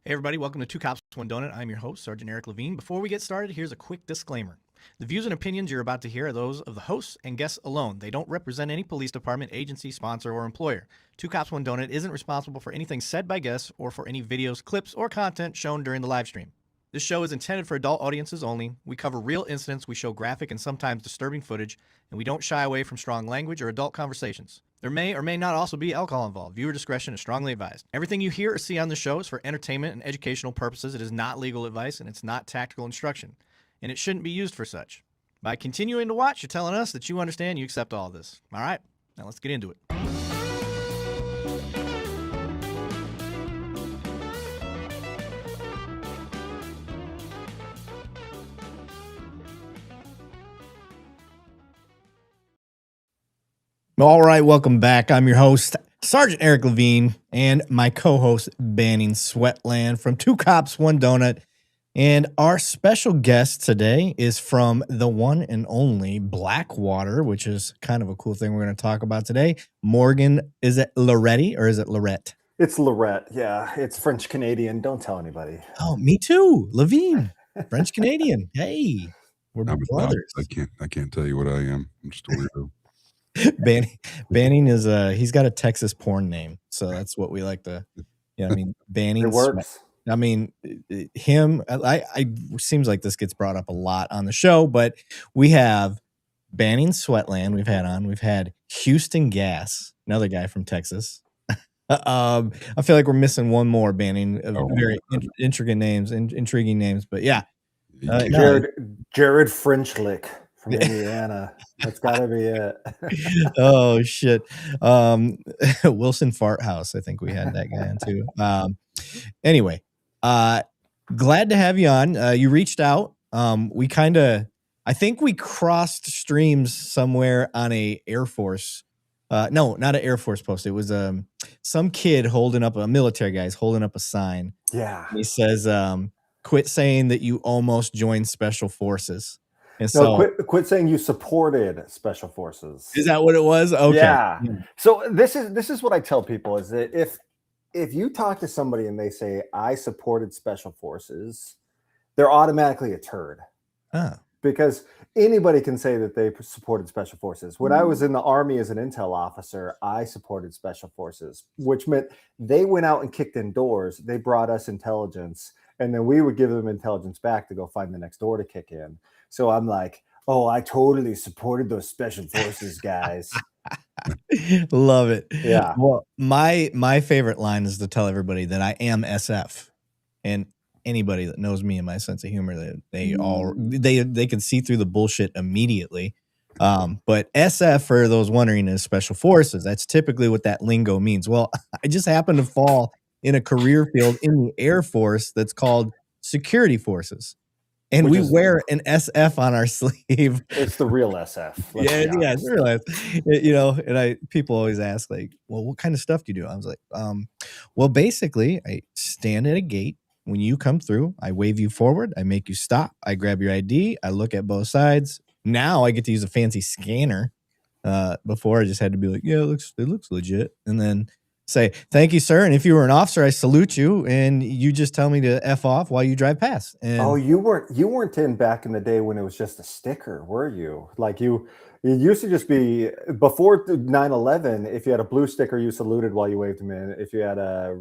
Hey everybody, welcome to Two Cops, One Donut. I'm your host, Sergeant Erik Lavigne. Before we get started, here's a quick disclaimer. The views and opinions you're about to hear are those of the hosts and guests alone. They don't represent any police department, agency, sponsor, or employer. Two Cops, One Donut isn't responsible for anything said by guests or for any videos, clips, or content shown during the live stream. This show is intended for adult audiences only. We cover real incidents, we show graphic and sometimes disturbing footage, and we don't shy away from strong language or adult conversations. There may or may not also be alcohol involved. Viewer discretion is strongly advised. Everything you hear or see on the show is for entertainment and educational purposes. It is not legal advice, and it's not tactical instruction, and it shouldn't be used for such. By continuing to watch, you're telling us that you understand, you accept all this. All right, now let's get into it. All right, welcome back. I'm your host, Sergeant Erik Lavigne, and my co-host, Banning Sweatland from Two Cops, One Donut. And our special guest today is from the one and only Blackwater, which is kind of a cool thing we're going to talk about today. Morgan, is it Lerette or is it Lerette? It's Lerette, yeah. It's French-Canadian. Don't tell anybody. Oh, me too. Lavigne, French-Canadian. Hey, we're brothers. I can't tell you what I am. I'm just a weirdo. Banning is he's got a Texas porn name, so that's what we like to. Yeah, I mean Banning. It works. I mean him. I seems like this gets brought up a lot on the show, but we have Banning Sweatland. We've had on. We've had Houston Gas, another guy from Texas. I feel like we're missing one more Banning. Very intriguing names, but yeah. Jared Frenchlick from Indiana. That's gotta be it. Oh shit. Wilson Fart House. I think we had that guy on too. Anyway, glad to have you on. You reached out. I think we crossed streams somewhere on a Air Force. No, not an Air Force post. It was some kid holding up a military guy's holding up a sign. Yeah. He says, quit saying that you almost joined Special Forces. And no, quit saying you supported Special Forces. Is that what it was? Okay. Yeah. So this is what I tell people is that if you talk to somebody and they say I supported Special Forces, they're automatically a turd. Because anybody can say that they supported Special Forces. When I was in the Army as an intel officer, I supported Special Forces, which meant they went out and kicked in doors. They brought us intelligence, and then we would give them intelligence back to go find the next door to kick in. So I'm like, oh, I totally supported those Special Forces guys. Love it. Yeah. Well, my favorite line is to tell everybody that I am SF, and anybody that knows me and my sense of humor, they can see through the bullshit immediately. But SF, for those wondering, is Special Forces. That's typically what that lingo means. Well, I just happen to fall in a career field in the Air Force that's called Security Forces. And we wear an SF on our sleeve. It's the real SF. Yeah, it's real SF. You know, and people always ask, like, well, what kind of stuff do you do? I was like, well, basically, I stand at a gate. When you come through, I wave you forward. I make you stop. I grab your ID. I look at both sides. Now I get to use a fancy scanner. Before I just had to be like, yeah, it looks legit. And then say, thank you, sir. And if you were an officer, I salute you. And you just tell me to F off while you drive past. And you weren't in back in the day when it was just a sticker, were you? Like it used to just be before 9/11. If you had a blue sticker, you saluted while you waved them in. If you had a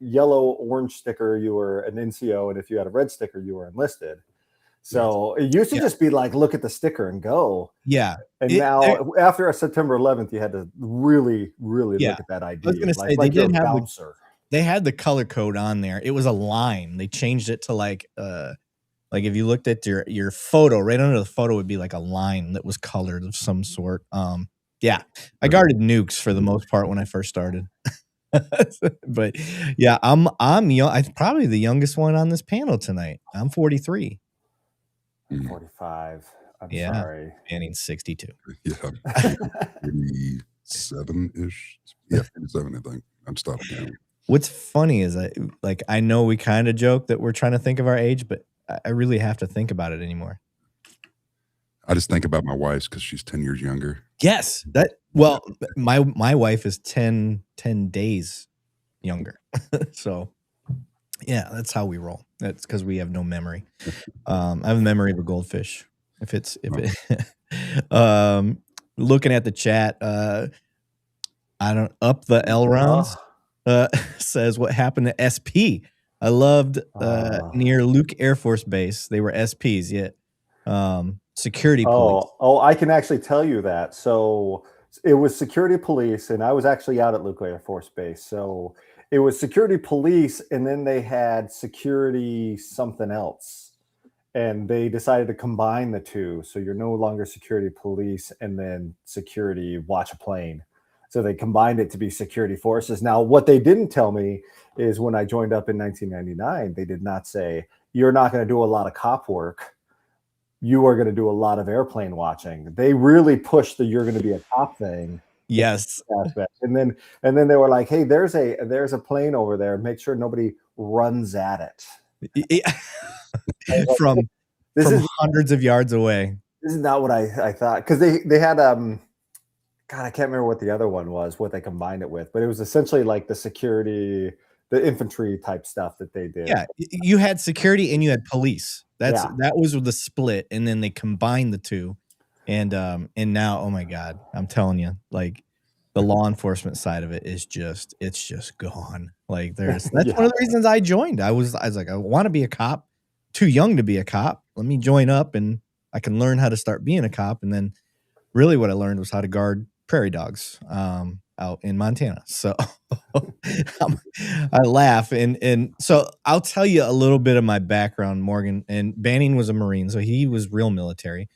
yellow orange sticker, you were an NCO, and if you had a red sticker, you were enlisted. So it used to just be like, look at the sticker and go. Yeah. And now after September 11th, you had to really look at that ID. I was going to say they didn't have they had the color code on there. It was a line. They changed it to like if you looked at your photo, right under the photo would be like a line that was colored of some sort. Yeah. I guarded nukes for the most part when I first started. But yeah, I'm young. I'm probably the youngest one on this panel tonight. I'm 43. I'm 45. I'm sorry. Banning 62. Yeah, 37-ish. Yeah, 37, I think. I'm stopping counting. What's funny is I know we kind of joke that we're trying to think of our age, but I really have to think about it anymore. I just think about my wife's because she's 10 years younger. Yes. My wife is 10 days younger. So Yeah, that's how we roll. That's because we have no memory. I have a memory of a goldfish. Looking at the chat, I don't up the L rounds says what happened to SP. I loved near Luke Air Force Base. They were SPs, yet security police. Oh, I can actually tell you that. So it was security police, and I was actually out at Luke Air Force Base. So it was security police, and then they had security something else. And they decided to combine the two. So you're no longer security police and then security watch a plane. So they combined it to be security forces. Now, what they didn't tell me is when I joined up in 1999, they did not say, you're not going to do a lot of cop work. You are going to do a lot of airplane watching. They really pushed the you're going to be a cop thing. Yes. And then they were like, hey, there's a plane over there. Make sure nobody runs at it. Yeah. from hundreds of yards away. This is not what I thought, because they had God, I can't remember what the other one was, what they combined it with, but it was essentially like the security, the infantry type stuff that they did. Yeah, you had security and you had police. That was the split, and then they combined the two, and now, oh my God, I'm telling you, like the law enforcement side of it is just gone. Like that's one of the reasons I joined. I was like, I want to be a cop. Too young to be a cop. Let me join up, and I can learn how to start being a cop. And then, really, what I learned was how to guard prairie dogs out in Montana. So I laugh, and so I'll tell you a little bit of my background. Morgan and Banning was a Marine, so he was real military.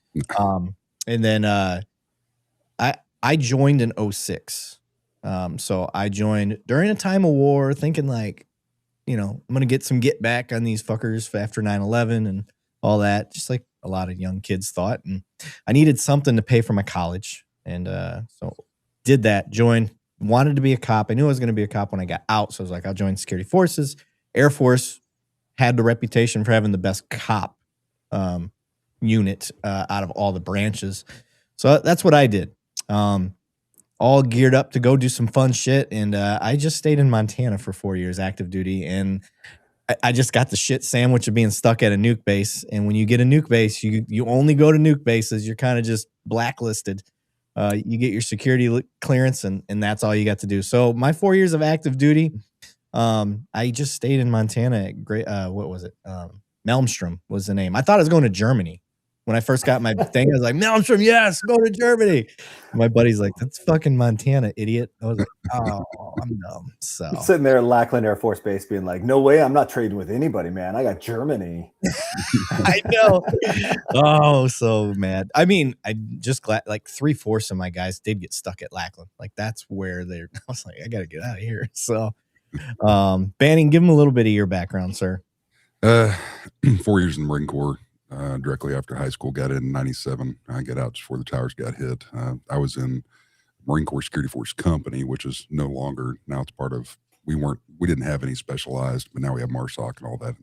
And then I joined in 06. So I joined during a time of war, thinking like, I'm gonna get some get back on these fuckers after 9/11 and all that, just like a lot of young kids thought. And I needed something to pay for my college. And so did that, joined, wanted to be a cop. I knew I was going to be a cop when I got out. So I was like, I'll join security forces. Air Force had the reputation for having the best cop unit out of all the branches. So that's what I did. All geared up to go do some fun shit. And I just stayed in Montana for 4 years, active duty. And I just got the shit sandwich of being stuck at a nuke base. And when you get a nuke base, you only go to nuke bases. You're kind of just blacklisted. You get your security clearance, and that's all you got to do. So my 4 years of active duty, I just stayed in Montana at what was it? Malmstrom was the name. I thought I was going to Germany. When I first got my thing, I was like, Malmstrom, yes, go to Germany. My buddy's like, that's fucking Montana, idiot. I was like, oh, I'm dumb. So sitting there at Lackland Air Force Base being like, no way, I'm not trading with anybody, man. I got Germany. I know. Oh, so mad. I mean, I'm just glad like 3/4 of my guys did get stuck at Lackland. Like that's where I was like, I got to get out of here. So Banning, give them a little bit of your background, sir. 4 years in the Marine Corps. Directly after high school, got in 97. I got out just before the towers got hit. I was in Marine Corps Security Force Company, which is no longer, now it's part of, we didn't have any specialized, but now we have MARSOC and all that.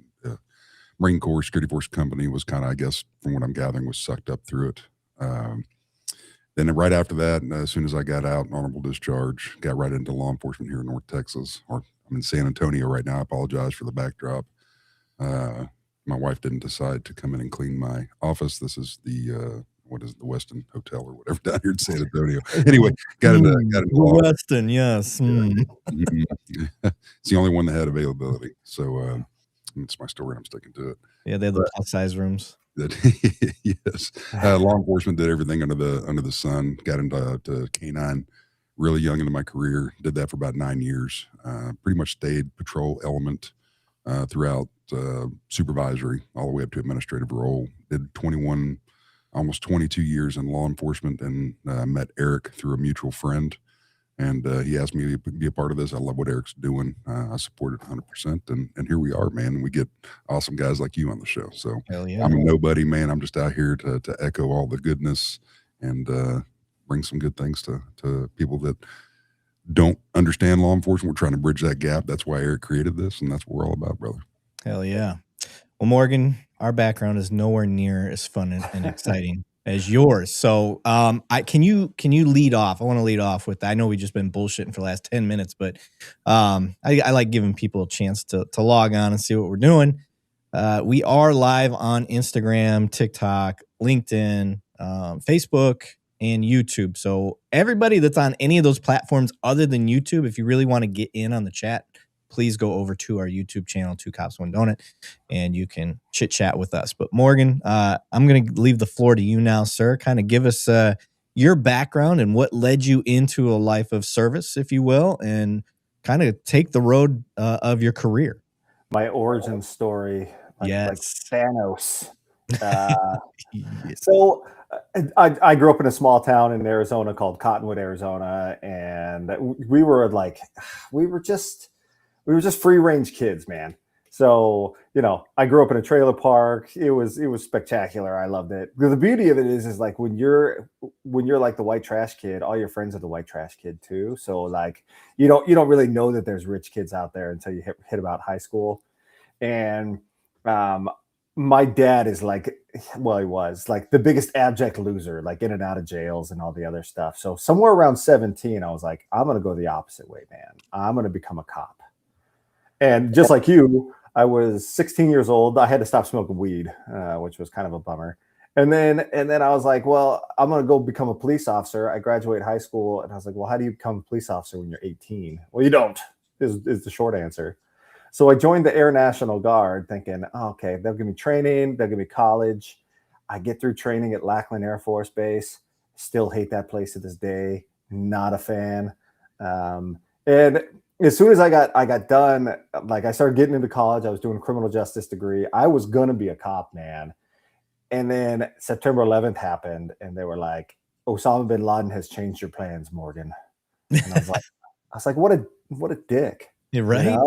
Marine Corps Security Force Company was kind of, I guess, from what I'm gathering, was sucked up through it. Then right after that, as soon as I got out, honorable discharge, got right into law enforcement here in North Texas. Or I'm in San Antonio right now. I apologize for the backdrop. My wife didn't decide to come in and clean my office. This is the what is it, the Westin Hotel or whatever down here in San Antonio. Anyway, got into Westin, yes. It's the only one that had availability. So it's my story and I'm sticking to it. Yeah, they have the plus size rooms. Yes. Law enforcement did everything under the sun. Got into K-9 really young into my career. Did that for about 9 years. Pretty much stayed patrol element throughout supervisory all the way up to administrative role. Did 21, almost 22 years in law enforcement, and met Erik through a mutual friend. And he asked me to be a part of this. I love what Erik's doing. I support it 100%. And here we are, man. We get awesome guys like you on the show. So yeah. I'm a nobody, man. I'm just out here to echo all the goodness and bring some good things to people that don't understand law enforcement. We're trying to bridge that gap. That's why Erik created this, and that's what we're all about, brother. Hell yeah. Well, Morgan, our background is nowhere near as fun and exciting as yours. So can you lead off? I want to lead off with, I know we've just been bullshitting for the last 10 minutes, but I like giving people a chance to log on and see what we're doing. We are live on Instagram, TikTok, LinkedIn, Facebook, and YouTube. So everybody that's on any of those platforms other than YouTube, if you really want to get in on the chat, please go over to our YouTube channel, Two Cops, One Donut, and you can chit chat with us. But Morgan, I'm going to leave the floor to you now, sir. Kind of give us your background and what led you into a life of service, if you will, and kind of take the road of your career. My origin story, like Thanos. Yes. So I grew up in a small town in Arizona called Cottonwood, Arizona, and we were just free range kids, man. So, I grew up in a trailer park. It was spectacular. I loved it. The beauty of it is like when you're like the white trash kid, all your friends are the white trash kid too. So like you don't really know that there's rich kids out there until you hit about high school. And my dad is he was like the biggest abject loser, like in and out of jails and all the other stuff. So somewhere around 17, I was like, I'm going to go the opposite way, man. I'm going to become a cop. And just like you, I was 16 years old. I had to stop smoking weed, which was kind of a bummer. And then I was like, well, I'm going to go become a police officer. I graduated high school, and I was like, well, how do you become a police officer when you're 18? Well, you don't, is the short answer. So I joined the Air National Guard thinking, oh, okay, they'll give me training, they'll give me college. I get through training at Lackland Air Force Base. Still hate that place to this day. Not a fan. And as soon as I got done, like I started getting into college, I was doing a criminal justice degree. I was going to be a cop, man. And then September 11th happened, and they were like, Osama bin Laden has changed your plans, Morgan. And I was like, what a dick. You're right.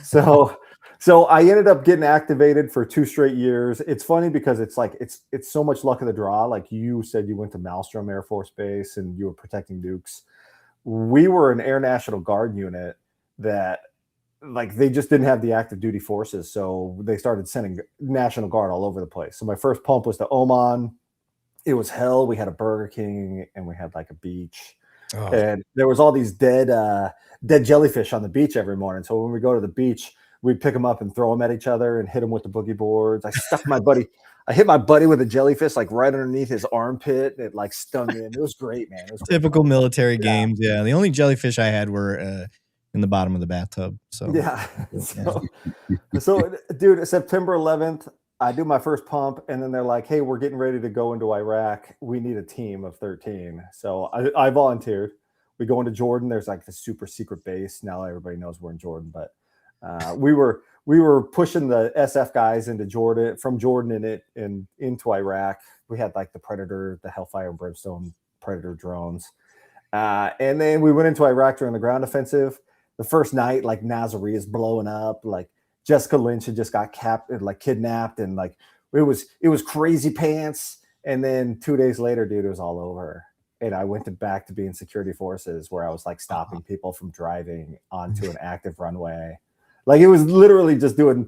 So I ended up getting activated for 2 straight years. It's funny because it's so much luck of the draw. Like you said, you went to Malmstrom Air Force Base and you were protecting Dukes. We were an Air National Guard unit that like they just didn't have the active duty forces. So they started sending National Guard all over the place. So my first pump was to Oman. It was hell. We had a Burger King and we had like a beach. Oh. And there was all these dead jellyfish on the beach every morning. So when we go to the beach, we'd pick them up and throw them at each other and hit them with the boogie boards. I hit my buddy with a jellyfish like right underneath his armpit. It like stung him. It was great, man. It was typical military games. Yeah. The only jellyfish I had were in the bottom of the bathtub. So yeah. So dude, September 11th, I do my first pump, and then they're like, hey, we're getting ready to go into Iraq. We need a team of 13. So I volunteered. We go into Jordan. There's like the super secret base. Now everybody knows we're in Jordan, but we were pushing the SF guys into Jordan, from Jordan and into Iraq. We had like the Predator, the Hellfire and Brimstone Predator drones. And then we went into Iraq during the ground offensive. The first night, like Nazaré is blowing up, like Jessica Lynch had just got kidnapped, and like it was crazy pants. And then 2 days later, dude, it was all over. And I went back to being security forces, where I was like stopping people from driving onto an active runway. Like it was literally just doing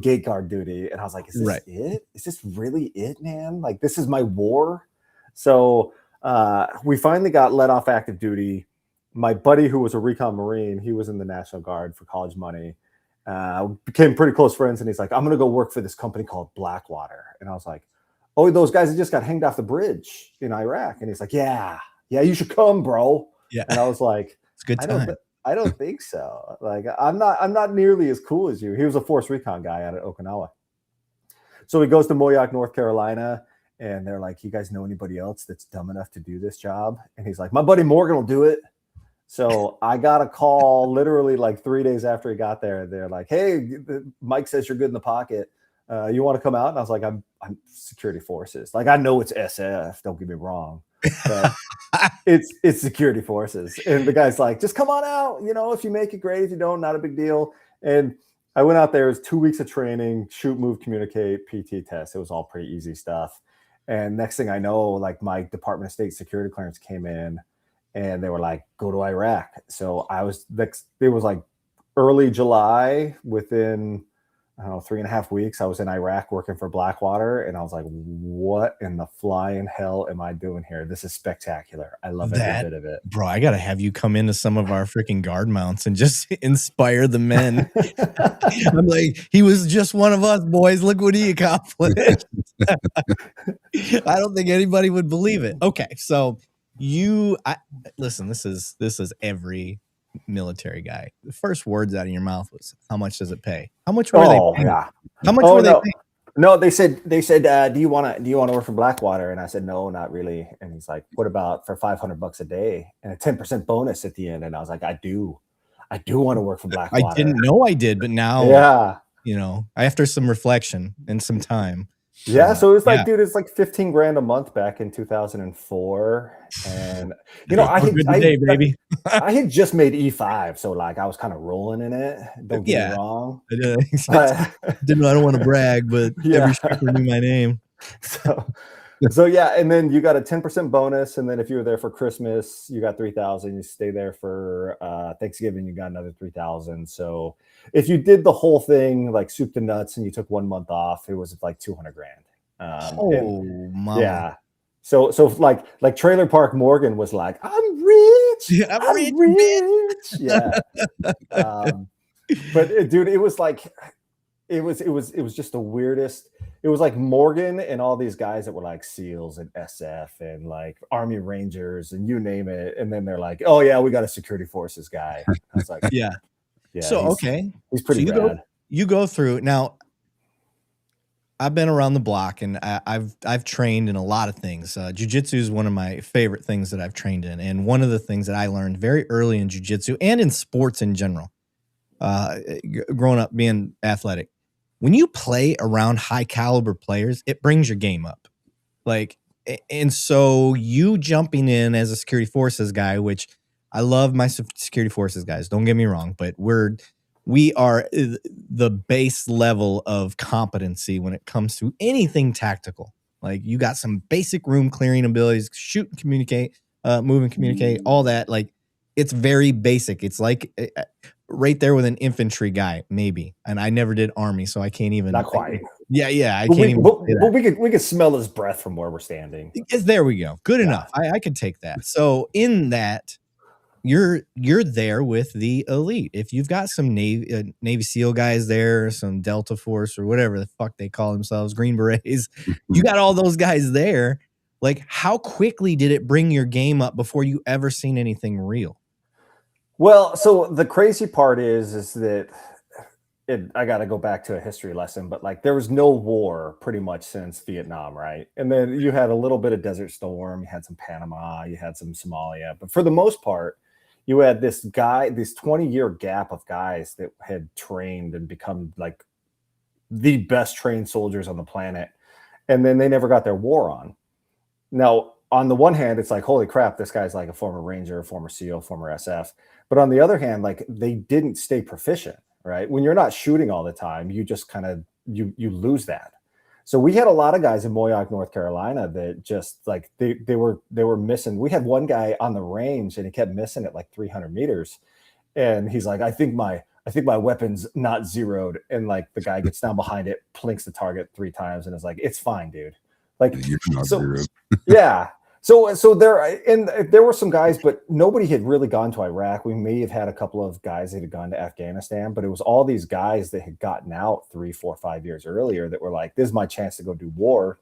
gate guard duty. And I was like, is this it? Is this really it, man? Like this is my war. So we finally got let off active duty. My buddy, who was a recon Marine, he was in the National Guard for college money. Became pretty close friends, and he's like, I'm going to go work for this company called Blackwater. And I was like, oh, those guys that just got hanged off the bridge in Iraq. And he's like, yeah, you should come, bro. Yeah. And I was like, it's a good time. I don't think so. Like, I'm not nearly as cool as you. He was a force recon guy out of Okinawa. So he goes to Moyock, North Carolina, and they're like, you guys know anybody else that's dumb enough to do this job? And he's like, my buddy Morgan will do it. So I got a call literally like 3 days after he got there. They're like, hey, Mike says you're good in the pocket. You want to come out? And I was like, I'm security forces. Like, I know it's SF. Don't get me wrong. But it's security forces. And the guy's like, just come on out. If you make it, great. If you don't, not a big deal. And I went out there. It was 2 weeks of training, shoot, move, communicate, PT test. It was all pretty easy stuff. And next thing I know, like my Department of State security clearance came in. And they were like, go to Iraq. So it was like early July, within I don't know, 3.5 weeks, I was in Iraq working for Blackwater, and I was like, what in the flying hell am I doing here? This is spectacular. I love every bit of it. Bro, I gotta have you come into some of our freaking guard mounts and just inspire the men. I'm like, he was just one of us, boys. Look what he accomplished. I don't think anybody would believe it. Okay, so listen, this is every military guy. The first words out of your mouth was, how much does it pay? How much were they paying? Yeah. How much were they paying? No, they said, do you want to work for Blackwater? And I said, no, not really. And he's like, what about for $500 a day and a 10% bonus at the end? And I was like, I do want to work for Blackwater. I didn't know I did, but now, yeah, you know, after some reflection and some time. Yeah, so it was like, dude, it's like 15 grand a month back in 2004, and you know, I had just made E5, so like I was kind of rolling in it. Don't get me wrong. I don't want to brag, but every shipper knew my name. So yeah, and then you got a 10% bonus, and then if you were there for Christmas, you got 3,000. You stay there for Thanksgiving, you got another 3,000. So if you did the whole thing like soup to nuts, and you took 1 month off, it was like 200 grand. Yeah. So like Trailer Park Morgan was like, I'm rich. Yeah, I'm rich. Yeah. But dude, it was like, it was just the weirdest. It was like Morgan and all these guys that were like SEALs and SF and like Army Rangers and you name it. And then they're like, oh yeah, we got a security forces guy. I was like, yeah. So, he's pretty rad. You go through now. I've been around the block and I've trained in a lot of things. Jiu-jitsu is one of my favorite things that I've trained in. And one of the things that I learned very early in jiu-jitsu and in sports in general, growing up being athletic, when you play around high caliber players, it brings your game up. Like, and so you jumping in as a security forces guy, which I love my security forces guys, don't get me wrong, but we are the base level of competency when it comes to anything tactical. Like you got some basic room clearing abilities, shoot and communicate, move and communicate, all that. Like it's very basic. It's like right there with an infantry guy, maybe. And I never did Army, so I can't even. Not quite. Yeah. I can't even. But we could smell his breath from where we're standing. There we go. Good enough. I could take that. So in that, you're there with the elite. If you've got some Navy SEAL guys there, some Delta Force or whatever the fuck they call themselves, Green Berets, you got all those guys there. Like, how quickly did it bring your game up before you ever seen anything real? Well, so the crazy part is that I got to go back to a history lesson, but like there was no war pretty much since Vietnam, right? And then you had a little bit of Desert Storm, you had some Panama, you had some Somalia, but for the most part, you had this 20-year gap of guys that had trained and become like the best trained soldiers on the planet. And then they never got their war on. Now, on the one hand, it's like, holy crap, this guy's like a former Ranger, former SEAL, former SF. But on the other hand, like they didn't stay proficient, right? When you're not shooting all the time, you just kind of, you lose that. So we had a lot of guys in Moyock, North Carolina that just like they were missing. We had one guy on the range and he kept missing at like 300 meters. And he's like, I think my weapon's not zeroed. And like the guy gets down behind it, plinks the target 3 times and is like, it's fine, dude. Like, so, yeah. So there were some guys, but nobody had really gone to Iraq. We may have had a couple of guys that had gone to Afghanistan, but it was all these guys that had gotten out 3, 4, 5 years earlier that were like, this is my chance to go do war.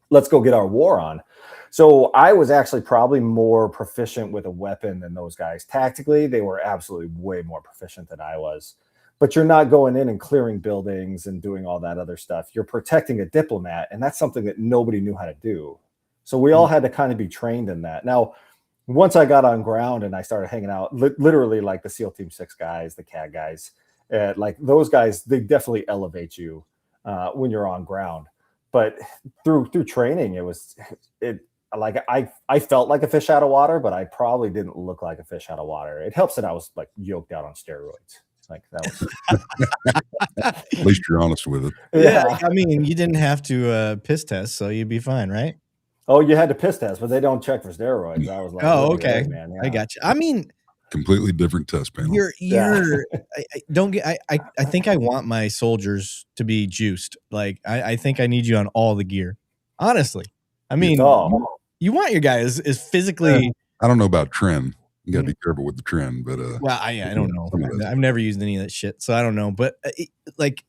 Let's go get our war on. So I was actually probably more proficient with a weapon than those guys. Tactically, they were absolutely way more proficient than I was. But you're not going in and clearing buildings and doing all that other stuff. You're protecting a diplomat, and that's something that nobody knew how to do. So we all had to kind of be trained in that. Now, once I got on ground and I started hanging out, literally like the SEAL Team 6 guys, the CAD guys, like those guys, they definitely elevate you when you're on ground. But through training, like I felt like a fish out of water, but I probably didn't look like a fish out of water. It helps that I was like yoked out on steroids. Like that was at least you're honest with it. Yeah, I mean, you didn't have to piss test, so you'd be fine, right? Oh, you had to piss test, but they don't check for steroids. I was like, oh, okay, man. Yeah. I got you. I mean, completely different test panel. I think I want my soldiers to be juiced. Like I think I need you on all the gear. Honestly. I mean, you want your guy is physically. I don't know about trend. You got to be careful with the trend, but well, I don't know. I've never used any of that shit, so I don't know. But like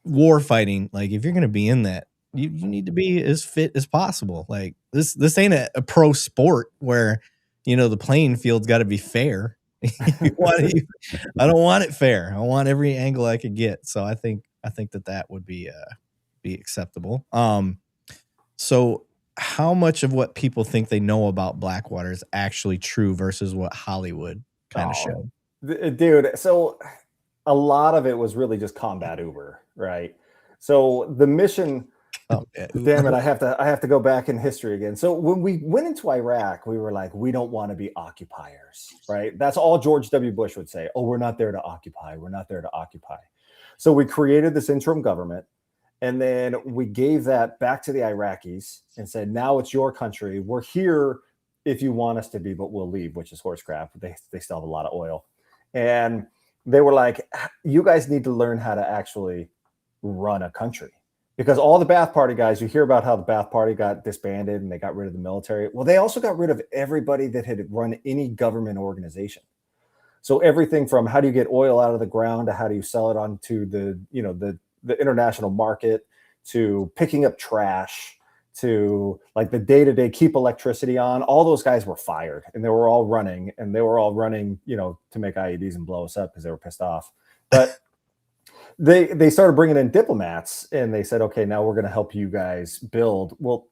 war fighting, like if you're gonna be in that, you need to be as fit as possible. Like this ain't a pro sport where the playing field's got to be fair. I don't want it fair. I want every angle I could get. So I think that would be acceptable. So how much of what people think they know about Blackwater is actually true versus what Hollywood kind of showed? Dude, so a lot of it was really just combat Uber, right? So the mission, damn it, I have to go back in history again. So when we went into Iraq, we were like, we don't want to be occupiers, right? That's all George W. Bush would say. Oh, we're not there to occupy. We're not there to occupy. So we created this interim government. And then we gave that back to the Iraqis and said, now it's your country. We're here if you want us to be, but we'll leave, which is horse crap. They still have a lot of oil. And they were like, you guys need to learn how to actually run a country. Because all the Ba'ath Party guys, you hear about how the Ba'ath Party got disbanded and they got rid of the military. Well, they also got rid of everybody that had run any government organization. So everything from how do you get oil out of the ground to how do you sell it onto the international market, to picking up trash, to like the day-to-day keep electricity on, all those guys were fired and they were all running to make IEDs and blow us up because they were pissed off. But they started bringing in diplomats and they said, okay, now we're going to help you guys build. Well,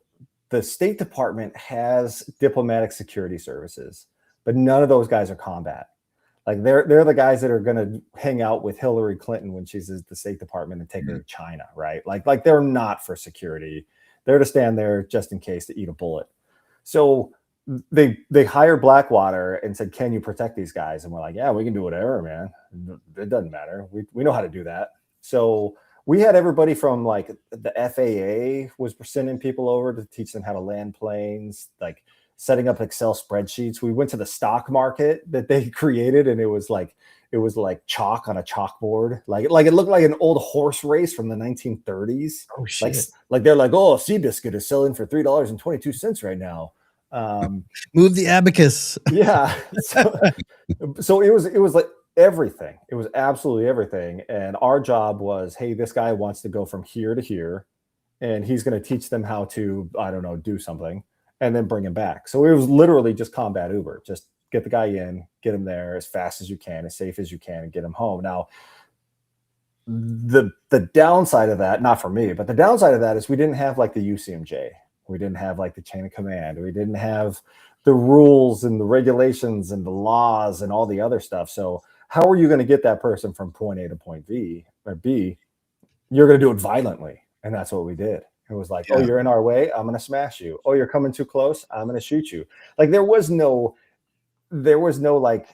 the State Department has diplomatic security services, but none of those guys are combat. Like they're the guys that are going to hang out with Hillary Clinton when she's at the State Department and take her to China, right? Like they're not for security. They're to stand there just in case to eat a bullet. So they hired Blackwater and said, can you protect these guys? And we're like, yeah, we can do whatever, man. It doesn't matter. We know how to do that. So we had everybody from like the FAA was sending people over to teach them how to land planes, like setting up Excel spreadsheets. We went to the stock market that they created, and it was like chalk on a chalkboard. Like it looked like an old horse race from the 1930s. Oh shit! Like they're like, oh, Seabiscuit is selling for $3.22 right now. Move the abacus. Yeah. So it was like everything. It was absolutely everything. And our job was, hey, this guy wants to go from here to here, and he's going to teach them how to, I don't know, do something, and then bring him back. So it was literally just combat Uber. Just get the guy in, get him there as fast as you can, as safe as you can, and get him home. Now, the downside of that, not for me, but the downside of that is we didn't have like the UCMJ. We didn't have like the chain of command. We didn't have the rules and the regulations and the laws and all the other stuff. So how are you going to get that person from point A to point B or B? You're going to do it violently. And that's what we did. It was like, oh, you're in our way, I'm going to smash you. Oh, you're coming too close, I'm going to shoot you. Like there was no like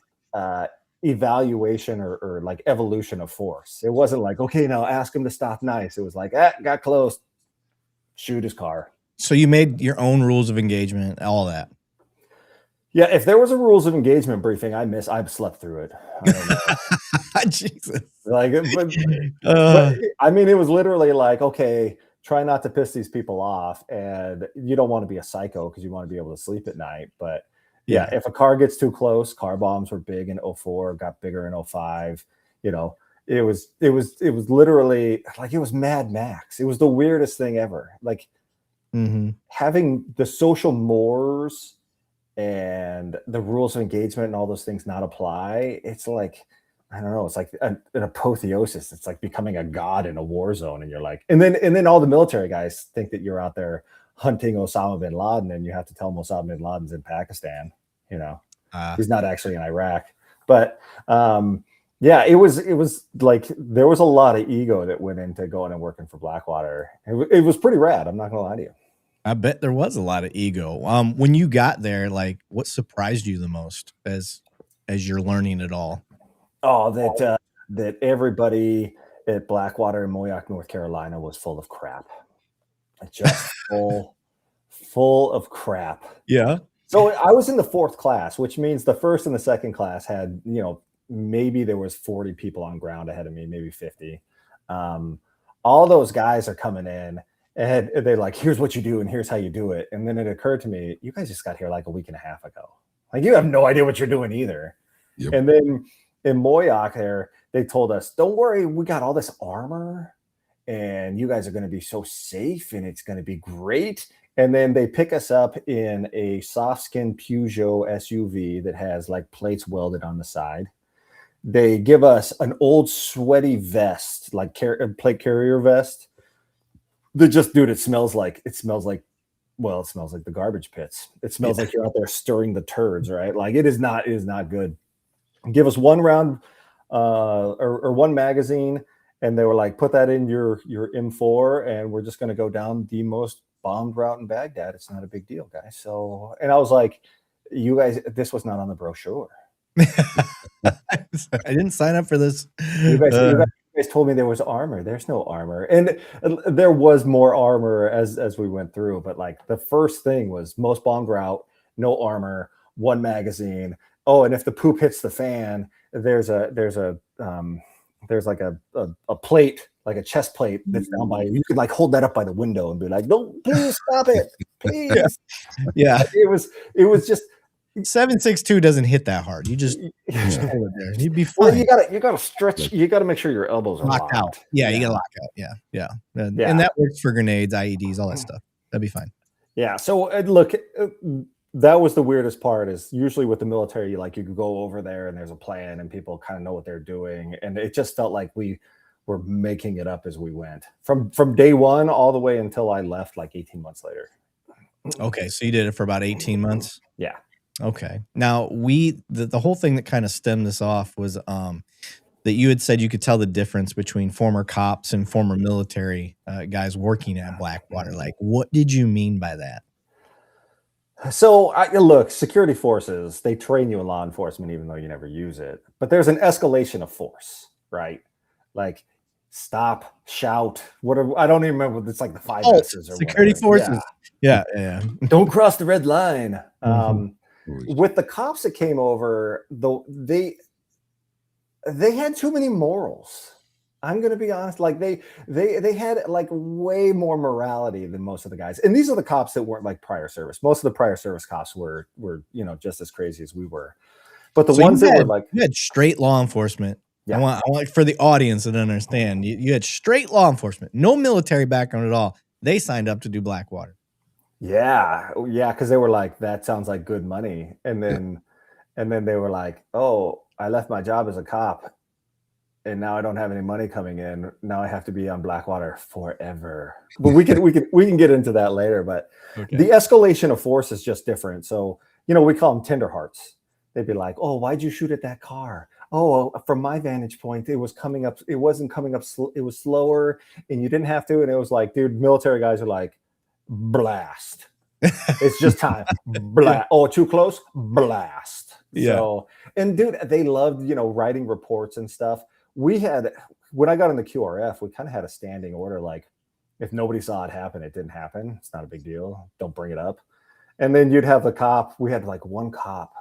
evaluation or like evolution of force. It wasn't like, okay, now ask him to stop nice. It was like, got close, shoot his car. So you made your own rules of engagement, all that. Yeah, if there was a rules of engagement briefing, I've slept through it. I don't know. Jesus. Like, but I mean, it was literally like, okay, try not to piss these people off, and you don't want to be a psycho because you want to be able to sleep at night. But yeah, if a car gets too close, car bombs were big in 2004, got bigger in 2005. You know, it was literally like it was Mad Max. It was the weirdest thing ever. Like having the social mores and the rules of engagement and all those things not apply. It's like, I don't know. It's like an apotheosis. It's like becoming a god in a war zone. And you're like, and then all the military guys think that you're out there hunting Osama bin Laden, and you have to tell them Osama bin Laden's in Pakistan. You know, he's not actually in Iraq. But yeah, it was like there was a lot of ego that went into going and working for Blackwater. It was pretty rad. I'm not gonna lie to you. I bet there was a lot of ego. When you got there, like what surprised you the most as you're learning it all? Oh, that everybody at Blackwater in Moyock, North Carolina was full of crap. Just full of crap. Yeah. So I was in the 4th class, which means the 1st and the 2nd class had, maybe there was 40 people on ground ahead of me, maybe 50. All those guys are coming in and they're like, here's what you do and here's how you do it. And then it occurred to me, you guys just got here like a week and a half ago. Like, you have no idea what you're doing either. Yep. And then in Moyock there, they told us, don't worry, we got all this armor and you guys are going to be so safe and it's going to be great. And then they pick us up in a soft skin Peugeot SUV that has like plates welded on the side. They give us an old sweaty vest, like plate carrier vest. It smells like the garbage pits. It smells like you're out there stirring the turds, right? Like it is not good. Give us one round or one magazine. And they were like, put that in your M4 and we're just going to go down the most bombed route in Baghdad. It's not a big deal, guys. So, and I was like, you guys, this was not on the brochure. I didn't sign up for this. You guys told me there was armor. There's no armor. And there was more armor as we went through. But like the first thing was most bombed route, no armor, one magazine. Oh, and if the poop hits the fan, there's like a plate, like a chest plate that's down by you. You could like hold that up by the window and be like, "No, please stop it, please." Yeah. It was just 7.62 doesn't hit that hard. You just hold it there. You'd be fine. Well, you gotta stretch. You gotta make sure your elbows are locked out. Yeah, you gotta lock out. Yeah. And that works for grenades, IEDs, all that stuff. That'd be fine. Yeah. So look. That was the weirdest part is usually with the military, like you could go over there and there's a plan and people kind of know what they're doing. And it just felt like we were making it up as we went from day one all the way until I left like 18 months later. Okay. So you did it for about 18 months. Yeah. Okay. Now the whole thing that kind of stemmed this off was that you had said you could tell the difference between former cops and former military guys working at Blackwater. Like, what did you mean by that? So look, security forces, they train you in law enforcement, even though you never use it. But there's an escalation of force, right? Like stop, shout, whatever. I don't even remember. It's like the 5 S's or security whatever. forces. Yeah. Don't cross the red line. With the cops that came over, though, they had too many morals. I'm going to be honest. Like they had like way more morality than most of the guys. And these are the cops that weren't like prior service. Most of the prior service cops were, just as crazy as we were. But the ones that were like, you had straight law enforcement. Yeah. I want for the audience to understand, you had straight law enforcement, no military background at all. They signed up to do Blackwater. Yeah. Cause they were like, that sounds like good money. And then they were like, oh, I left my job as a cop and now I don't have any money coming in. Now I have to be on Blackwater forever. But we can get into that later. But The escalation of force is just different. So, we call them tender hearts. They'd be like, oh, why'd you shoot at that car? Oh, from my vantage point, it was coming up. It wasn't coming up. It was slower and you didn't have to. And it was like, dude, military guys are like, blast. It's just time. Blast. Oh, too close? Blast. Yeah. So, and dude, they loved, writing reports and stuff. We had, when I got in the QRF, we kind of had a standing order. Like if nobody saw it happen, it didn't happen. It's not a big deal. Don't bring it up. And then you'd have the cop. We had like one cop.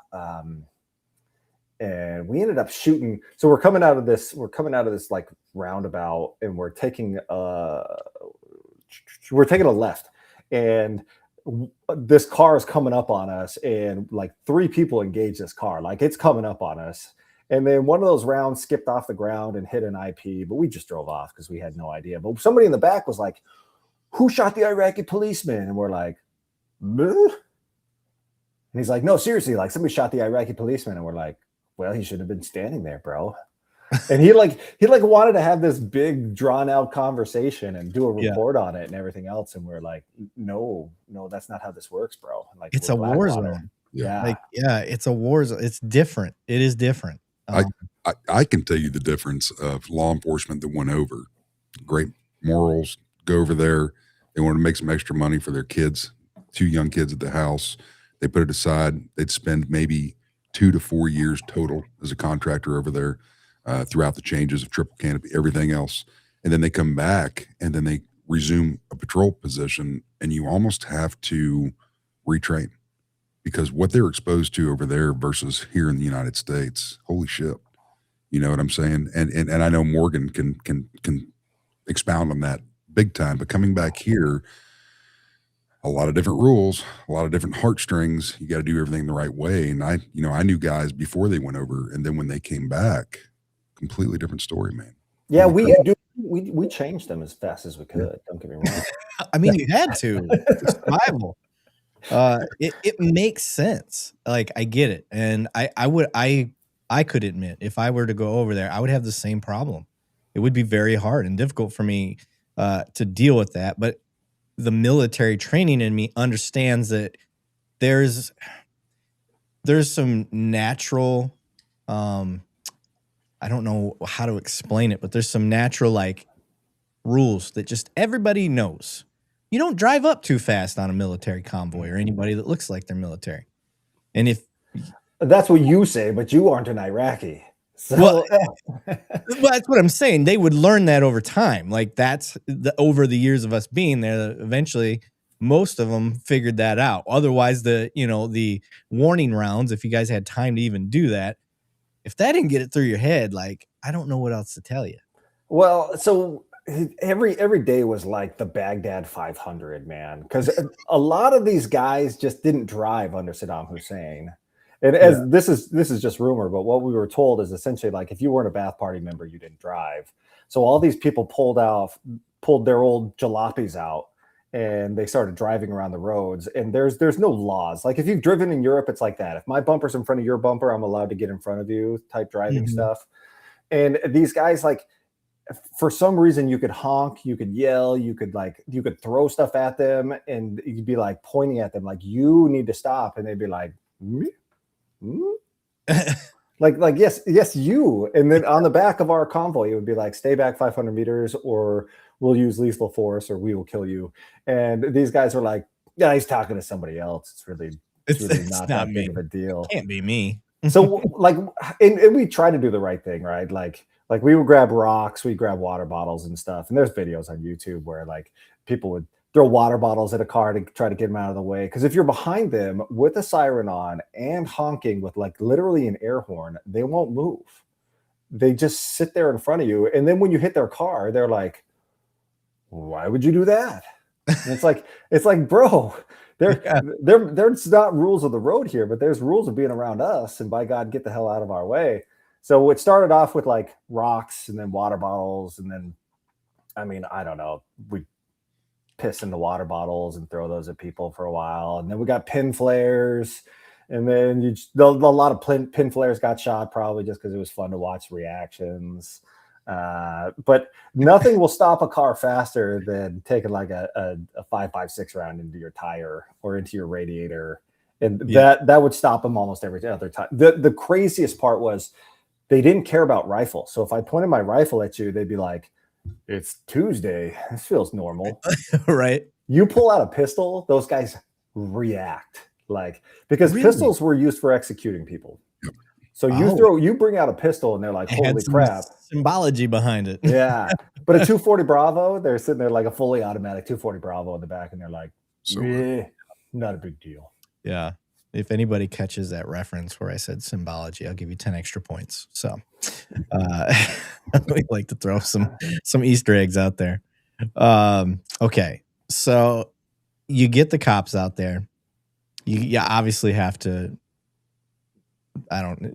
And we ended up shooting. So we're coming out of this like roundabout and we're taking a left and this car is coming up on us and like 3 people engage this car. Like it's coming up on us. And then one of those rounds skipped off the ground and hit an IP, but we just drove off because we had no idea. But somebody in the back was like, who shot the Iraqi policeman? And we're like, bleh? And he's like, no, seriously, like somebody shot the Iraqi policeman. And we're like, well, he should have been standing there, bro. And he wanted to have this big drawn out conversation and do a report on it and everything else. And we're like, no, that's not how this works, bro. Like it's a war zone. Yeah. It's a war zone. It's different. It is different. I can tell you the difference of law enforcement that went over. Great morals, go over there. They want to make some extra money for their kids, 2 young kids at the house. They put it aside. They'd spend maybe 2 to 4 years total as a contractor over there throughout the changes of triple canopy, everything else. And then they come back and then they resume a patrol position and you almost have to retrain because what they're exposed to over there versus here in the United States, holy shit. You know what I'm saying? And I know Morgan can expound on that big time, but coming back here, a lot of different rules, a lot of different heartstrings. You got to do everything the right way. And I knew guys before they went over, and then when they came back, completely different story, man. Yeah, we changed them as fast as we could. Don't get me wrong. I mean, you had to. It's survival. It makes sense. Like, I get it. And I could admit, if I were to go over there, I would have the same problem. It would be very hard and difficult for me to deal with that. But the military training in me understands that there's some natural, I don't know how to explain it, but there's some natural like rules that just everybody knows. You don't drive up too fast on a military convoy or anybody that looks like they're military. And if that's what you say, but you aren't an Iraqi. So well, that's what I'm saying. They would learn that over time. Like that's over the years of us being there. Eventually, most of them figured that out. Otherwise, the warning rounds, if you guys had time to even do that, if that didn't get it through your head, like I don't know what else to tell you. Well, so every day was like the Baghdad 500, man, because a lot of these guys just didn't drive under Saddam Hussein. And as this is just rumor, but what we were told is essentially like if you weren't a Ba'ath Party member, you didn't drive. So all these people pulled their old jalopies out and they started driving around the roads. And there's no laws. Like if you've driven in Europe, it's like that. If my bumper's in front of your bumper, I'm allowed to get in front of you type driving stuff. And these guys, like, for some reason you could honk, you could yell, you could throw stuff at them, and you'd be like pointing at them like you need to stop, and they'd be like like yes you. And then on the back of our convoy it would be like stay back 500 meters or we'll use lethal force or we will kill you. And these guys are like, yeah, he's talking to somebody else. It's really not that big of a deal. It can't be me. So like and we try to do the right thing, right? Like we would grab rocks, we grab water bottles and stuff. And there's videos on YouTube where like people would throw water bottles at a car to try to get them out of the way. Because if you're behind them with a siren on and honking with like literally an air horn, they won't move. They just sit there in front of you. And then when you hit their car, they're like, why would you do that? And it's like, bro, there's not rules of the road here, but there's rules of being around us. And by God, get the hell out of our way. So it started off with like rocks and then water bottles. And then, I mean, I don't know, we piss in the water bottles and throw those at people for a while. And then we got pin flares. And then a lot of pin flares got shot probably just because it was fun to watch reactions. But nothing will stop a car faster than taking like a 5.56 round into your tire or into your radiator. And that would stop them almost every other time. The craziest part was they didn't care about rifles. So if I pointed my rifle at you, they'd be like, it's Tuesday. This feels normal. Right. You pull out a pistol, those guys react because pistols were used for executing people. Yep. So you bring out a pistol and they're like, holy crap. Symbology behind it. Yeah. But a 240 Bravo, they're sitting there like a fully automatic 240 Bravo in the back. And they're like, not a big deal. Yeah. If anybody catches that reference where I said symbology, I'll give you 10 extra points. So we like to throw some Easter eggs out there. Okay. So you get the cops out there. You obviously have to,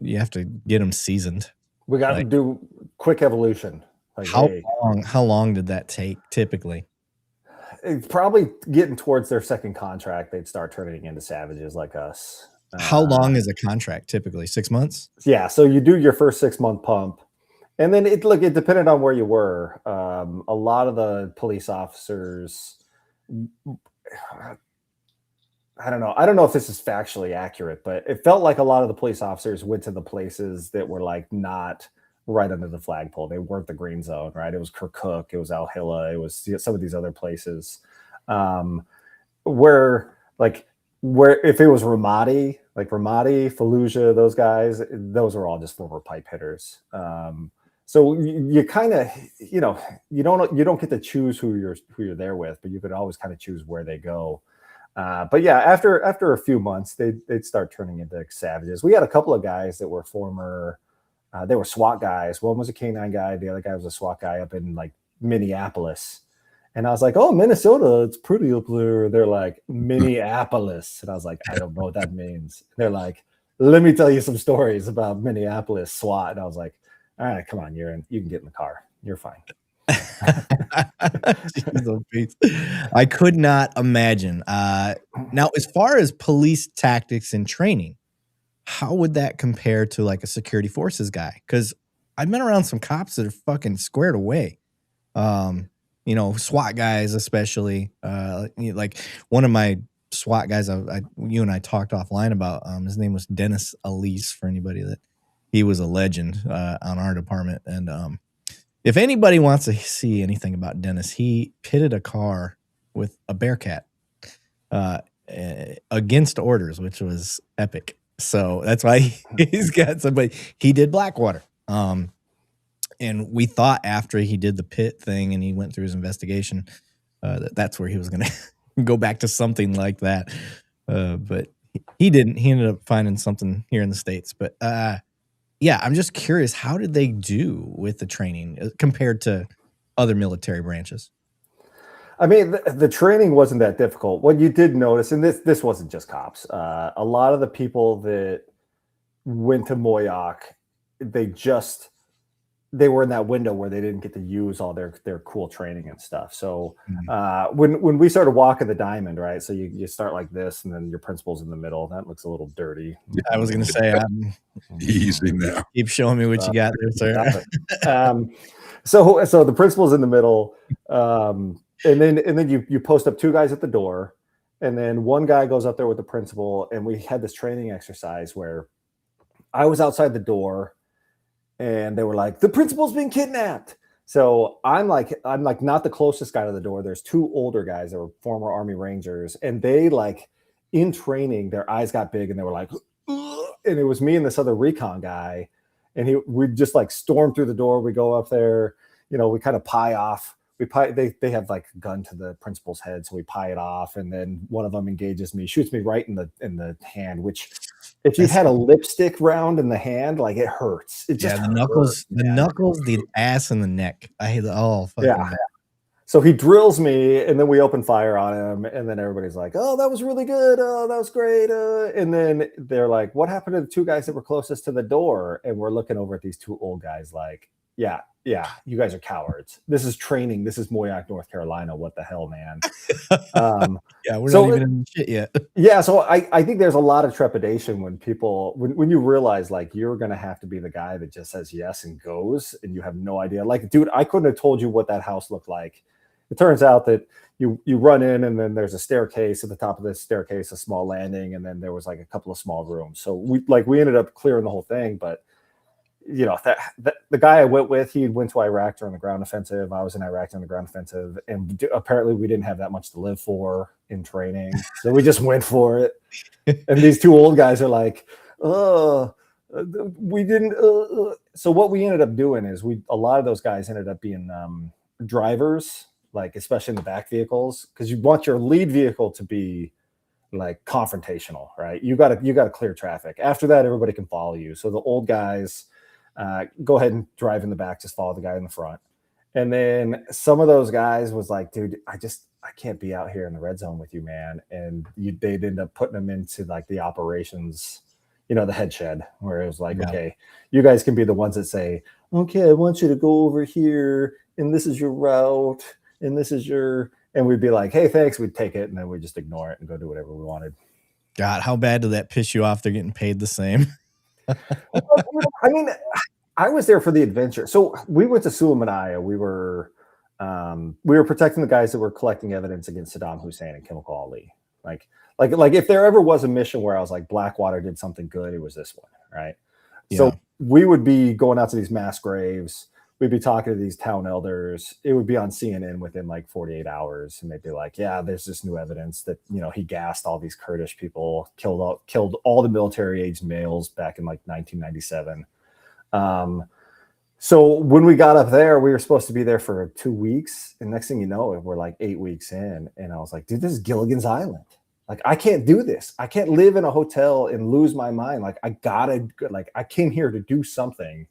you have to get them seasoned. We got to do quick evolution. Like, how long did that take typically? It's probably getting towards their second contract. They'd start turning into savages like us. How long is a contract typically? 6 months? Yeah. So you do your first 6 month pump. And then it depended on where you were. A lot of the police officers, I don't know if this is factually accurate, but it felt like a lot of the police officers went to the places that were like not right under the flagpole. They weren't the green zone, right? It was Kirkuk, it was Al Hilla, it was some of these other places where if it was Ramadi, Fallujah, those guys, those are all just former pipe hitters. So you kind of, you don't get to choose who you're there with, but you could always kind of choose where they go. But yeah, after a few months, they'd start turning into savages. We had a couple of guys that were former, they were SWAT guys. One was a K-9 guy. The other guy was a SWAT guy up in like Minneapolis. And I was like, oh, Minnesota, it's pretty up there. They're like, Minneapolis. And I was like, I don't know what that means. They're like, let me tell you some stories about Minneapolis SWAT. And I was like, all right, come on, you can get in the car. You're fine. I could not imagine. Now, as far as police tactics and training, how would that compare to like a security forces guy? Because I've been around some cops that are fucking squared away. SWAT guys especially. Like one of my SWAT guys, you and I talked offline about. His name was Dennis Elise. For anybody that he was a legend on our department, and if anybody wants to see anything about Dennis, he pitted a car with a Bearcat against orders, which was epic. So that's why he's got somebody. He did Blackwater. And we thought after he did the pit thing and he went through his investigation, that's where he was going to go back to something like that. But he didn't. He ended up finding something here in the States. But yeah, I'm just curious, how did they do with the training compared to other military branches? I mean, the training wasn't that difficult. What you did notice, and this wasn't just cops, a lot of the people that went to Moyoc, they were in that window where they didn't get to use all their cool training and stuff. So when we started walking the diamond, right? So you start like this, and then your principal's in the middle. That looks a little dirty. I was going to say, easy now. Keep showing me what you got there, sir. So the principal's in the middle, and then you post up two guys at the door, and then one guy goes up there with the principal, and we had this training exercise where I was outside the door. And they were like, the principal's been kidnapped. So I'm like not the closest guy to the door. There's two older guys that were former Army Rangers, and they like in training, their eyes got big and they were like, ugh! And it was me and this other recon guy, and we just like storm through the door. We go up there, we kind of pie off. They have like a gun to the principal's head, so we pie it off, and then one of them engages me, shoots me right in the hand, which if you've had a lipstick round in the hand, like it hurts. It just the knuckles, the ass, and the neck. I hate bad. So he drills me, and then we open fire on him, and then everybody's like, "Oh, that was really good. Oh, that was great." And then they're like, "What happened to the two guys that were closest to the door?" And we're looking over at these two old guys, like, "Yeah, you guys are cowards. This is training. This is Moyoc, North Carolina. What the hell, man?" We're not even in shit yet. Yeah, so I think there's a lot of trepidation when you realize like you're gonna have to be the guy that just says yes and goes, and you have no idea. Like, dude, I couldn't have told you what that house looked like. It turns out that you run in, and then there's a staircase. At the top of this staircase, a small landing, and then there was like a couple of small rooms. So we ended up clearing the whole thing, but the guy I went with, he went to Iraq during the ground offensive. I was in Iraq during the ground offensive, and apparently we didn't have that much to live for in training, so we just went for it. And these two old guys are like, we didn't. So what we ended up doing is a lot of those guys ended up being drivers, like especially in the back vehicles, because you want your lead vehicle to be like confrontational, right? You got to clear traffic. After that, everybody can follow you. So the old guys. Go ahead and drive in the back, just follow the guy in the front. And then some of those guys was like, dude, I can't be out here in the red zone with you, man. And they'd end up putting them into like the operations, the head shed, where it was like, okay, you guys can be the ones that say, okay, I want you to go over here, and this is your route, and this is and we'd be like, hey, thanks. We'd take it, and then we'd just ignore it and go do whatever we wanted. God, how bad did that piss you off? They're getting paid the same. I mean, I was there for the adventure. So we went to Sulaymaniyah. We were protecting the guys that were collecting evidence against Saddam Hussein and Chemical Ali. Like if there ever was a mission where I was like, Blackwater did something good, it was this one, right? Yeah. So we would be going out to these mass graves. We'd be talking to these town elders. It would be on CNN within like 48 hours. And they'd be like, yeah, there's this new evidence that, he gassed all these Kurdish people, killed all the military aged males back in like 1997. So when we got up there, we were supposed to be there for 2 weeks. And next thing you know, we're like 8 weeks in. And I was like, dude, this is Gilligan's Island. Like, I can't do this. I can't live in a hotel and lose my mind. Like, I came here to do something.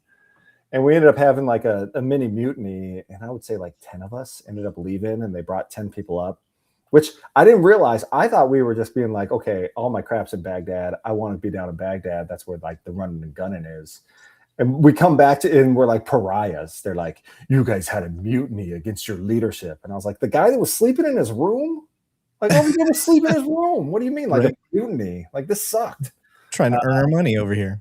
And we ended up having like a mini mutiny. And I would say like 10 of us ended up leaving, and they brought 10 people up, which I didn't realize. I thought we were just being like, okay, all my crap's in Baghdad. I want to be down in Baghdad. That's where like the running and gunning is. And we come back to, and we're like pariahs. They're like, you guys had a mutiny against your leadership. And I was like, the guy that was sleeping in his room? Like, oh, we going to sleep in his room. What do you mean? Like a mutiny? Like, this sucked. Trying to earn our money over here.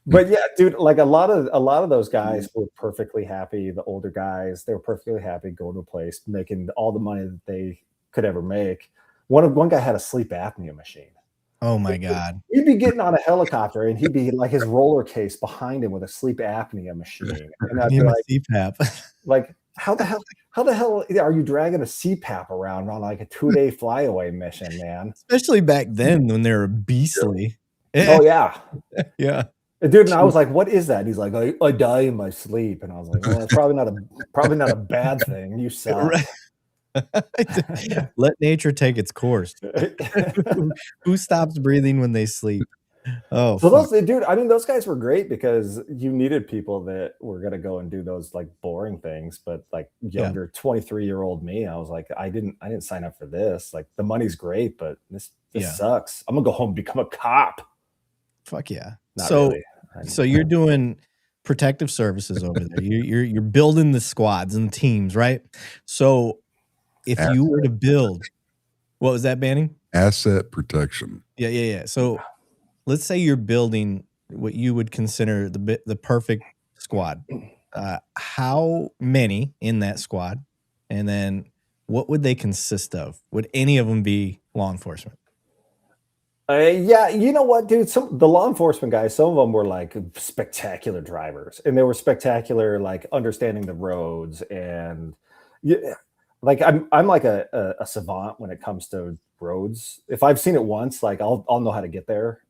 But yeah, dude, like a lot of those guys were perfectly happy. The older guys, they were perfectly happy going to a place, making all the money that they could ever make. One guy had a sleep apnea machine. Oh my God. He'd be getting on a helicopter, and he'd be like his roller case behind him with a sleep apnea machine. And I'd be like, CPAP. Like, how the hell are you dragging a CPAP around on like a 2-day flyaway mission, man? Especially back then when they were beastly. Oh yeah. Yeah. Dude, and I was like, what is that? He's like, I die in my sleep. And I was like, well, it's probably not a bad thing. You suck. Let nature take its course. Who stops breathing when they sleep? Oh, so those guys were great because you needed people that were gonna go and do those like boring things. But like younger 23-year-old me, I was like, I didn't sign up for this. Like, the money's great, but this sucks. I'm gonna go home and become a cop. Fuck yeah. Not really. So you're doing protective services over there. You're building the squads and teams, right? So if you were to build, what was that, Banning? Asset protection. Yeah. So let's say you're building what you would consider the perfect squad. How many in that squad? And then what would they consist of? Would any of them be law enforcement? Yeah, you know what, dude? The law enforcement guys, some of them were like spectacular drivers, and they were spectacular, like understanding the roads. And like I'm like a savant when it comes to roads. If I've seen it once, like I'll know how to get there.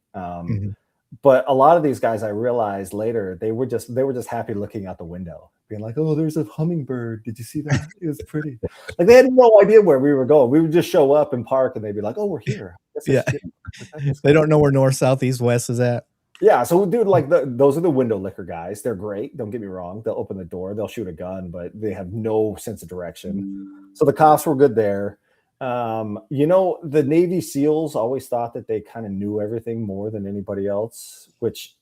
But a lot of these guys, I realized later, they were just happy looking out the window, being like, "Oh, there's a hummingbird. Did you see that? It was pretty." Like, they had no idea where we were going. We would just show up and park, and they'd be like, "Oh, we're here." Yeah, they don't know where north, south, east, west is at. Yeah, so dude, like those are the window licker guys. They're great. Don't get me wrong. They'll open the door, they'll shoot a gun, but they have no sense of direction. So the cops were good there. The Navy SEALs always thought that they kind of knew everything more than anybody else, which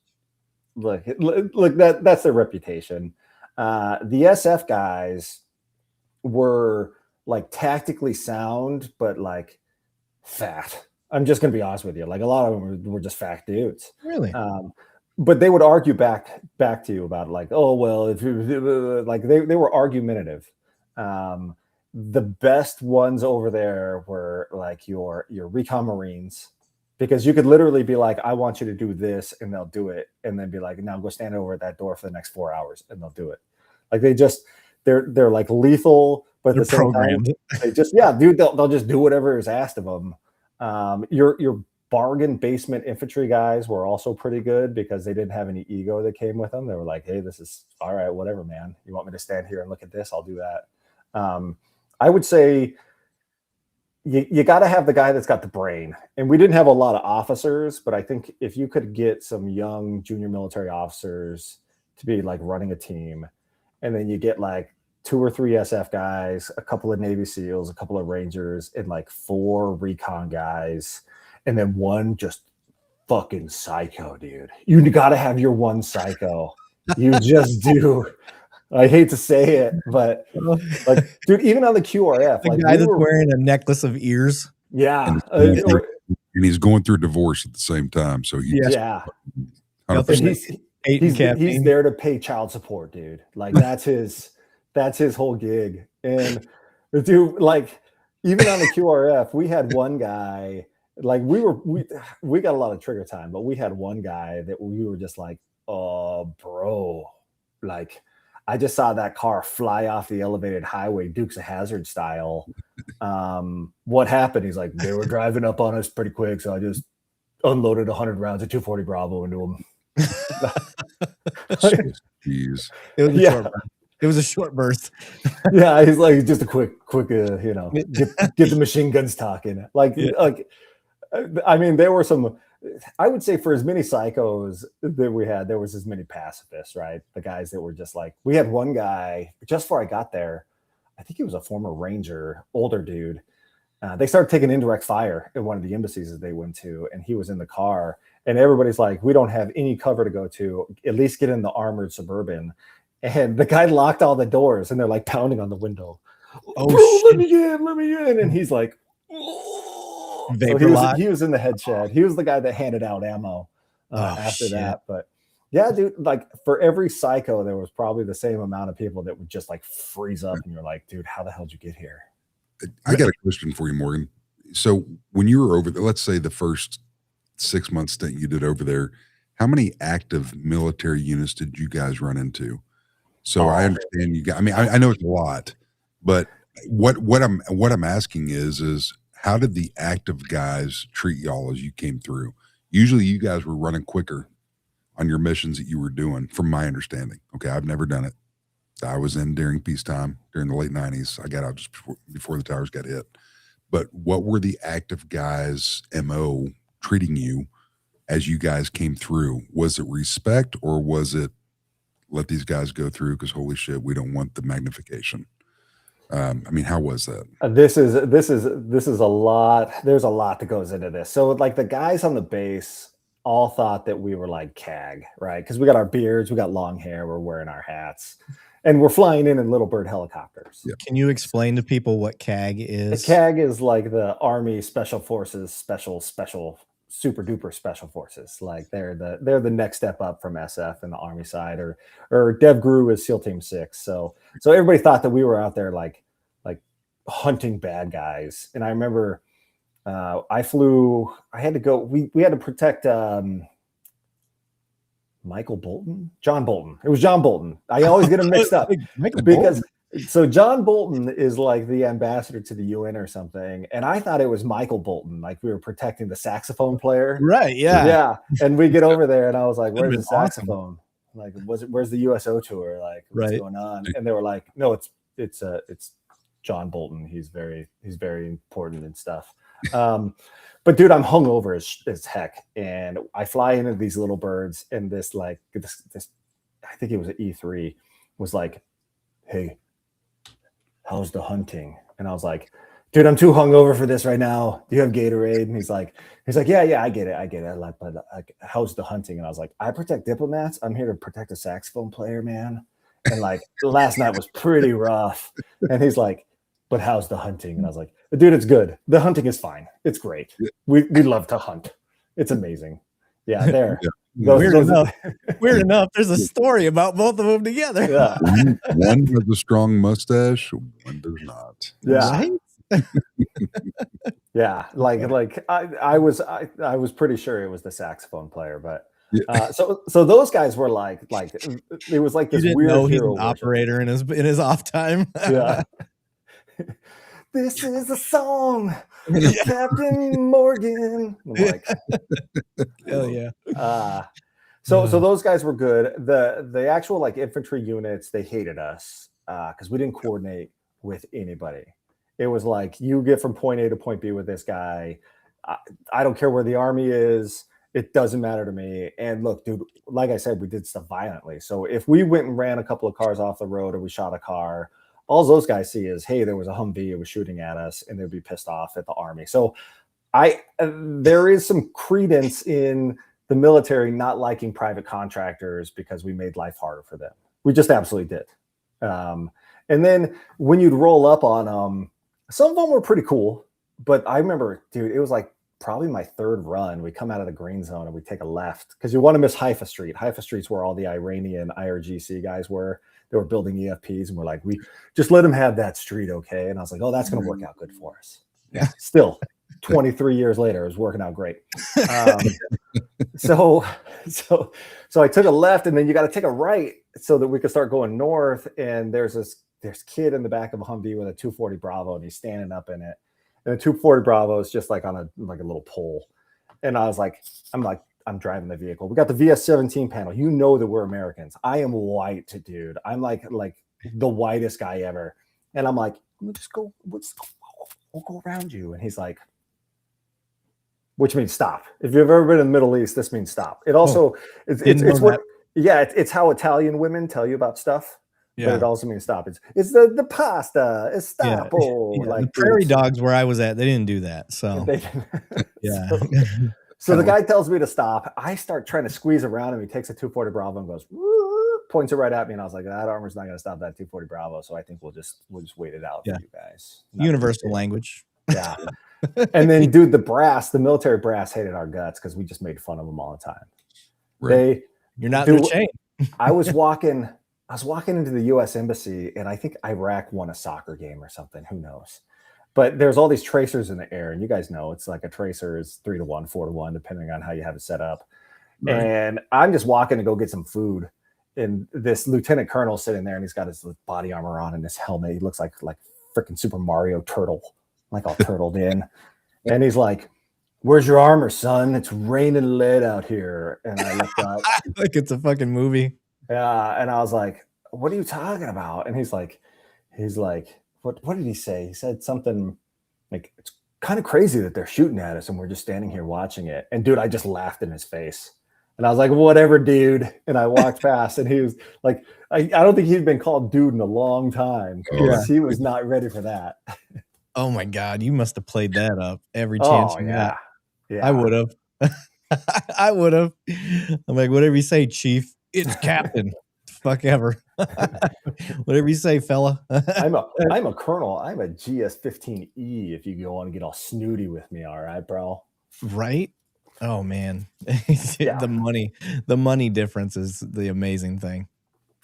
look that's their reputation. The SF guys were like tactically sound, but like fat. I'm just gonna be honest with you. Like, a lot of them were just fat dudes. Really? But they would argue back to you about like, oh well, if you like, they were argumentative. The best ones over there were like your recon Marines, because you could literally be like, I want you to do this, and they'll do it, and then be like, now go stand over at that door for the next 4 hours, and they'll do it. Like, they're like lethal, but at the same time, they just dude, they'll just do whatever is asked of them. Your bargain basement infantry guys were also pretty good because they didn't have any ego that came with them. They were like, hey, this is all right, whatever, man. You want me to stand here and look at this? I'll do that. I would say you got to have the guy that's got the brain. And we didn't have a lot of officers, but I think if you could get some young junior military officers to be like running a team, and then you get like 2 or 3 SF guys, a couple of Navy SEALs, a couple of Rangers, and like 4 recon guys, and then 1 just fucking psycho, dude. You got to have your 1 psycho. You just do. I hate to say it, but like, dude, even on the QRF, the guy that's wearing a necklace of ears. Yeah. And he's going through divorce at the same time. So he's there to pay child support, dude. Like, that's his whole gig. And dude, like, even on the QRF, we had one guy, like, we got a lot of trigger time, but we had one guy that we were just like, oh, bro, like, I just saw that car fly off the elevated highway, Dukes of Hazzard style. What happened? He's like, they were driving up on us pretty quick, so I just unloaded 100 rounds of 240 Bravo into them. Jeez. It was a short burst. Yeah, he's like, just a quick, get the machine guns talking. Like I mean, there were some, I would say for as many psychos that we had, there was as many pacifists, right? The guys that were just like, we had one guy just before I got there. I think he was a former Ranger, older dude. They started taking indirect fire at one of the embassies that they went to, and he was in the car. And everybody's like, we don't have any cover to go to. At least get in the armored Suburban. And the guy locked all the doors, and they're like pounding on the window. Oh, bro, let me in. And he's like, oh. So he was in the head shed. He was the guy that handed out ammo after that. But yeah, dude, like for every psycho, there was probably the same amount of people that would just like freeze up, and you're like, dude, how the hell did you get here? I got a question for you, Morgan. So when you were over there, let's say the first 6 month stint you did over there, how many active military units did you guys run into? So I understand you guys. I mean, I know it's a lot, but what I'm asking is how did the active guys treat y'all as you came through? Usually, you guys were running quicker on your missions that you were doing, from my understanding. Okay, I've never done it. I was in during peacetime, during the late 90s. I got out just before the towers got hit. But what were the active guys' MO treating you as you guys came through? Was it respect, or was it let these guys go through because holy shit, we don't want the magnification? I mean, how was that? This is a lot. There's a lot that goes into this. So like the guys on the base all thought that we were like CAG, right? Because we got our beards, we got long hair, we're wearing our hats. And we're flying in little bird helicopters. Yeah. Can you explain to people what CAG is? The CAG is like the Army Special Forces, special, super duper special forces. Like they're the next step up from SF and the Army side, or Dev Gru is SEAL Team 6. So everybody thought that we were out there like hunting bad guys. And I remember I had to go. We had to protect. John Bolton. It was John Bolton. I always get him mixed up because so John Bolton is like the ambassador to the UN or something. And I thought it was Michael Bolton. Like we were protecting the saxophone player. Right. Yeah. Yeah. And we get over there and I was like, where's the saxophone? Awesome. Like, where's the USO tour? Like what's going on? And they were like, no, it's John Bolton. He's very important and stuff. But dude, I'm hungover as heck, and I fly into these little birds, and this I think it was an E3, was like, hey, how's the hunting? And I was like, dude, I'm too hungover for this right now. Do you have Gatorade? And he's like, yeah, I get it. Like, how's the hunting? And I was like, I protect diplomats. I'm here to protect a saxophone player, man. And like last night was pretty rough. And he's like, but how's the hunting? And I was like, dude, it's good. The hunting is fine. It's great. We love to hunt. It's amazing. Yeah, there. Yeah. Weird enough. There's a story about both of them together. Yeah. One has a strong mustache, one does not. Yeah. Yeah. Like I was pretty sure it was the saxophone player, but so those guys were like it was like this weird hero operator in his off time. Yeah. This is a song, Captain Morgan. I'm like, hell yeah. So those guys were good. The actual like infantry units, they hated us because we didn't coordinate with anybody. It was like, you get from point A to point B with this guy. I don't care where the army is. It doesn't matter to me. And look, dude, like I said, we did stuff violently. So if we went and ran a couple of cars off the road, or we shot a car, all those guys see is, hey, there was a Humvee, it was shooting at us, and they'd be pissed off at the army. So there is some credence in the military not liking private contractors because we made life harder for them. We just absolutely did. And then when you'd roll up on them, some of them were pretty cool. But I remember, dude, it was like probably my third run. We come out of the green zone and we take a left because you want to miss Haifa Street. Haifa Street's where all the Iranian IRGC guys were. They were building EFPs, and we're like, we just let them have that street, okay? And I was like, oh, that's going to work out good for us. Yeah. Still, 23 years later, it was working out great. So I took a left, and then you got to take a right so that we could start going north. And there's kid in the back of a Humvee with a 240 Bravo, and he's standing up in it. And the 240 Bravo is just like on a little pole. And I was like, I'm driving the vehicle. We got the VS-17 panel. You know that we're Americans. I am white, dude. I'm like the whitest guy ever. And I'm like, we'll go around you. And he's like, which means stop. If you've ever been in the Middle East, this means stop. It also it's what it's how Italian women tell you about stuff. But it also means stop. It's the pasta. It's stop. Like the prairie dogs where I was at, they didn't do that. So yeah. So the guy tells me to stop. I start trying to squeeze around him. He takes a 240 Bravo and goes, points it right at me. And I was like, that armor's not going to stop that 240 Bravo. So I think we'll just wait it out for you guys. Universal language. Yeah. And then, dude, the military brass hated our guts because we just made fun of them all the time. Right. You're not in their chain. I was walking into the U.S. Embassy, and I think Iraq won a soccer game or something. Who knows? But there's all these tracers in the air, and you guys know it's like a tracer is 3-to-1, 4-to-1, depending on how you have it set up. Right. And I'm just walking to go get some food, and this lieutenant colonel sitting there, and he's got his body armor on and his helmet. He looks like freaking Super Mario turtle, like all turtled in. And he's like, "Where's your armor, son? It's raining lead out here." And I looked up. Like it's a fucking movie. Yeah. And I was like, "What are you talking about?" And he's like, what did he say? He said something like, "It's kind of crazy that they're shooting at us and we're just standing here watching it." And dude, I just laughed in his face. And I was like, "Whatever, dude." And I walked past, and he was like, I don't think he'd been called dude in a long time. Because he was not ready for that. Oh my God. You must have played that up every chance you got. Yeah. I would have. I would have. I'm like, whatever you say, chief. It's captain. Fuck ever. Whatever you say, fella. I'm a colonel. I'm a GS-15E if you want to get all snooty with me. All right, bro. Right? Oh man. The money difference is the amazing thing.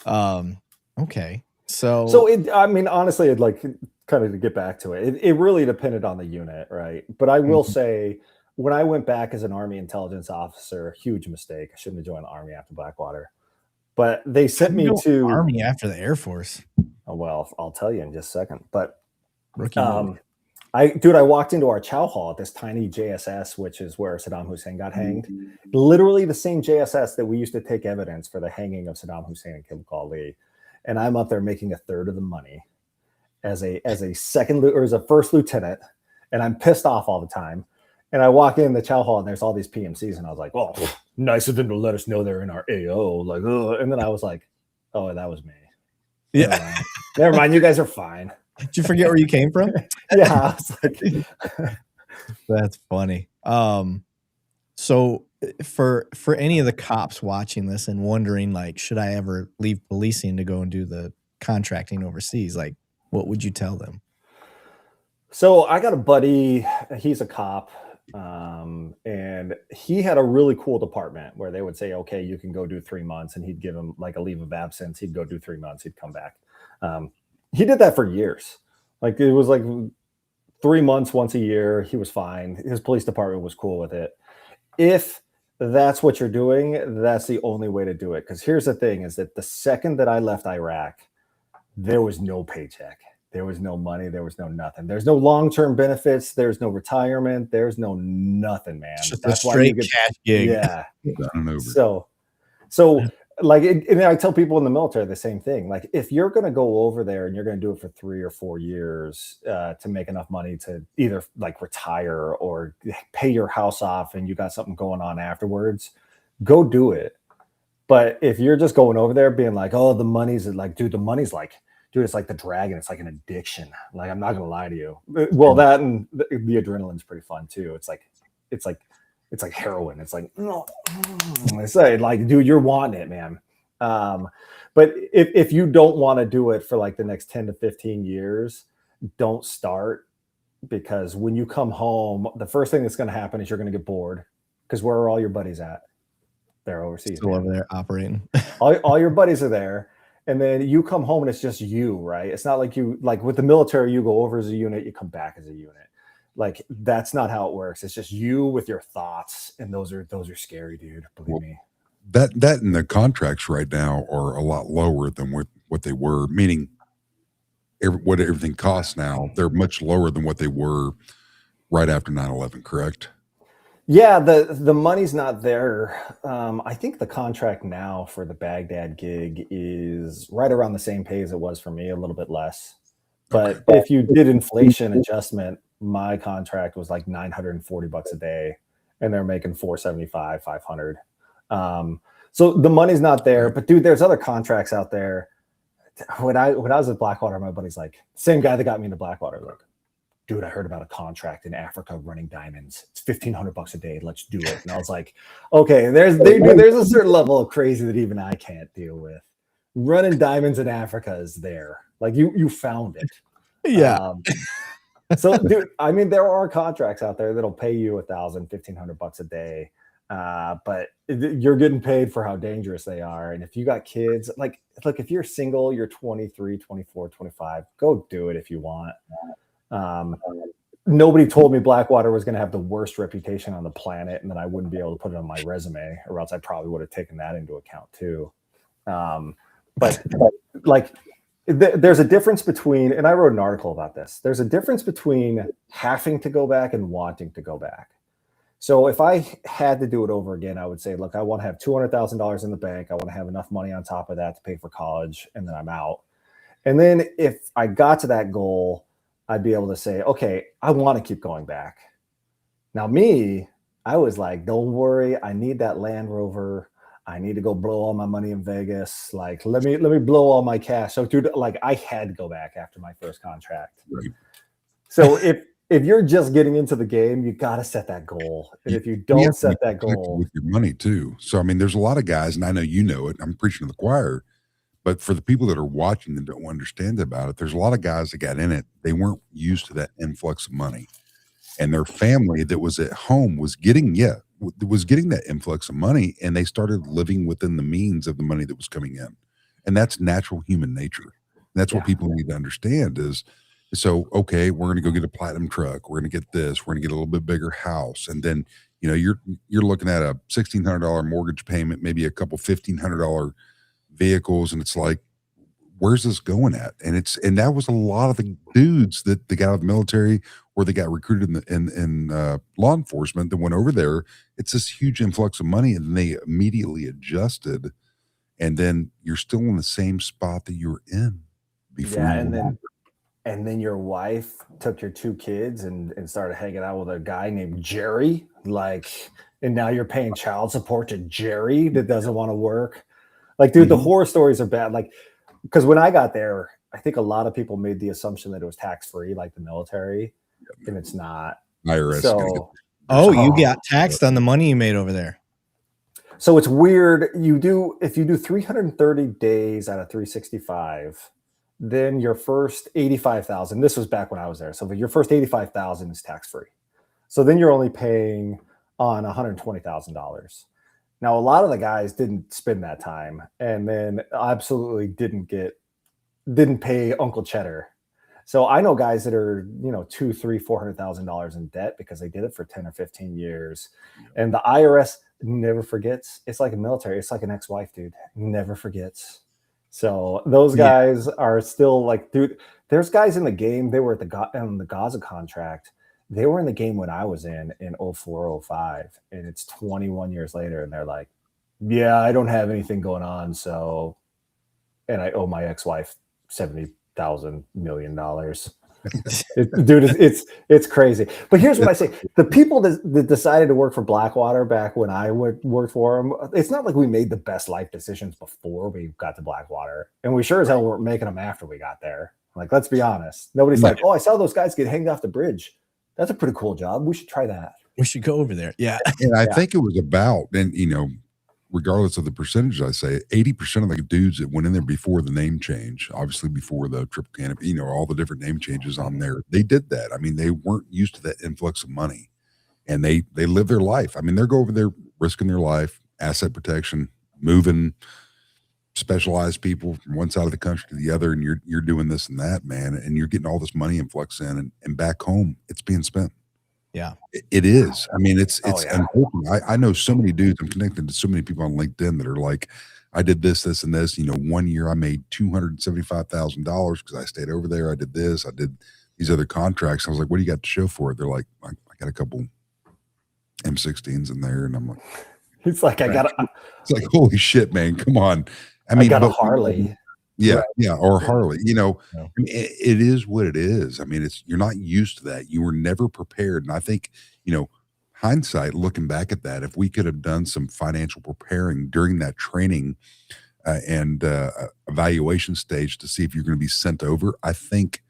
Okay. So honestly, I'd like kind of to get back to it. It really depended on the unit, right? But I will say, when I went back as an Army intelligence officer, huge mistake. I shouldn't have joined the Army after Blackwater. But they sent me to Army after the Air Force. Oh, well, I'll tell you in just a second. But rookie I walked into our chow hall at this tiny JSS, which is where Saddam Hussein got hanged. Literally the same JSS that we used to take evidence for the hanging of Saddam Hussein and Kim Ali. And I'm up there making a third of the money as a second or as a first lieutenant, and I'm pissed off all the time. And I walk in the chow hall, and there's all these PMCs, and I was like, "Oh, nice of them to let us know they're in our AO." Like, ugh. And then I was like, "Oh, that was me." Yeah, never mind. You guys are fine. Did you forget where you came from? Yeah, I was like, that's funny. So for any of the cops watching this and wondering, like, should I ever leave policing to go and do the contracting overseas? Like, what would you tell them? So I got a buddy. He's a cop. And he had a really cool department where they would say, "Okay, you can go do 3 months," and he'd give him like a leave of absence. He'd go do 3 months. He'd come back. He did that for years. Like it was like 3 months once a year. He was fine. His police department was cool with it. If that's what you're doing, that's the only way to do it. Because here's the thing: is that the second that I left Iraq, there was no paycheck. There was no money. There was no nothing. There's no long-term benefits. There's no retirement. There's no nothing, man. That's a straight cash gig. Yeah. So like, and I tell people in the military the same thing. Like, if you're going to go over there and you're going to do it for 3 or 4 years to make enough money to either like retire or pay your house off, and you got something going on afterwards, go do it. But if you're just going over there being like, "Oh, the money's like," dude, it's like the dragon. It's like an addiction. Like, I'm not gonna lie to you. Well, that and the adrenaline's pretty fun too. It's like heroin. It's like, no, I say, like, dude, you're wanting it, man. But if you don't want to do it for like the next 10 to 15 years, don't start, because when you come home, the first thing that's going to happen is you're going to get bored, because where are all your buddies at? They're overseas. Still over there operating. all your buddies are there. And then you come home and it's just you, right? It's not like with the military, you go over as a unit, you come back as a unit. Like, that's not how it works. It's just you with your thoughts. And those are scary, dude. Believe me. That and the contracts right now are a lot lower than what they were, meaning what everything costs now. They're much lower than what they were right after 9/11, correct? Yeah, the money's not there. I think the contract now for the Baghdad gig is right around the same pay as it was for me, a little bit less. But if you did inflation adjustment, my contract was like $940 a day. and they're making 475, 500. So the money's not there, but dude, there's other contracts out there. When I was at Blackwater, my buddy's like, same guy that got me into Blackwater, like, dude, I heard about a contract in Africa running diamonds. It's $1,500 a day. Let's do it. And I was like, okay, there's a certain level of crazy that even I can't deal with. Running diamonds in Africa is there. Like you found it. Yeah. So, dude, I mean, there are contracts out there that'll pay you $1,000, $1,500 a day. But you're getting paid for how dangerous they are. And if you got kids, like if you're single, you're 23, 24, 25, go do it if you want. Nobody told me Blackwater was going to have the worst reputation on the planet and that I wouldn't be able to put it on my resume, or else I probably would have taken that into account too. But like there's a difference between, and I wrote an article about this, there's a difference between having to go back and wanting to go back. So if I had to do it over again, I would say, look, I want to have $200,000 in the bank. I want to have enough money on top of that to pay for college, and then I'm out. And then if I got to that goal, I'd be able to say, okay, I want to keep going back. Now me, I was like, don't worry, I need that Land Rover. I need to go blow all my money in Vegas. Like, let me blow all my cash. So dude, like I had to go back after my first contract. Right. So if you're just getting into the game, you got to set that goal. And if you don't set that goal with your money too. So, I mean, there's a lot of guys, and I know you know it, I'm preaching to the choir, but for the people that are watching and don't understand about it, there's a lot of guys that got in it. They weren't used to that influx of money, and their family that was at home was getting that influx of money, and they started living within the means of the money that was coming in. And that's natural human nature. And that's what people need to understand is, so, okay, we're going to go get a platinum truck. We're going to get this. We're going to get a little bit bigger house. And then, you know, you're looking at a $1,600 mortgage payment, maybe a couple $1,500 vehicles. And it's like, where's this going at? And that was a lot of the dudes that got out of the military or they got recruited in law enforcement that went over there. It's this huge influx of money, and they immediately adjusted. And then you're still in the same spot that you were in before. Yeah, and then your wife took your two kids and started hanging out with a guy named Jerry. Like, and now you're paying child support to Jerry that doesn't want to work. Like, dude, the horror stories are bad. Like, because when I got there, I think a lot of people made the assumption that it was tax-free, like the military, and it's not. IRS. So, you got taxed on the money you made over there. So it's weird. If you do 330 days out of 365, then your first 85,000, this was back when I was there. So your first 85,000 is tax-free. So then you're only paying on $120,000. Now, a lot of the guys didn't spend that time and then absolutely didn't pay Uncle Cheddar. So I know guys that are, $200,000, $300,000, $400,000 in debt because they did it for 10 or 15 years. And the IRS never forgets. It's like a military. It's like an ex-wife, dude. Never forgets. So those guys are still like, dude, there's guys in the game. They were at the Gaza contract. They were in the game when I was in 04, 05, and it's 21 years later. And they're like, yeah, I don't have anything going on. So, and I owe my ex-wife $70,000 million. Dude, it's crazy. But here's what I say. The people that decided to work for Blackwater back when I worked for them, it's not like we made the best life decisions before we got to Blackwater. And we sure as hell weren't making them after we got there. Like, let's be honest. Nobody's like, oh, I saw those guys get hanged off the bridge. That's a pretty cool job. We should try that. We should go over there. Yeah. And I think it was about, and regardless of the percentage, I say 80% of the dudes that went in there before the name change, obviously before the triple canopy, all the different name changes on there, they did that. I mean, they weren't used to that influx of money, and they live their life. I mean, they're go over there risking their life, asset protection, moving specialized people from one side of the country to the other, and you're doing this and that, man, and you're getting all this money influx in, and back home it's being spent. Yeah, it is. I mean, it's unfortunate. I know so many dudes. I'm connected to so many people on LinkedIn that are like, I did this, and this. 1 year I made $275,000 because I stayed over there. I did this. I did these other contracts. I was like, what do you got to show for it? They're like, I got a couple M16s in there, and I'm like, it's like it's like, holy shit, man, come on. I mean, got a Harley. Yeah, right. Yeah, or Harley. I mean, it is what it is. I mean, you're not used to that. You were never prepared, and I think hindsight, looking back at that, if we could have done some financial preparing during that training and evaluation stage to see if you're going to be sent over, I think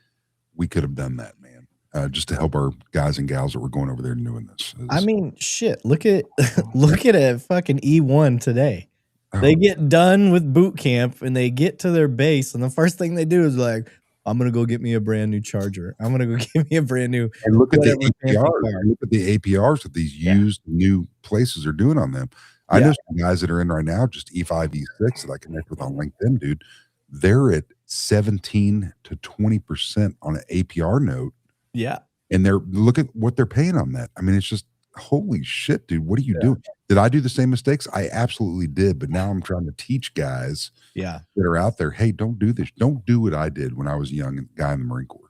we could have done that, man, just to help our guys and gals that were going over there and doing this. I mean, shit, look at a fucking E1 today. They get done with boot camp and they get to their base, and the first thing they do is like, I'm gonna go get me a brand new charger. I'm gonna go get me a brand new. And look at the APRs. Look at the APRs that these used new places are doing on them. I know some guys that are in right now, just E5, E6 that I connect with on LinkedIn, dude. They're at 17 to 20% on an APR note. Yeah. And look at what they're paying on that. I mean, it's just, holy shit, dude. What are you doing? Did I do the same mistakes? I absolutely did. But now I'm trying to teach guys that are out there, hey, don't do this. Don't do what I did when I was a young guy in the Marine Corps.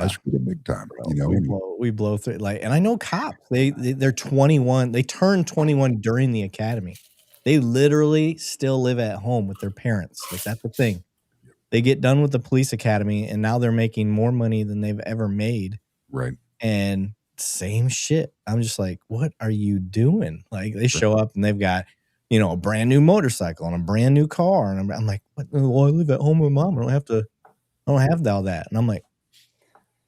I screwed it big time, you know. We blow through and I know cops. They're 21. They turn 21 during the academy. They literally still live at home with their parents. Like, that's the thing. They get done with the police academy, and now they're making more money than they've ever made. Right. And same shit. I'm just like, what are you doing? Like, they show up and they've got, a brand new motorcycle and a brand new car. And I'm like, what? Well, I live at home with mom. I don't have all that. And I'm like,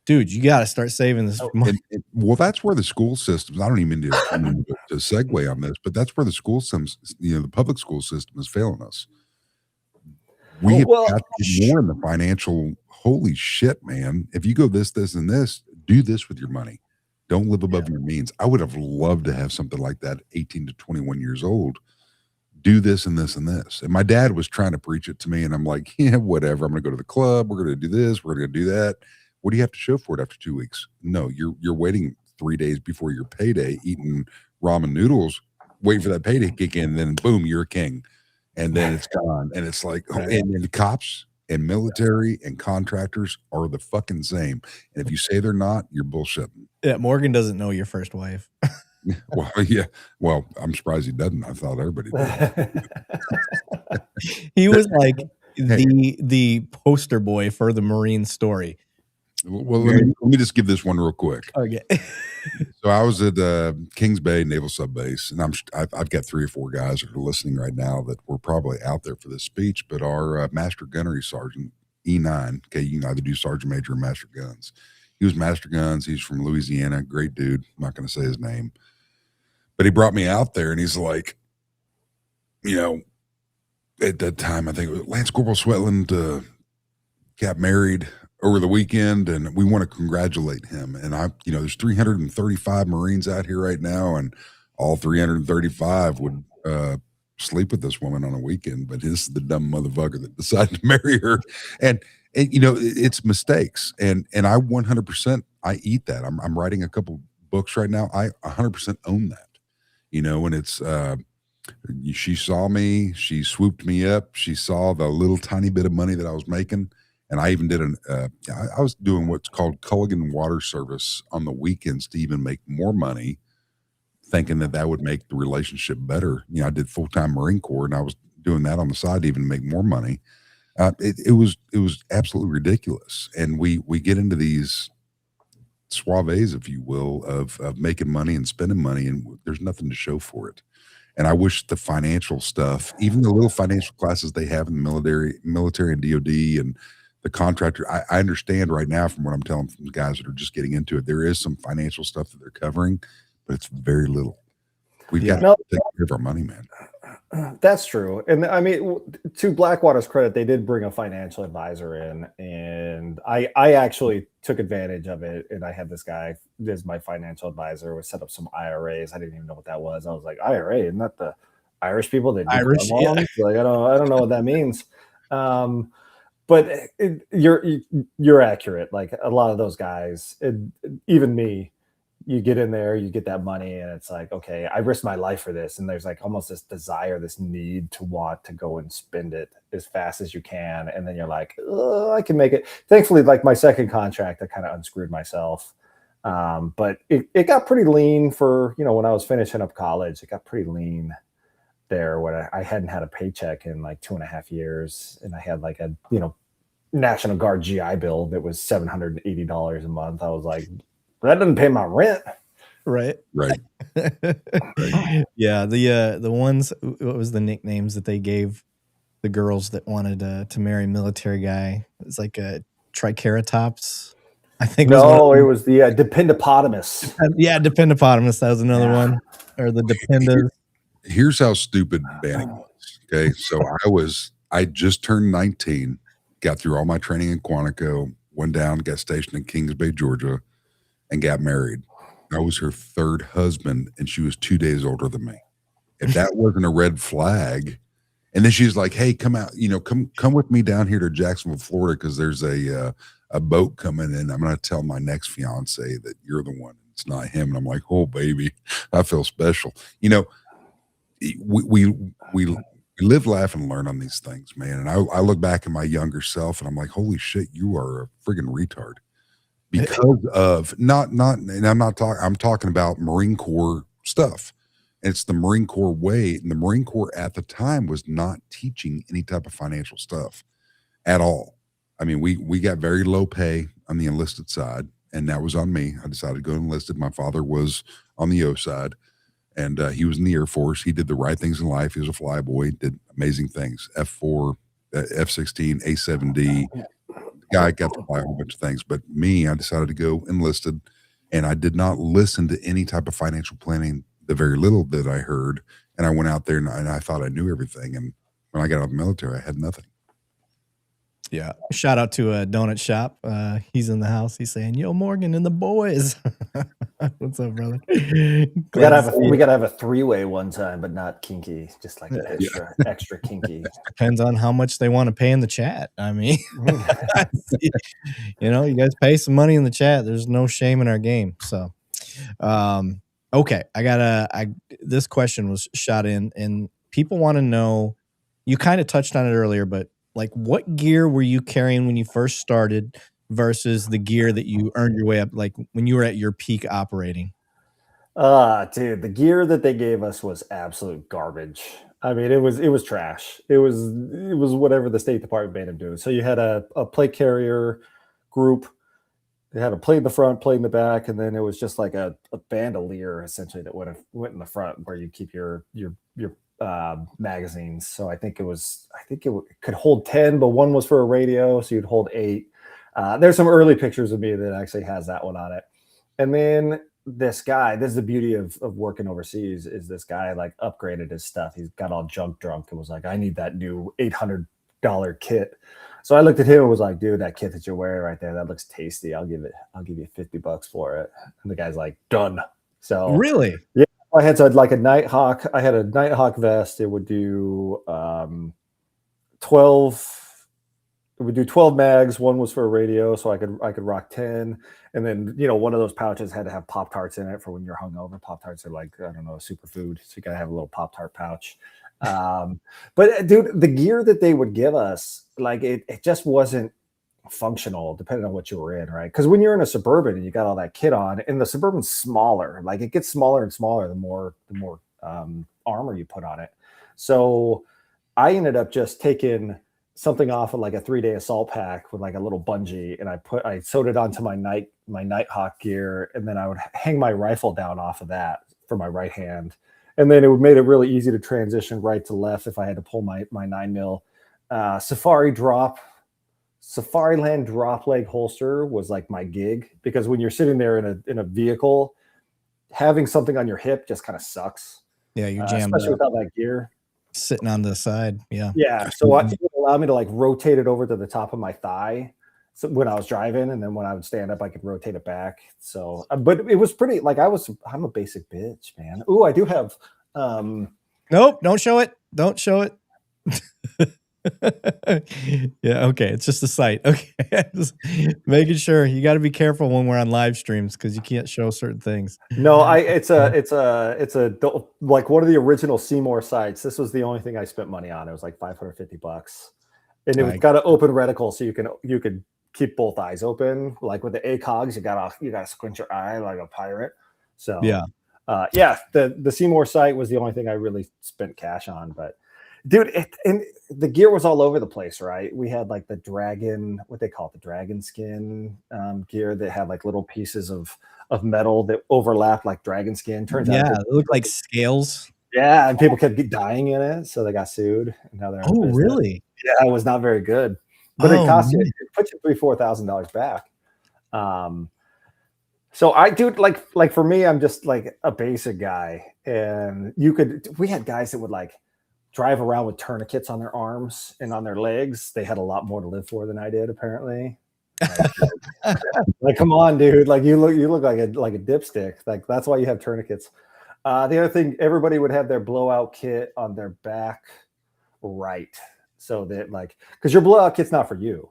dude, you got to start saving this money. Well, that's where the school systems, I don't even need to segue on this, but that's where the school systems, the public school system is failing us. We have got to get more in the financial, holy shit, man. If you go this, and this, do this with your money. Don't live above your means. I would have loved to have something like that 18 to 21 years old. Do this and this and this. And my dad was trying to preach it to me, and I'm like, yeah, whatever. I'm going to go to the club. We're going to do this. We're going to do that. What do you have to show for it after 2 weeks? No, you're waiting 3 days before your payday, eating ramen noodles, waiting for that payday to kick in, and then boom, you're a king. And then it's gone. And it's like, and the cops and military and contractors are the fucking same. And if you say they're not, you're bullshitting. Yeah, Morgan doesn't know your first wife. Well, yeah. Well, I'm surprised he doesn't. I thought everybody did. He was like the poster boy for the Marine story. Well, let me just give this one real quick. Okay. So I was at Kings Bay Naval Sub Base, and I've got 3 or 4 guys that are listening right now that were probably out there for this speech. But our Master Gunnery Sergeant E9, okay, you can either do Sergeant Major or Master Guns. He was Master Guns. He's from Louisiana, great dude. I'm not going to say his name, but he brought me out there, and he's like, at that time I think it was Lance Corporal Sweatland got married over the weekend, and we want to congratulate him. And there's 335 Marines out here right now, and all 335 would sleep with this woman on a weekend, but this is the dumb motherfucker that decided to marry her. And it's mistakes. And I 100%, I eat that. I'm writing a couple books right now. I 100% own that, and it's, she saw me, she swooped me up. She saw the little tiny bit of money that I was making. And I even did I was doing what's called Culligan Water Service on the weekends to even make more money, thinking that would make the relationship better. I did full-time Marine Corps, and I was doing that on the side to even make more money. It was absolutely ridiculous. And we get into these suaves, if you will, of making money and spending money, and there's nothing to show for it. And I wish the financial stuff, even the little financial classes they have in the military and DOD and the contractor, I understand right now from what I'm telling from the guys that are just getting into it, there is some financial stuff that they're covering, but it's very little. We've got to take care of our money, man. That's true. And I mean, to Blackwater's credit, they did bring a financial advisor in, and I actually took advantage of it. And I had this guy as my financial advisor. We set up some IRAs. I didn't even know what that was. I was like, IRA, isn't that the Irish people that do Irish? Yeah. Like, I don't know what that means. But you're accurate. Like a lot of those guys, even me, you get in there, you get that money, and it's like, okay, I risked my life for this. And there's like almost this desire, this need to want to go and spend it as fast as you can. And then you're like, oh, I can make it. Thankfully, like my second contract, I kind of unscrewed myself. But it got pretty lean for, when I was finishing up college, it got pretty lean there when I hadn't had a paycheck in like 2.5 years. And I had like a, National Guard GI Bill that was $780 a month. I was like, that doesn't pay my rent. Right. Right. Yeah. The ones, what was the nicknames that they gave the girls that wanted to marry a military guy? It's like a triceratops. I think No, it was the Dependopotamus. Yeah, Dependopotamus. That was another one. Or the Dependas. Here's how stupid Banning was. Okay. So I just turned 19, got through all my training in Quantico, went down, got stationed in Kings Bay, Georgia, and got married. I was her third husband, and she was 2 days older than me. If that wasn't a red flag, and then she's like, "Hey, come out, come with me down here to Jacksonville, Florida, because there's a boat coming in. I'm going to tell my next fiance that you're the one. It's not him." And I'm like, "Oh, baby, I feel special." We live, laugh, and learn on these things, man. And I look back at my younger self, and I'm like, "Holy shit, you are a friggin' retard." Because of and I'm talking about Marine Corps stuff. It's the Marine Corps way. And the Marine Corps at the time was not teaching any type of financial stuff at all. I mean, we got very low pay on the enlisted side, and that was on me. I decided to go enlisted. My father was on the O side, and he was in the Air Force. He did the right things in life. He was a flyboy, did amazing things. F4, F-16, A-7D. Guy got to fly a whole bunch of things, but me, I decided to go enlisted, and I did not listen to any type of financial planning, the very little that I heard, and I went out there and I thought I knew everything, and when I got out of the military, I had nothing. Yeah. Shout out to a donut shop. He's in the house. He's saying, "Yo, Morgan and the boys." What's up, brother? We gotta have a three-way one time, but not kinky, just like extra kinky. Depends on how much they want to pay in the chat. I mean, you guys pay some money in the chat. There's no shame in our game. So, okay, this question was shot in, and people want to know. You kind of touched on it earlier, but like, what gear were you carrying when you first started versus the gear that you earned your way up, like when you were at your peak operating? Dude, the gear that they gave us was absolute garbage. I mean, it was trash. It was whatever the State Department made them do. So you had a plate carrier group. They had a plate in the front, plate in the back, and then it was just like a bandolier essentially that went in the front where you keep your magazines. So I think it could hold 10, but one was for a radio, so you'd hold 8. There's some early pictures of me that actually has that one on it. And then this guy, this is the beauty of working overseas, is this guy like upgraded his stuff. He's got all junk drunk and was like, "I need that new $800 kit." So I looked at him and was like, "Dude, that kit that you're wearing right there, that looks tasty. I'll give you $50 for it." And the guy's like, "Done." So really, yeah. I had like a Nighthawk. I had a Nighthawk vest. It would do 12. It would do 12 mags. One was for a radio, so I could rock 10. And then one of those pouches had to have Pop-Tarts in it for when you're hungover. Pop-Tarts are like, I don't know, a superfood, so you gotta have a little Pop-Tart pouch. But dude, the gear that they would give us, like it just wasn't functional depending on what you were in, right? Because when you're in a Suburban and you got all that kit on, and the Suburban's smaller, like it gets smaller and smaller the more armor you put on it. So I ended up just taking something off of like a 3-day assault pack with like a little bungee, and I sewed it onto my Nighthawk gear, and then I would hang my rifle down off of that for my right hand, and then it would made it really easy to transition right to left if I had to pull my 9mm. Safariland drop leg holster was like my gig, because when you're sitting there in a vehicle, having something on your hip just kind of sucks. Yeah, you jam, especially without that gear sitting on the side. Yeah. So it would allow me to like rotate it over to the top of my thigh, so when I was driving, and then when I would stand up, I could rotate it back. So, but it was pretty. Like I'm a basic bitch, man. Ooh, I do have. Nope, don't show it. Don't show it. Yeah, okay. It's just a site. Okay. Just making sure. You got to be careful when we're on live streams, because you can't show certain things. No, it's like one of the original Seymour sites. This was the only thing I spent money on. It was like $550, and it got an open reticle, so you could keep both eyes open. Like with the ACOGs, you gotta squint your eye like a pirate. So the Seymour site was the only thing I really spent cash on. But dude, and the gear was all over the place, right? We had like the dragon, what they call it, the dragon skin gear that had like little pieces of metal that overlapped like dragon skin. Turns out, it looked like scales. yeah, and people kept dying in it, so they got sued, and now they're out of business. Really? Yeah, it was not very good, but it cost you, it puts you $3,000-$4,000 back. So I do like for me, I'm just like a basic guy, and we had guys that would like drive around with tourniquets on their arms and on their legs. They had a lot more to live for than I did, apparently. Like come on, dude! Like you look like a dipstick. Like that's why you have tourniquets. The other thing, everybody would have their blowout kit on their back right, so that like because your blowout kit's not for you.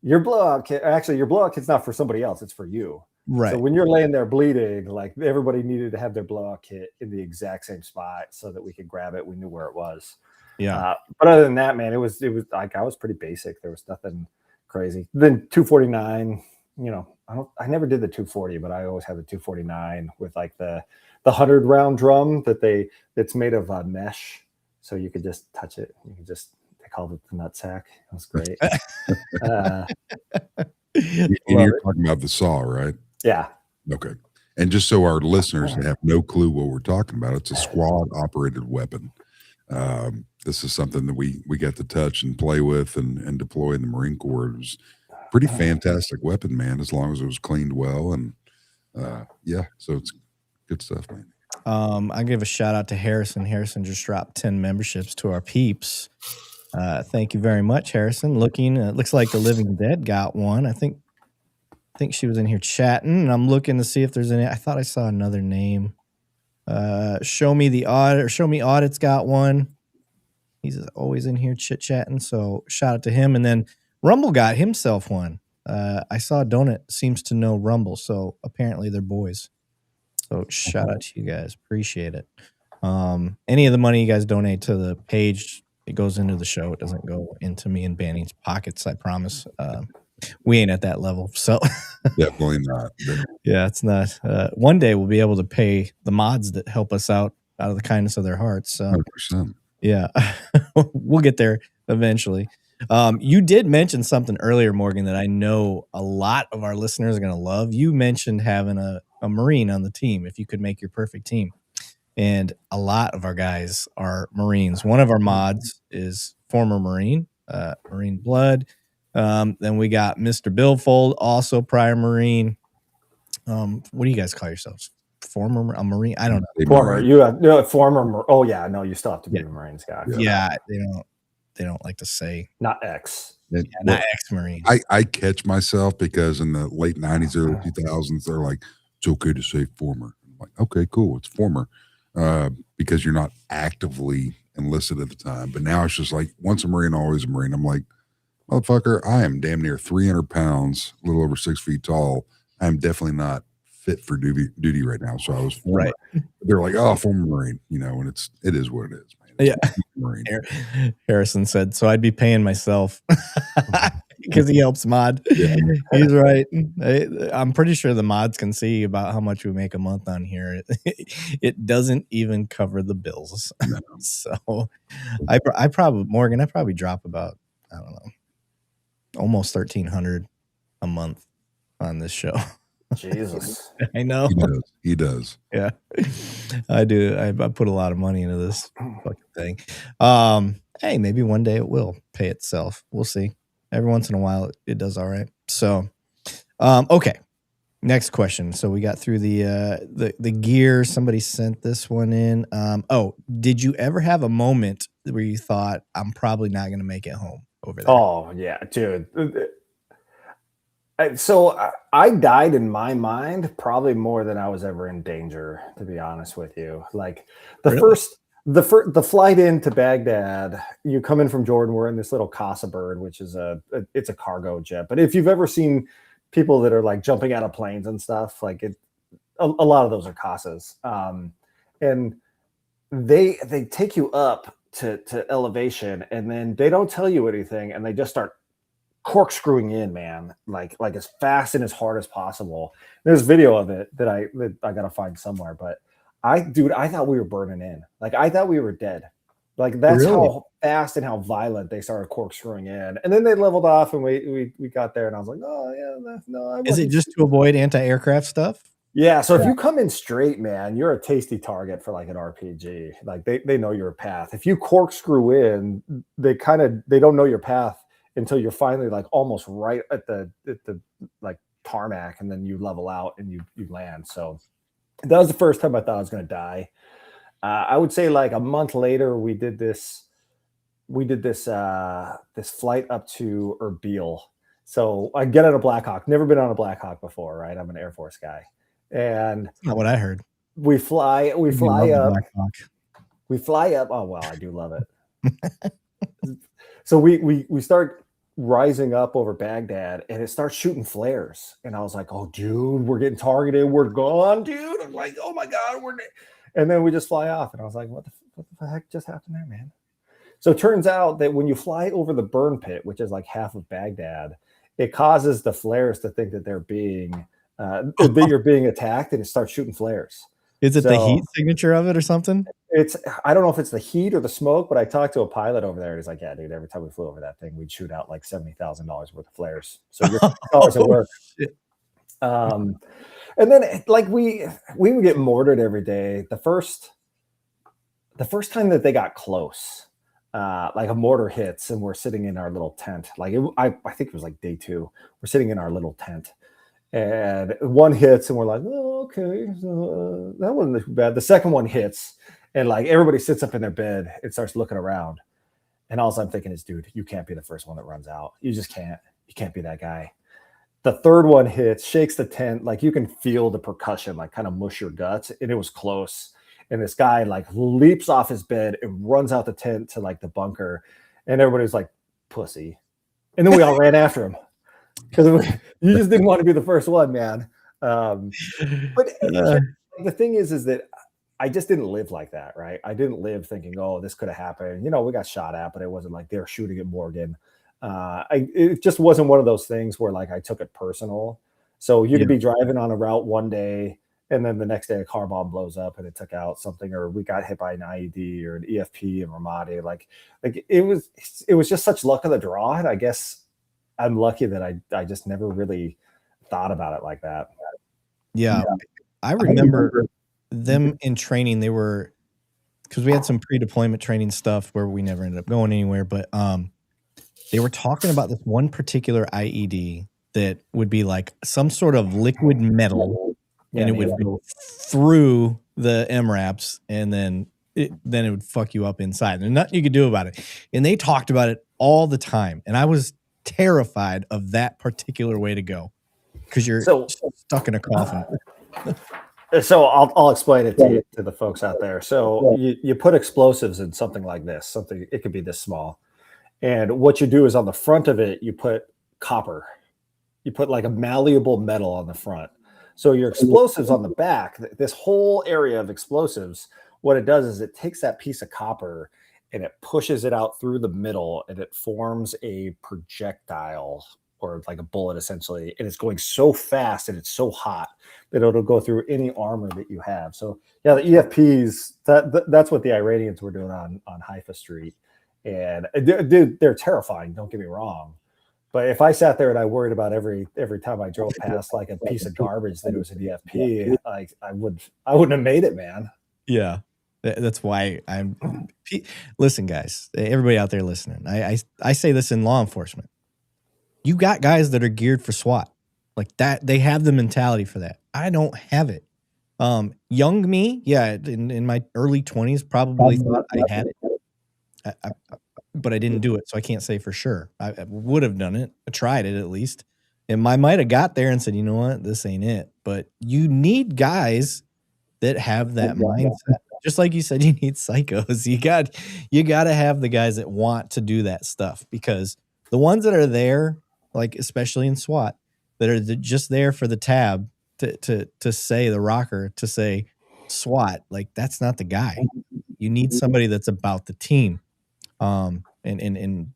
Your blowout kit's not for somebody else. It's for you. Right. So when you're laying there bleeding, like everybody needed to have their blowout kit in the exact same spot so that we could grab it. We knew where it was. Yeah. But other than that, man, it was like I was pretty basic. There was nothing crazy. Then 249, you know, I never did the 240, but I always had the 249 with like the 100-round drum that's made of mesh, so you could just touch it. You could just they called it the nutsack. It was great. And you're talking about the saw, right? Yeah. Okay. And just so our listeners have no clue what we're talking about, it's a squad operated weapon. This is something that we got to touch and play with and deploy in the Marine Corps. It was a pretty fantastic weapon, man, as long as it was cleaned well. And yeah, so it's good stuff, man. I give a shout out to Harrison. Harrison just dropped 10 memberships to our peeps. Thank you very much, Harrison. It looks like the Living Dead got one. I think she was in here chatting, and I'm looking to see if there's any. I thought I saw another name. Show me Audit's got one. He's always in here chit chatting. So shout out to him. And then Rumble got himself one. I saw Donut seems to know Rumble, so apparently they're boys. So shout out to you guys. Appreciate it. Any of the money you guys donate to the page, it goes into the show. It doesn't go into me and Banning's pockets, I promise. We ain't at that level. So definitely not. Yeah, it's not. One day we'll be able to pay the mods that help us out of the kindness of their hearts. So 100%. Yeah, we'll get there eventually. You did mention something earlier, Morgan, that I know a lot of our listeners are going to love. You mentioned having a Marine on the team if you could make your perfect team. And a lot of our guys are Marines. One of our mods is former Marine, Marine blood. Then we got Mr. Billfold, also prior Marine. What do you guys call yourselves? Former a Marine? I don't know. Former. You have no former. Oh yeah, no, you still have to be a Marine guy. Yeah, they don't like to say not ex. Not ex-Marine. I catch myself because in the late 90s, early 2000s, they're like, it's okay to say former. I'm like, okay, cool, it's former, because you're not actively enlisted at the time. But now it's just like once a Marine, always a Marine. I'm like, motherfucker, I am damn near 300 pounds, a little over 6 feet tall. I'm definitely not fit for duty right now. So I was former. Right. They're like, oh, former Marine, and it is what it is, man. It's Marine. Harrison said, so I'd be paying myself because he helps mod. Yeah. He's right. I'm pretty sure the mods can see about how much we make a month on here. It doesn't even cover the bills. No. So I probably drop about, I don't know, almost 1,300 a month on this show. Jesus. I know. He does. Yeah. I do. I put a lot of money into this fucking thing. Hey, maybe one day it will pay itself. We'll see. Every once in a while it does all right. So okay. Next question. So we got through the gear. Somebody sent this one in. Did you ever have a moment where you thought, I'm probably not going to make it home over there? Oh, yeah, dude. So I died in my mind probably more than I was ever in danger, to be honest with you. Like the flight into Baghdad, you come in from Jordan, we're in this little Casa Bird, which is it's a cargo jet. But if you've ever seen people that are like jumping out of planes and stuff, like a lot of those are Casas. And they take you up to elevation, and then they don't tell you anything, and they just start corkscrewing in, man, like as fast and as hard as possible. There's video of it that I gotta find somewhere, but I thought we were burning in. Like I thought we were dead. Like that's Really? how fast and how violent they started corkscrewing in. And then they leveled off, and we got there, and I was like, oh yeah, no, I Is it just to avoid anti-aircraft stuff? Yeah, so if you come in straight, man, you're a tasty target for like an RPG. Like they know your path. If you corkscrew in, they don't know your path until you're finally like almost right at the like tarmac, and then you level out and you land. So that was the first time I thought I was going to die. I would say like a month later, we did this this flight up to Erbil. So I get on a Blackhawk. Never been on a Blackhawk before, right? I'm an Air Force guy, and That's not what I heard. we fly up. We fly up. Oh well, I do love it. So we start rising up over Baghdad, and it starts shooting flares. And I was like, "Oh, dude, we're getting targeted. We're gone, dude." I'm like, "Oh my god, And then we just fly off, and I was like, "What the heck just happened there, man?" So it turns out that when you fly over the burn pit, which is like half of Baghdad, it causes the flares to think that they're being that you're being attacked, and it starts shooting flares. Is it the heat signature of it or something? I don't know if it's the heat or the smoke, but I talked to a pilot over there. And he's like, "Yeah, dude, every time we flew over that thing, we'd shoot out like $70,000 worth of flares. So your dollars at work." And then like we would get mortared every day. The first time that they got close, like a mortar hits, and we're sitting in our little tent. Like I think it was like day 2. We're sitting in our little tent, and one hits, and we're like, "Oh, okay, so, that wasn't too bad." The second one hits, and like everybody sits up in their bed and starts looking around. And all I'm thinking is, dude, you can't be the first one that runs out. You just can't. You can't be that guy. The third one hits, shakes the tent, like you can feel the percussion, like kind of mush your guts, and it was close. And this guy like leaps off his bed and runs out the tent to like the bunker, and everybody's like, "Pussy," and then we all ran after him because you just didn't want to be the first one, man. But the thing is that I just didn't live like that, right? I didn't live thinking, "Oh, this could have happened." You know, we got shot at, but it wasn't like they were shooting at Morgan. It just wasn't one of those things where like I took it personal. So you could be driving on a route one day, and then the next day a car bomb blows up and it took out something, or we got hit by an IED or an EFP in Ramadi. Like it was just such luck of the draw. And I guess I'm lucky that I just never really thought about it like that. Yeah. I remember them in training. They were, because we had some pre-deployment training stuff where we never ended up going anywhere, but they were talking about this one particular IED that would be like some sort of liquid metal, and it would go through the MRAPs, and then it would fuck you up inside. There's nothing you could do about it. And they talked about it all the time, and I was terrified of that particular way to go because you're stuck in a coffin. So I'll explain it to the folks out there. So you put explosives in something like this. It could be this small. And what you do is on the front of it, you put copper. You put like a malleable metal on the front. So your explosives on the back, this whole area of explosives, what it does is it takes that piece of copper and it pushes it out through the middle, and it forms a projectile, or like a bullet essentially. And it's going so fast and it's so hot that it'll go through any armor that you have. So yeah, the EFPs, that's what the Iranians were doing on Haifa Street. And they're terrifying, don't get me wrong. But if I sat there and I worried about every time I drove past like a piece of garbage that it was an EFP, like I wouldn't have made it, man. Yeah. That's why listen, guys, everybody out there listening, I say this in law enforcement. You got guys that are geared for SWAT like that. They have the mentality for that. I don't have it. Young me, in my early 20s, probably thought I had it. But I didn't do it, so I can't say for sure. I would have done it. I tried it at least. And I might have got there and said, you know what, this ain't it. But you need guys that have that mindset. Just like you said, you need psychos. You got to have the guys that want to do that stuff, because the ones that are there, like especially in SWAT, that are just there for the tab to say the rocker, to say SWAT, like that's not the guy. You need somebody that's about the team. And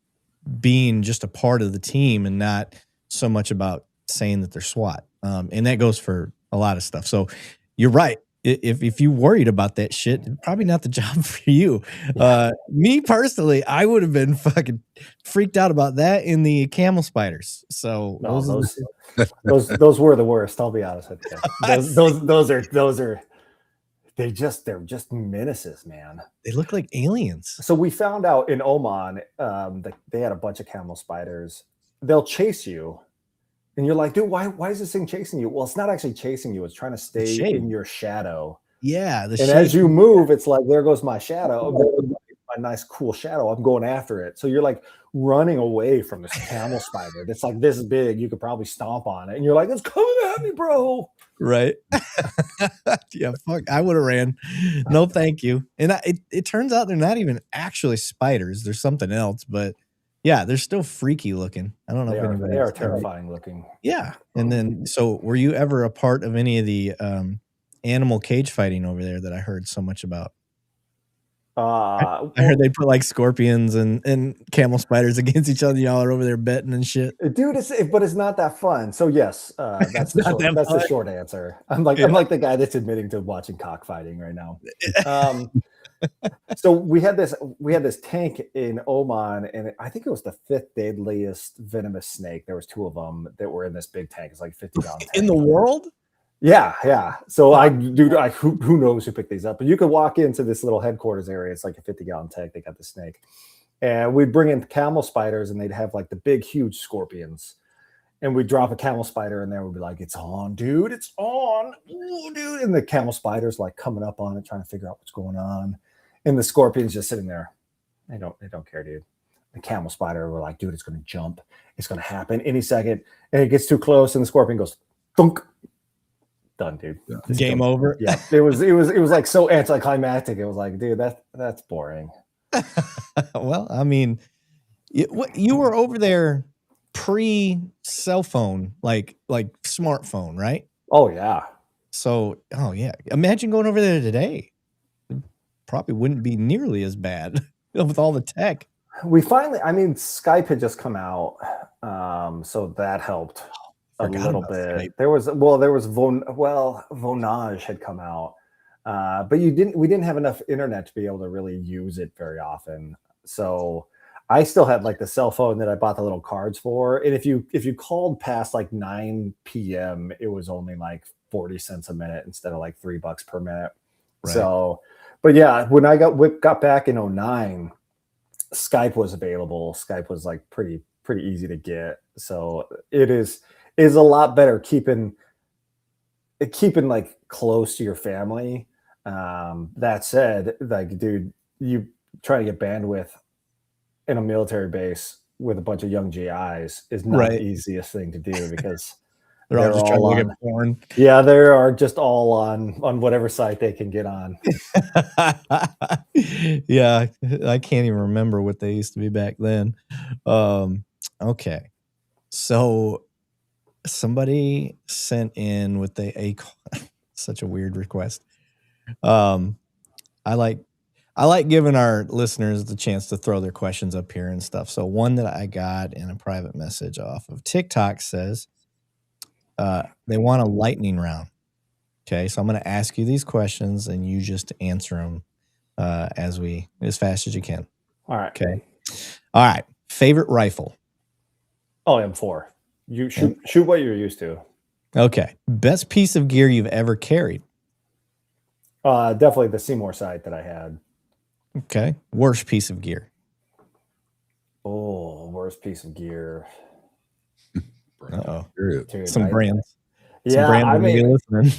being just a part of the team, and not so much about saying that they're SWAT. And that goes for a lot of stuff. So you're right. if you worried about that shit, probably not the job for you. Me personally, I would have been fucking freaked out about that in the camel spiders. So no, those were the worst. I'll be honest with you. Those are they're just menaces, man. They look like aliens. So we found out in Oman that they had a bunch of camel spiders. They'll chase you, and you're like, dude, why is this thing chasing you? Well, it's not actually chasing you. It's trying to stay in your shadow. Yeah. And as you move, it's like, there goes my shadow. My nice, cool shadow. I'm going after it. So you're like running away from this camel spider that's like this big. You could probably stomp on it. And you're like, it's coming at me, bro. Right. Yeah, fuck. I would have ran. No, thank you. And it turns out they're not even actually spiders. There's something else, but yeah, they're still freaky looking. I don't know if anybody. They are terrifying looking. Yeah. And then, so were you ever a part of any of the animal cage fighting over there that I heard so much about? I heard they put like scorpions and camel spiders against each other. Y'all are over there betting and shit. Dude, but it's not that fun. So yes, that's the short answer. I'm like the guy that's admitting to watching cockfighting right now. So we had this tank in Oman, and I think it was the 5th deadliest venomous snake. There was 2 of them that were in this big tank. It's like 50-gallon tank. In the world? Yeah. So who knows who picked these up? But you could walk into this little headquarters area. It's like a 50-gallon tank. They got the snake, and we'd bring in camel spiders, and they'd have like the big, huge scorpions. And we'd drop a camel spider in there. We'd be like, "It's on, dude! It's on, ooh, dude!" And the camel spiders like coming up on it, trying to figure out what's going on. And the scorpion's just sitting there. They don't care, dude. The camel spider, we're like, dude, it's going to jump. It's going to happen any second. And it gets too close, and the scorpion goes, thunk. Done, dude. Game over. Yeah, it was like so anticlimactic. It was like, dude, that's boring. Well, I mean, you were over there pre-cell phone, like smartphone, right? Oh yeah. So, yeah. Imagine going over there today. It probably wouldn't be nearly as bad with all the tech. Skype had just come out, so that helped a little bit. Skype. There was Vonage had come out, but we didn't have enough internet to be able to really use it very often. So I still had like the cell phone that I bought the little cards for, and if you called past like 9 p.m., it was only like 40 cents a minute instead of like $3 per minute. Right. So, but yeah, when I got back in 2009, Skype was available. Skype was like pretty easy to get. So it is a lot better keeping like close to your family. That said, like, dude, you try to get bandwidth in a military base with a bunch of young GIs is not the easiest thing to do, because they're all just trying to look at porn. Yeah, they are just all on whatever site they can get on. Yeah, I can't even remember what they used to be back then. Okay, so somebody sent in with a such a weird request. I like giving our listeners the chance to throw their questions up here and stuff. So one that I got in a private message off of TikTok says they want a lightning round. Okay, so I'm going to ask you these questions, and you just answer them as fast as you can. All right. Okay. All right. Favorite rifle? Oh, M4. You shoot what you're used to. Okay. Best piece of gear you've ever carried? Definitely the Seymour sight that I had. Okay. Worst piece of gear? Oh, worst piece of gear. Uh-oh. Dude, some brands. Yeah, listening.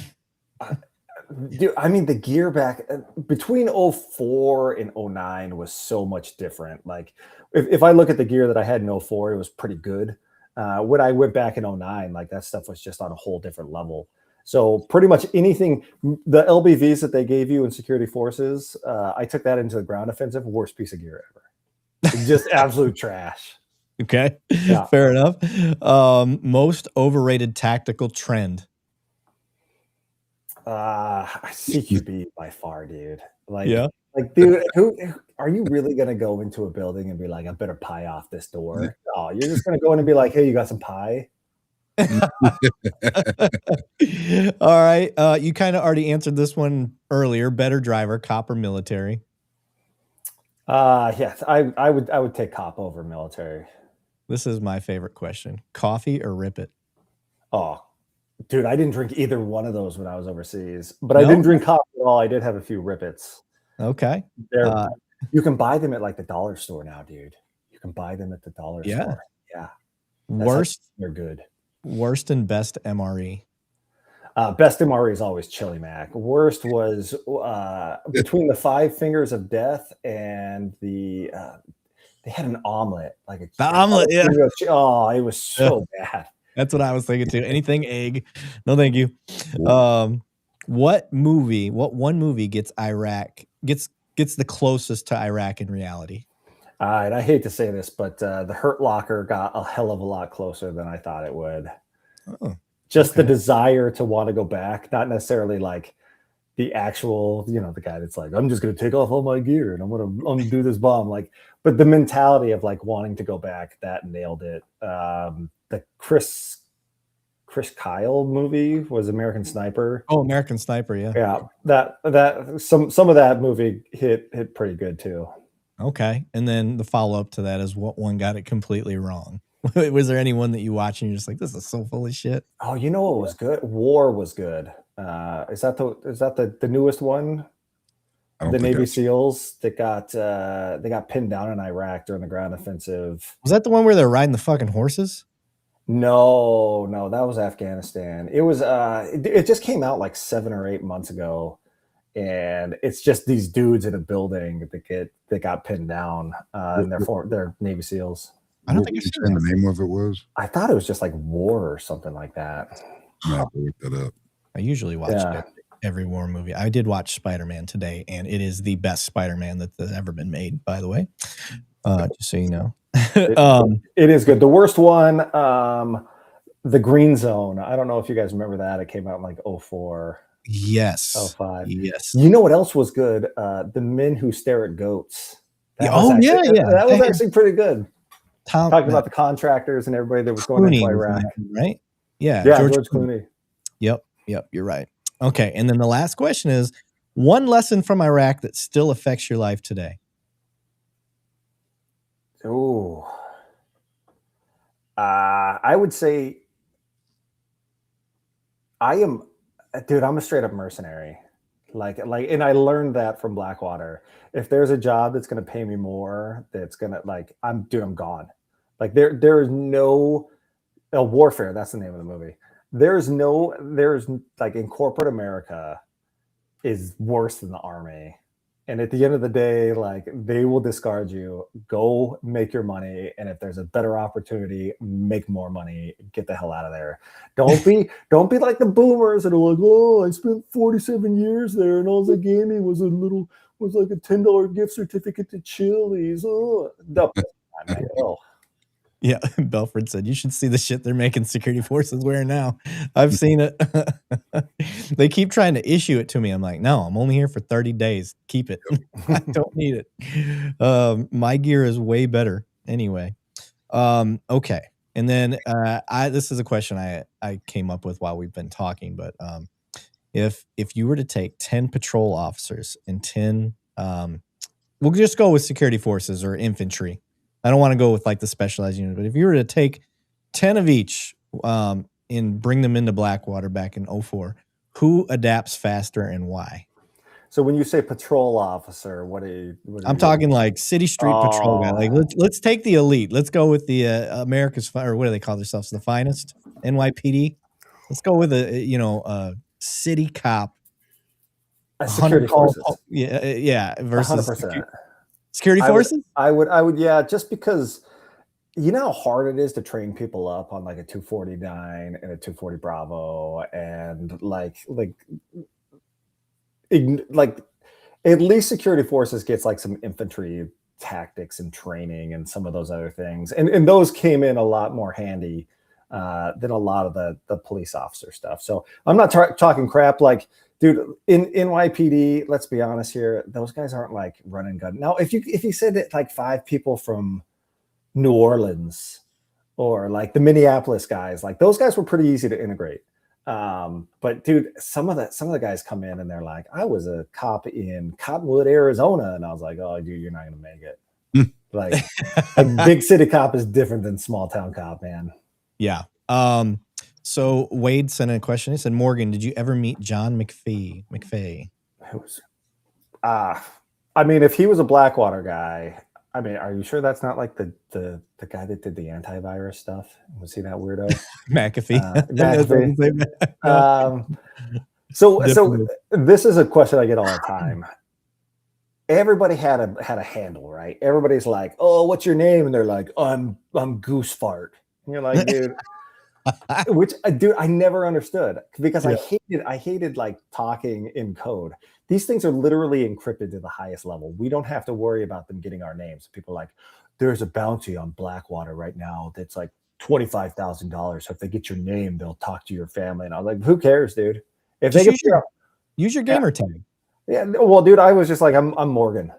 Dude, I mean, the gear back between 04 and 09 was so much different. Like, if I look at the gear that I had in 04, it was pretty good. When I went back in 09, like, that stuff was just on a whole different level. So pretty much anything, the LBVs that they gave you in security forces, I took that into the ground offensive. Worst piece of gear ever. Just absolute trash. Okay. Yeah. Fair enough. Most overrated tactical trend? CQB by far, dude. Like, yeah. Like, dude, who are you really gonna go into a building and be like, I better pie off this door? Oh, you're just gonna go in and be like, hey, you got some pie? All right. You kind of already answered this one earlier. Better driver, cop or military? Yes, I would take cop over military. This is my favorite question. Coffee or rip it? Oh, dude, I didn't drink either one of those when I was overseas, but I didn't drink coffee at all. I did have a few rippets. Okay. You can buy them at like the dollar store now, dude. You can buy them at the dollar store. Yeah. They're good. Worst and best MRE. Best MRE is always Chili Mac. Worst was between the Five Fingers of Death and the they had an omelet, like the omelet. Yeah. Oh, it was so bad. That's what I was thinking too. Anything egg? No, thank you. What one movie gets the closest to Iraq in reality? And I hate to say this, but the Hurt Locker got a hell of a lot closer than I thought it would. Oh, just the desire to want to go back, not necessarily like the actual, the guy that's like, I'm just going to take off all my gear and I'm going to undo this bomb. Like, but the mentality of like wanting to go back, that nailed it. The Chris Kyle movie was American Sniper. Oh, American Sniper. Yeah. Yeah. That some of that movie hit pretty good too. Okay. And then the follow-up to that is what one got it completely wrong. Was there anyone that you watch and you're just like, this is so full of shit? Oh, you know what was good? War was good. Is that the newest one? The Navy SEALs that got pinned down in Iraq during the ground offensive. Was that the one where they're riding the fucking horses? No, that was Afghanistan. It was it just came out like 7 or 8 months ago. And it's just these dudes in a building that got pinned down, and they're Navy SEALs. I don't think I've seen the name of it was. I thought it was just like War or something like that. No, look that up. I usually watch every war movie. I did watch Spider-Man today, and it is the best Spider-Man that's ever been made, by the way. Just so you know. It is good. The worst one, The Green Zone. I don't know if you guys remember that. It came out in like 2004. Yes. 2005. Yes. You know what else was good? The Men Who Stare at Goats. That was actually pretty good. Talking about the contractors and everybody that was going into Iraq. Right? Yeah. George Clooney. Yep. You're right. Okay. And then the last question is, one lesson from Iraq that still affects your life today. Oh, I would say I'm a straight up mercenary. Like, and I learned that from Blackwater. If there's a job that's going to pay me more, that's going to I'm gone. Like there is no Warfare. That's the name of the movie. There's like in corporate America is worse than the Army. And at the end of the day, like they will discard you. Go make your money, and if there's a better opportunity, make more money. Get the hell out of there. Don't be like the boomers that are like, oh, I spent 47 years there, and all they gave me was like a $10 gift certificate to Chili's. Oh, no, man. Oh. Yeah, Belford said, you should see the shit they're making security forces wear now. I've seen it. They keep trying to issue it to me. I'm like, no, I'm only here for 30 days. Keep it. I don't need it. My gear is way better anyway. Okay. And then this is a question I came up with while we've been talking, but if you were to take 10 patrol officers and 10, we'll just go with security forces or infantry. I don't want to go with like the specialized unit, but if you were to take 10 of each and bring them into Blackwater back in 2004, who adapts faster and why? So when you say patrol officer, what I'm talking like city street patrol guy. Like let's take the elite. Let's go with the America's or what do they call themselves? The finest NYPD. Let's go with a city cop. Security forces. Yeah. Versus 100%. Security forces? I would, yeah, just because you know how hard it is to train people up on like a 249 and a 240 Bravo, and like at least security forces gets like some infantry tactics and training and some of those other things, and those came in a lot more handy than a lot of the police officer stuff. So I'm not talking crap. Like, dude, in NYPD, let's be honest here, those guys aren't like run and gun. Now, if you said that like 5 people from New Orleans or like the Minneapolis guys. Like those guys were pretty easy to integrate. But dude, some of the guys come in and they're like, I was a cop in Cottonwood, Arizona, and I was like, oh, dude, you're not gonna make it. Like big city cop is different than small town cop, man. Yeah. So Wade sent a question. He said, Morgan, did you ever meet John McPhee? It was, I mean, if he was a Blackwater guy, I mean, are you sure that's not like the guy that did the antivirus stuff? Was he that weirdo? McAfee. So this is a question I get all the time. Everybody had a handle, right? Everybody's like, "Oh, what's your name?" And they're like, "I'm Goose Fart." And you're like, dude, dude, I never understood because I hated like talking in code. These things are literally encrypted to the highest level. We don't have to worry about them getting our names. People are like, there's a bounty on Blackwater right now that's like $25,000. So if they get your name, they'll talk to your family. And I was like, who cares, dude? If they use your gamer tag. Yeah, well, dude, I was just like, I'm Morgan.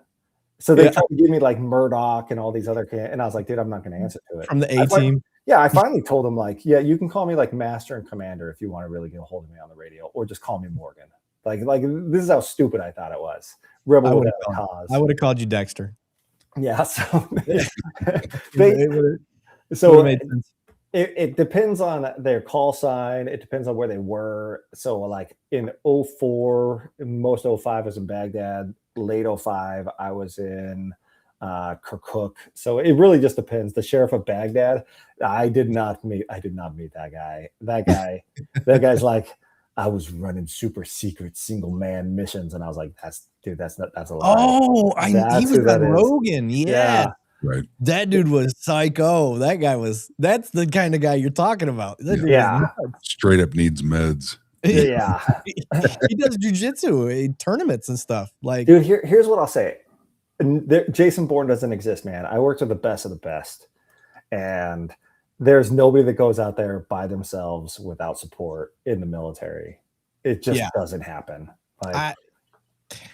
So they tried to give me like Murdoch and all these other, and I was like, dude, I'm not going to answer to it. From the A team. Yeah, I finally told him like, yeah, you can call me like Master and Commander if you want to really get a hold of me on the radio, or just call me Morgan. Like this is how stupid I thought it was. Rebel without a cause. I would have called you Dexter. Yeah, so it depends on their call sign. It depends on where they were. So like in 04, most 05 was in Baghdad. Late 05, I was in Kirkuk. So it really just depends. The sheriff of Baghdad, I did not meet that guy. That guy's like, I was running super secret single man missions, and I was like, that's a lie. Oh, he was on Rogan. Yeah. Right. That dude was psycho. That's the kind of guy you're talking about. Straight up needs meds. Yeah. He does jujitsu tournaments and stuff. Like, dude, here's what I'll say. Jason Bourne doesn't exist, man. I worked with the best of the best, and there's nobody that goes out there by themselves without support in the military. It just doesn't happen. Like,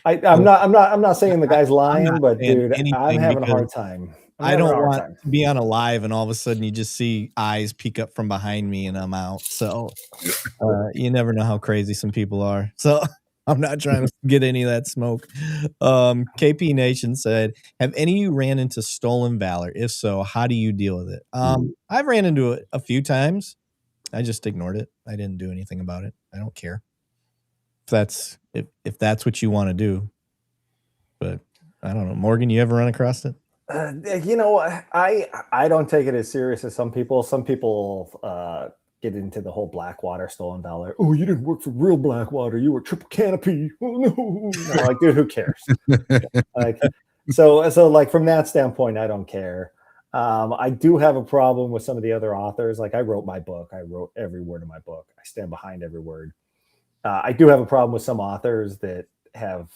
I'm not saying the guy's lying, but dude, I'm having a hard time. I don't want to be on a live and all of a sudden you just see eyes peek up from behind me and I'm out. So you never know how crazy some people are. So I'm not trying to get any of that smoke. KP Nation said, have any of you ran into stolen valor? If so, how do you deal with it? I've ran into it a few times. I just ignored it. I didn't do anything about it. I don't care. If that's what you want to do. But I don't know. Morgan, you ever run across it? You know, I don't take it as serious as some people. Some people get into the whole Blackwater stolen valor. Oh, you didn't work for real Blackwater. You were triple canopy. Oh no. Like, dude, who cares? Like, so like from that standpoint, I don't care. I do have a problem with some of the other authors. Like I wrote my book. I wrote every word of my book. I stand behind every word. I do have a problem with some authors that have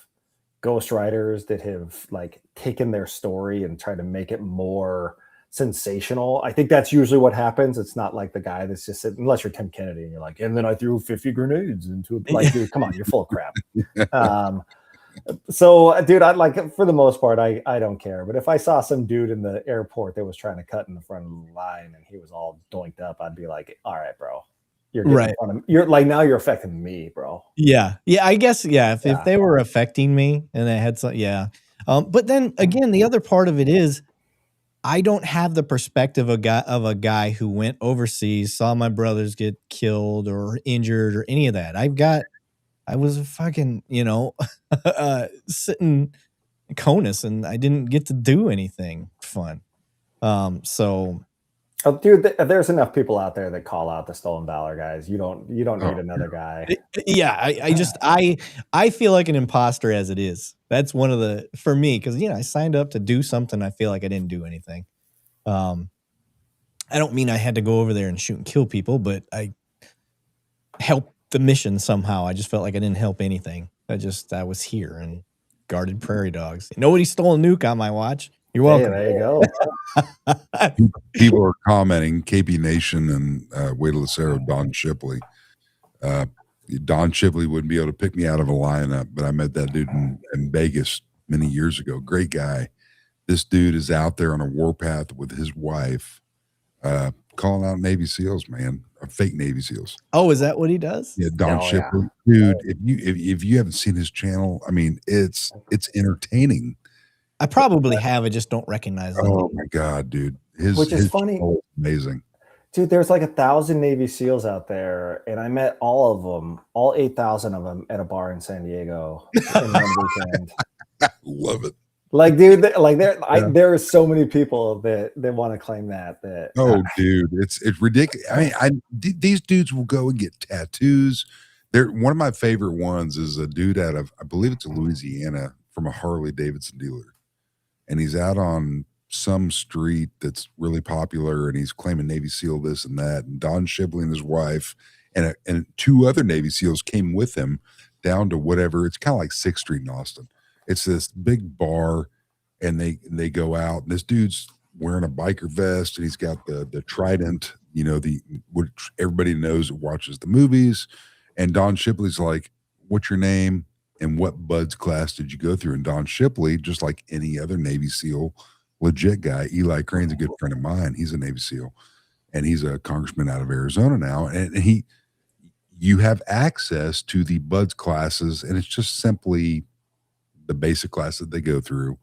ghostwriters that have like taken their story and tried to make it more sensational. I think that's usually what happens. It's not like the guy that's just sitting, unless you're Tim Kennedy and you're like, and then I threw 50 grenades into it. Like, dude, come on, you're full of crap. So, dude, I like for the most part, I don't care. But if I saw some dude in the airport that was trying to cut in the front of the line and he was all doinked up, I'd be like, all right, bro. You're right. You're like, now you're affecting me, bro. Yeah. I guess. Yeah. If they were affecting me and they had some, but then again, the other part of it is I don't have the perspective of a guy who went overseas, saw my brothers get killed or injured or any of that. I was fucking, sitting in CONUS and I didn't get to do anything fun. Oh, dude, there's enough people out there that call out the stolen valor guys. You don't need another guy. Yeah, I feel like an imposter as it is. That's one of for me, because I signed up to do something. I feel like I didn't do anything. I don't mean I had to go over there and shoot and kill people, but I helped the mission somehow. I just felt like I didn't help anything. I was here and guarded prairie dogs. Nobody stole a nuke on my watch. You're welcome. Hey, there you go. People are commenting, KP Nation and Wade Lucero, Don Shipley. Don Shipley wouldn't be able to pick me out of a lineup, but I met that dude in Vegas many years ago. Great guy. This dude is out there on a warpath with his wife, calling out Navy SEALs, man, fake Navy SEAls. Oh, is that what he does? Yeah, Don Shipley, dude. If you haven't seen his channel, I mean, it's entertaining. I probably have. I just don't recognize them. Oh my god, dude! Which is funny. Channel is amazing. Dude, there's like 1,000 Navy SEAls out there, and I met all of them, all 8,000 of them, at a bar in San Diego in one weekend. Love it. Like, dude, there are so many people that want to claim that. Oh, dude, it's ridiculous. I mean, these dudes will go and get tattoos. One of my favorite ones is a dude out of, I believe it's Louisiana, from a Harley Davidson dealer, and he's out on some street that's really popular, and he's claiming Navy SEAL this and that. And Don Shipley and his wife and 2 other Navy SEAls came with him down to whatever. It's kind of like 6th Street in Austin. It's this big bar, and they go out. And this dude's wearing a biker vest, and he's got the trident, you know, what everybody knows that watches the movies. And Don Shipley's like, "What's your name and what BUD/S class did you go through?" And Don Shipley, just like any other Navy SEAL, legit guy. Eli Crane's a good friend of mine. He's a Navy SEAL, and he's a congressman out of Arizona now. And you have access to the BUD/S classes, and it's just simply the basic class that they go through,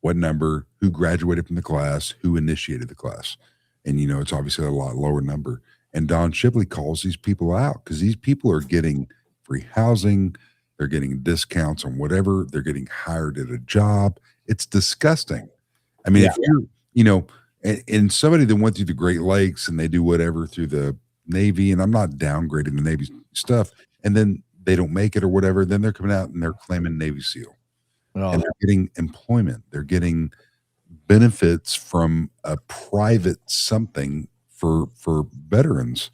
what number, who graduated from the class, who initiated the class. And, you know, it's obviously a lot lower number. And Don Shipley calls these people out because these people are getting free housing. They're getting discounts on whatever. They're getting hired at a job. It's disgusting. I mean, if you're, you know, and somebody that went through the Great Lakes and they do whatever through the Navy, and I'm not downgrading the Navy stuff, and then they don't make it or whatever, then they're coming out and they're claiming Navy SEAL. Oh. And they're getting employment. They're getting benefits from a private something for veterans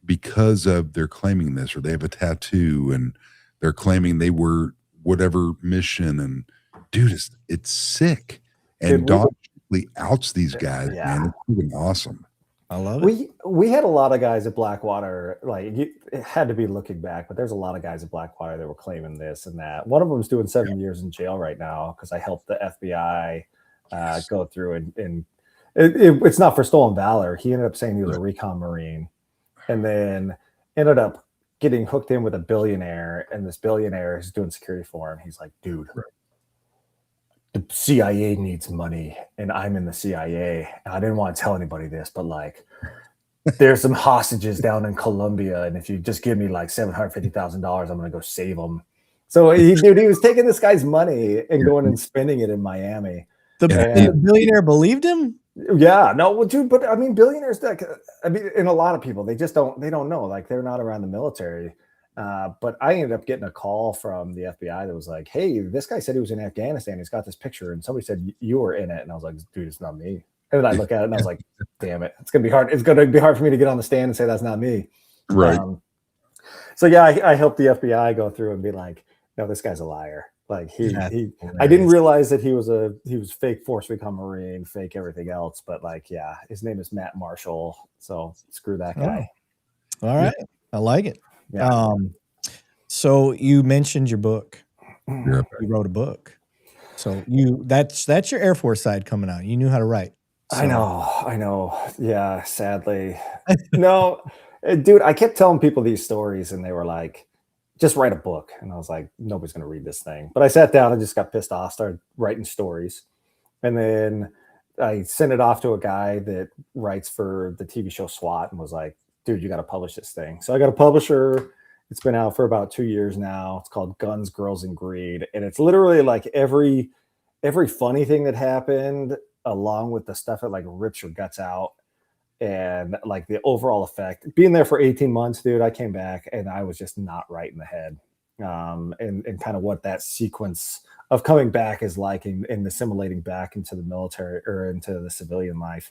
because of they're claiming this, or they have a tattoo and they're claiming they were whatever mission. And dude, it's sick. And Don Shipley outs these guys, man. It's freaking awesome. I love it. We had a lot of guys at Blackwater, like it had to be looking back, but there's a lot of guys at Blackwater that were claiming this and that. One of them's doing 7 years in jail right now because I helped the FBI go through and it's not for stolen valor. He ended up saying he was a recon Marine, and then ended up getting hooked in with a billionaire, and this billionaire is doing security for him. He's like, dude, the CIA needs money, and I'm in the CIA. I didn't want to tell anybody this, but like, there's some hostages down in Colombia, and if you just give me like $750,000, I'm gonna go save them. So he was taking this guy's money and going and spending it in Miami. The billionaire believed him? Yeah, no, well, dude, but I mean, billionaires, and a lot of people, they don't know, like they're not around the military. But I ended up getting a call from the FBI that was like, "Hey, this guy said he was in Afghanistan. He's got this picture, and somebody said you were in it." And I was like, "Dude, it's not me." And then I look at it and I was like, "Damn it, it's gonna be hard. It's gonna be hard for me to get on the stand and say that's not me." Right. So yeah, I helped the FBI go through and be like, "No, this guy's a liar." Like I didn't realize that he was fake Force Recon Marine, fake everything else. But like, yeah, his name is Matt Marshall. So screw that guy. Oh. All right, I like it. Yeah. So you mentioned your book. Yeah. You wrote a book. So that's your Air Force side coming out. You knew how to write. So. I know. Yeah, sadly. No, dude, I kept telling people these stories and they were like, just write a book. And I was like, nobody's going to read this thing. But I sat down and just got pissed off, started writing stories. And then I sent it off to a guy that writes for the TV show SWAT and was like, dude, you got to publish this thing. So I got a publisher. It's been out for about 2 years now. It's called Guns, Girls, and Greed. And it's literally like every funny thing that happened along with the stuff that like rips your guts out and like the overall effect. Being there for 18 months, dude, I came back and I was just not right in the head. And kind of what that sequence of coming back is like in assimilating back into the military or into the civilian life.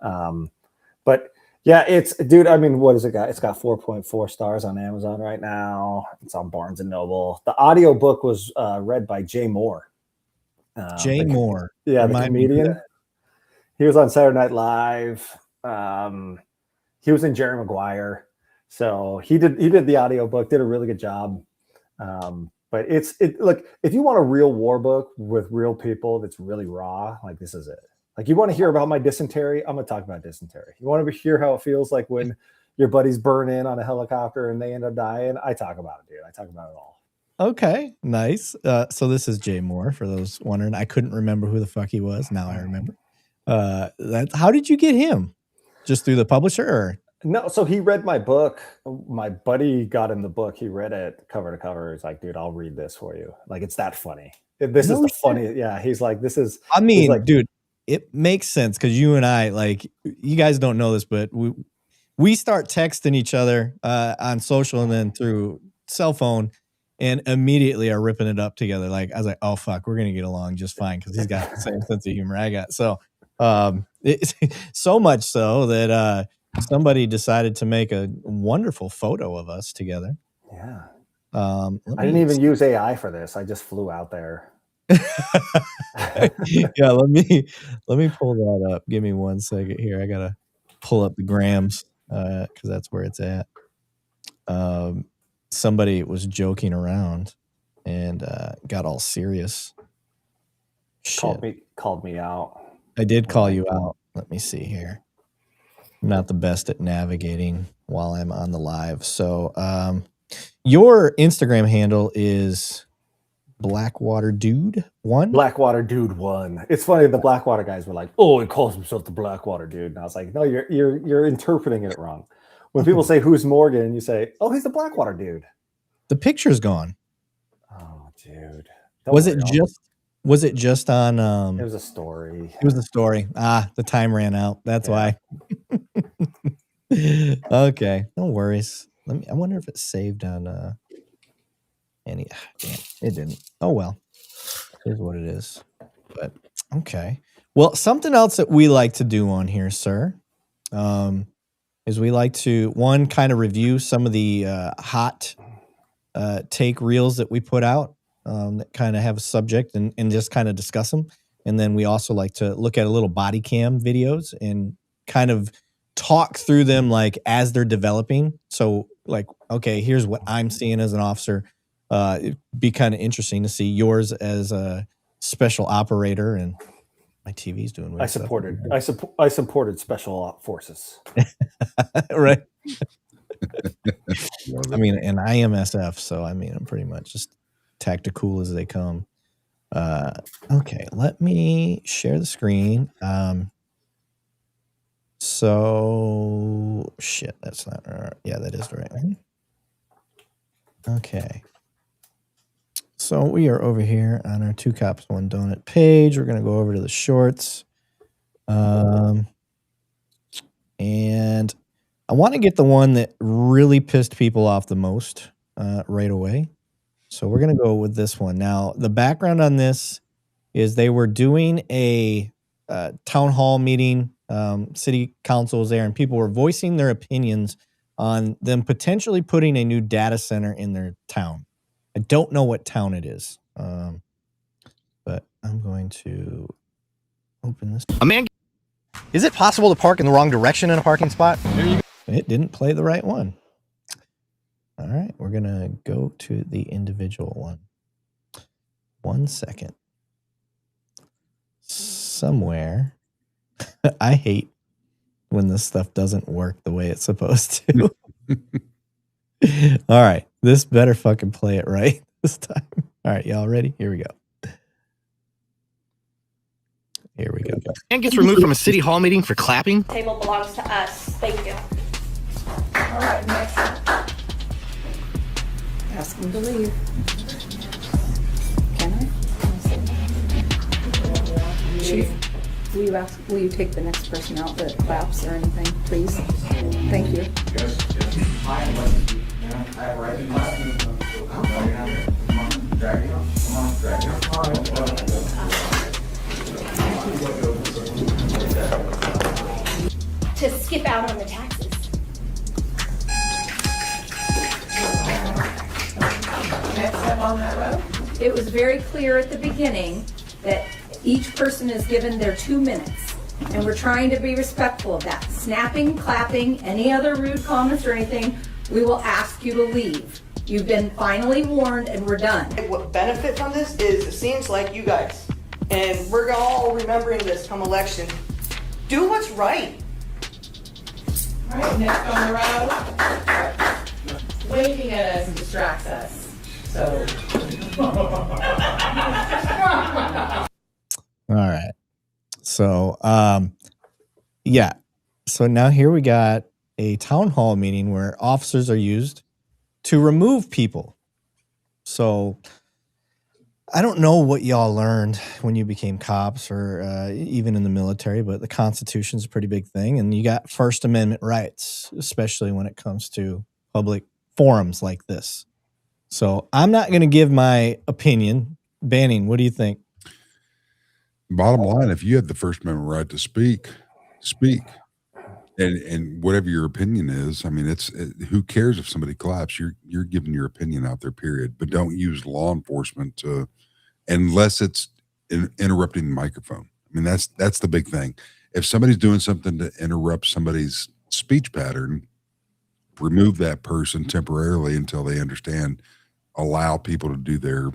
But yeah, dude, I mean, what is it got? It's got 4.4 stars on Amazon right now. It's on Barnes & Noble. The audio book was read by Jay Moore. Jay Moore. Yeah, the comedian. He was on Saturday Night Live. He was in Jerry Maguire. So he did the audio book, did a really good job. But look, if you want a real war book with real people that's really raw, like this is it. Like, you want to hear about my dysentery? I'm going to talk about dysentery. You want to hear how it feels like when your buddies burn in on a helicopter and they end up dying? I talk about it, dude. I talk about it all. Okay, nice. So this is Jay Moore, for those wondering. I couldn't remember who the fuck he was. Now I remember. How did you get him? Just through the publisher? Or? No, so he read my book. My buddy got him the book. He read it cover to cover. He's like, dude, I'll read this for you. Like, it's that funny. This is the funny. Yeah, he's like, this is. I mean, like, dude, it makes sense because you and I, like, you guys don't know this, but we start texting each other on social and then through cell phone, and immediately are ripping it up together. Like, I was like, oh fuck, we're gonna get along just fine because he's got the same sense of humor I got. So, so much so that somebody decided to make a wonderful photo of us together. Yeah. I didn't even use AI for this. I just flew out there. Yeah, let me pull that up. Give me 1 second here. I gotta pull up the grams because that's where it's at. Somebody was joking around and got all serious. Shit. Called me out. I did call you out. Let me see here. I'm not the best at navigating while I'm on the live. So your Instagram handle is Blackwater Dude 1? Blackwater Dude 1. It's funny, the Blackwater guys were like, oh, he calls himself the Blackwater Dude. And I was like, no, you're interpreting it wrong. When people say, who's Morgan? You say, oh, he's the Blackwater Dude. The picture's gone. Oh, dude. Was it just on it was a story. It was a story. The time ran out. That's why. Okay. No worries. I wonder if it's saved on any. Damn, it didn't. Oh well. Here's what it is. But okay. Well, something else that we like to do on here, sir, is we like to kind of review some of the hot take reels that we put out that kind of have a subject and just kind of discuss them. And then we also like to look at a little body cam videos and kind of talk through them like as they're developing. So like, okay, here's what I'm seeing as an officer. It'd be kind of interesting to see yours as a special operator. And my TV's doing weird stuff. I supported special forces. Right. I mean, and IMSF, so I mean, I'm pretty much just tactical as they come. Okay, let me share the screen. So shit, that's not right. Yeah, that is the right one. Okay. So we are over here on our 2 Cops 1 Donut page. We're gonna go over to the shorts. And I want to get the one that really pissed people off the most right away. So we're going to go with this one. Now, the background on this is they were doing a town hall meeting. City council was there, and people were voicing their opinions on them potentially putting a new data center in their town. I don't know what town it is, but I'm going to open this. Is it possible to park in the wrong direction in a parking spot? It didn't play the right one. All right, we're going to go to the individual one. 1 second. Somewhere. I hate when this stuff doesn't work the way it's supposed to. All right, this better fucking play it right this time. All right, y'all ready? Here we go. Here we go. And gets removed from a city hall meeting for clapping. Table belongs to us. Thank you. All right, next. Ask him to leave. Can I? Chief, will you take the next person out that claps or anything, please? Thank you. To skip out on the taxes. Next step on that road. It was very clear at the beginning that each person is given their 2 minutes, and we're trying to be respectful of that. Snapping, clapping, any other rude comments or anything, we will ask you to leave. You've been finally warned, and we're done. What benefit from this is it seems like you guys And we're all remembering this come election. Do what's right. All right, next on the road. Waving at us distracts us. So. All right. So, yeah. So now here we got a town hall meeting where officers are used to remove people. So I don't know what y'all learned when you became cops or even in the military, but the Constitution's a pretty big thing. And you got First Amendment rights, especially when it comes to public forums like this. So I'm not going to give my opinion. Banning, what do you think? Bottom line, if you have the First Amendment right to speak, speak. And whatever your opinion is, I mean, who cares if somebody claps? You're giving your opinion out there, period. But don't use law enforcement to, unless it's interrupting the microphone. I mean, that's the big thing. If somebody's doing something to interrupt somebody's speech pattern, remove that person temporarily until they understand. Allow people to do their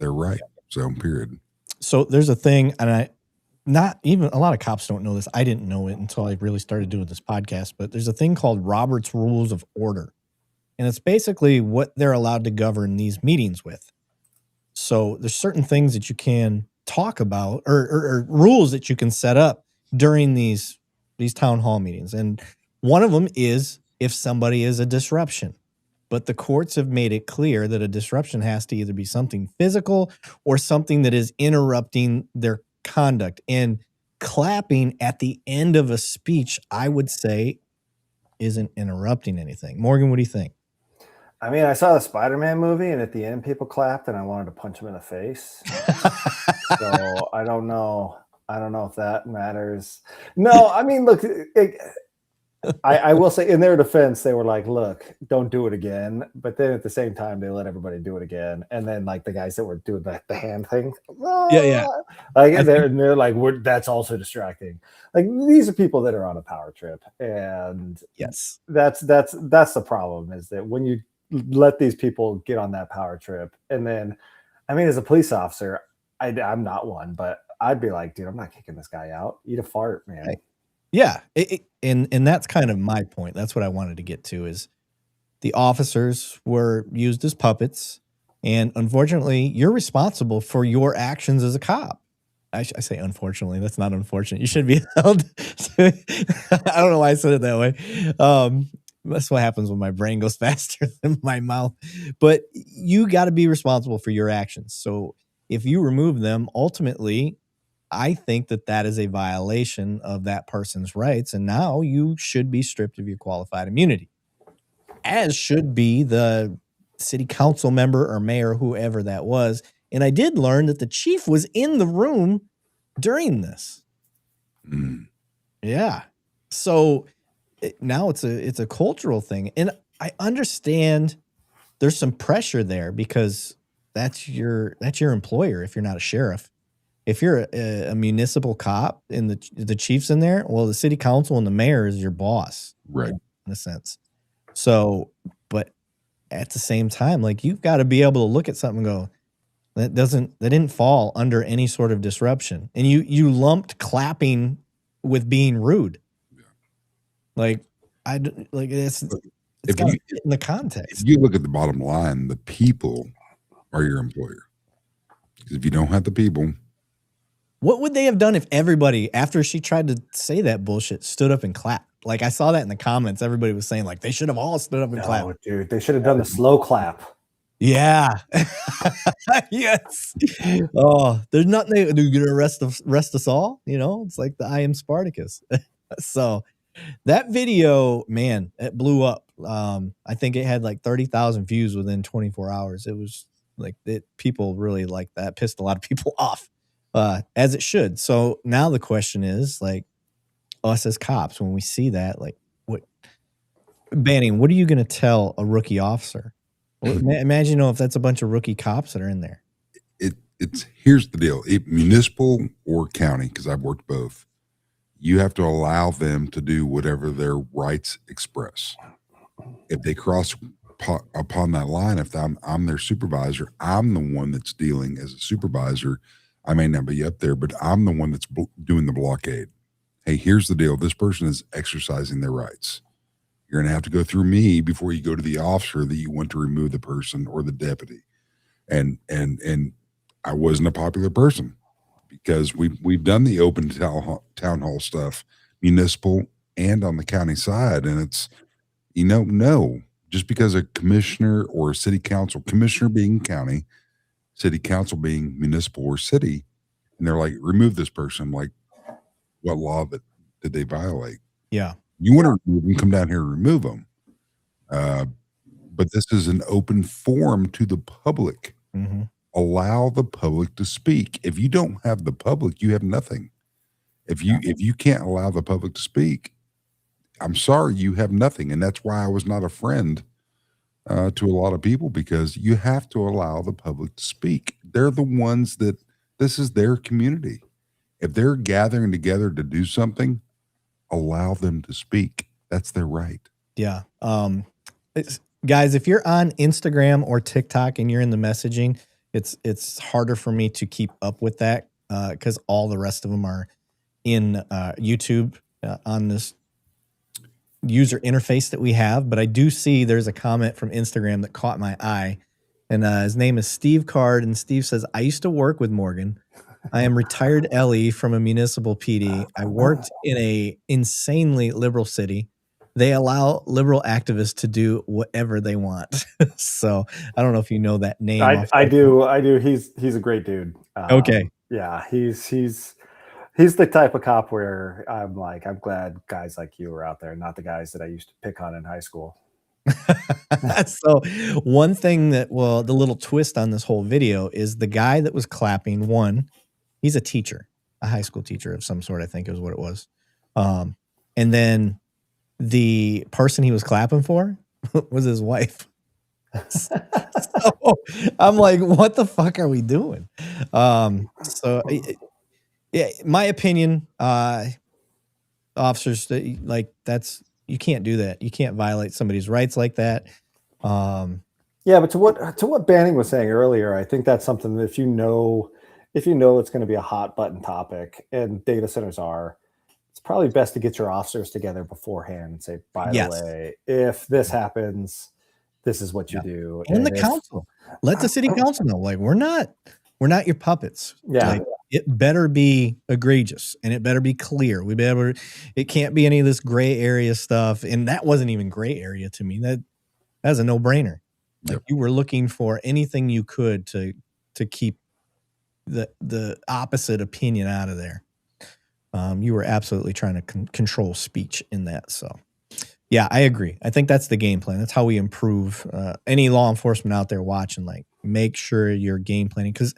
right. So, period. So there's a thing, and not even a lot of cops don't know this. I didn't know it until I really started doing this podcast, but there's a thing called Robert's Rules of Order. And it's basically what they're allowed to govern these meetings with. So there's certain things that you can talk about or rules that you can set up during these town hall meetings. And one of them is if somebody is a disruption. But the courts have made it clear that a disruption has to either be something physical or something that is interrupting their conduct. And clapping at the end of a speech, I would say, isn't interrupting anything. Morgan, what do you think? I mean, I saw the Spider-Man movie, and at the end, people clapped, and I wanted to punch him in the face. So I don't know. I don't know if that matters. No, I mean, look, I will say in their defense, they were like, look, don't do it again. But then at the same time, they let everybody do it again. And then like the guys that were doing the hand thing. Yeah. Like they're like, that's also distracting. Like these are people that are on a power trip. And yes, that's the problem is that when you let these people get on that power trip. And then, I mean, as a police officer, I'm not one, but I'd be like, dude, I'm not kicking this guy out. Eat a fart, man. Right. Yeah, and that's kind of my point. That's what I wanted to get to is the officers were used as puppets, and unfortunately, you're responsible for your actions as a cop. I say unfortunately. That's not unfortunate. You should be held. I don't know why I said it that way. That's what happens when my brain goes faster than my mouth. But you got to be responsible for your actions. So if you remove them, ultimately, I think that is a violation of that person's rights. And now you should be stripped of your qualified immunity, as should be the city council member or mayor, whoever that was. And I did learn that the chief was in the room during this. Yeah. So now it's a cultural thing. And I understand there's some pressure there because that's your employer if you're not a sheriff. If you're a municipal cop and the chief's in there, well, the city council and the mayor is your boss, right? In a sense. So, but at the same time, like you've got to be able to look at something and go, that didn't fall under any sort of disruption. And you lumped clapping with being rude. Yeah. It's got to fit in the context. If you look at the bottom line, the people are your employer. Because if you don't have the people. What would they have done if everybody, after she tried to say that bullshit, stood up and clapped? Like I saw that in the comments. Everybody was saying like they should have all stood up and clapped. Dude, they should have done the slow clap. Yeah. Yes. Oh, there's nothing they're gonna arrest us all. You know, it's like the I Am Spartacus. So that video, man, it blew up. I think it had like 30,000 views within 24 hours. It was like people really liked that, pissed a lot of people off. As it should. So now the question is, like, us as cops, when we see that, like, Banning, what are you going to tell a rookie officer? Well, imagine if that's a bunch of rookie cops that are in there. Here's the deal: municipal or county, because I've worked both. You have to allow them to do whatever their rights express. If they cross upon that line, if I'm their supervisor, I'm the one that's dealing as a supervisor. I may not be up there, but I'm the one that's doing the blockade. Hey, here's the deal. This person is exercising their rights. You're going to have to go through me before you go to the officer that you want to remove the person or the deputy. And I wasn't a popular person because we've done the open town hall stuff, municipal and on the county side. And it's, no, just because a commissioner or a city council, commissioner being county, city council being municipal or city, and they're like, remove this person. I'm like, what law did they violate? Yeah. You want to remove them, come down here and remove them. But this is an open forum to the public. Mm-hmm. Allow the public to speak. If you don't have the public, you have nothing. If you can't allow the public to speak, I'm sorry, you have nothing. And that's why I was not a friend to a lot of people, because you have to allow the public to speak. They're the ones that this is their community. If they're gathering together to do something, allow them to speak. That's their right. Yeah. Guys, if you're on Instagram or TikTok and you're in the messaging, it's harder for me to keep up with that because all the rest of them are in YouTube on this user interface that we have. But I do see there's a comment from Instagram that caught my eye, and his name is Steve Card, and Steve says, I used to work with Morgan. I am retired LE from a municipal PD. I worked in a insanely liberal city. They allow liberal activists to do whatever they want. So I don't know if you know that name. I do. He's a great dude. Okay. Yeah, he's the type of cop where I'm glad guys like you are out there, not the guys that I used to pick on in high school. So one thing that, the little twist on this whole video is the guy that was clapping, he's a teacher, a high school teacher of some sort, I think is what it was. And then the person he was clapping for was his wife. So I'm like, what the fuck are we doing? So yeah, my opinion, officers, you can't do that. You can't violate somebody's rights like that. Yeah, but to what Banning was saying earlier, I think that's something that if you know it's going to be a hot button topic, and data centers are, it's probably best to get your officers together beforehand and say, by the way, if this happens, this is what you do. And the council, let the city council know, we're not your puppets. Yeah. It better be egregious and it better be clear. It can't be any of this gray area stuff. And that wasn't even gray area to me. That's a no brainer. Yep. You were looking for anything you could to keep the opposite opinion out of there. You were absolutely trying to control speech in that. So yeah, I agree. I think that's the game plan. That's how we improve any law enforcement out there watching, make sure you're game planning. Because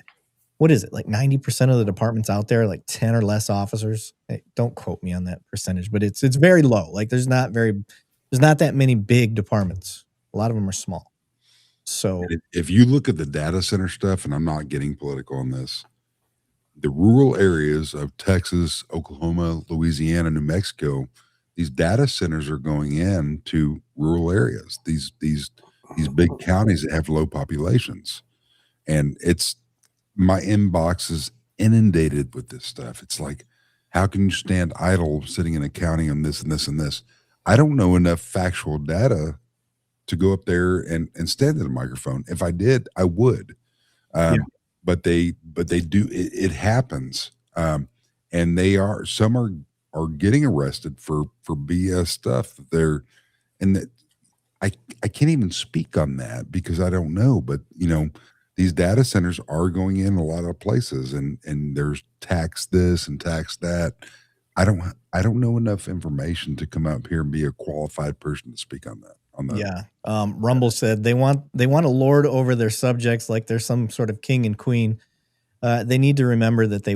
what is it? 90% of the departments out there, 10 or less officers. Hey, don't quote me on that percentage, but it's very low. There's not that many big departments. A lot of them are small. So if you look at the data center stuff, and I'm not getting political on this, the rural areas of Texas, Oklahoma, Louisiana, New Mexico, these data centers are going into rural areas, these big counties that have low populations. And my inbox is inundated with this stuff. It's like, how can you stand idle sitting in a county on this and this and this? I don't know enough factual data to go up there and stand at a microphone. If I did, I would. But they do, it happens. And some are getting arrested for BS stuff that I can't even speak on that because I don't know, but these data centers are going in a lot of places and there's tax this and tax that. I don't know enough information to come up here and be a qualified person to speak on that. Yeah. Rumble said they want to lord over their subjects like they're some sort of king and queen. They need to remember that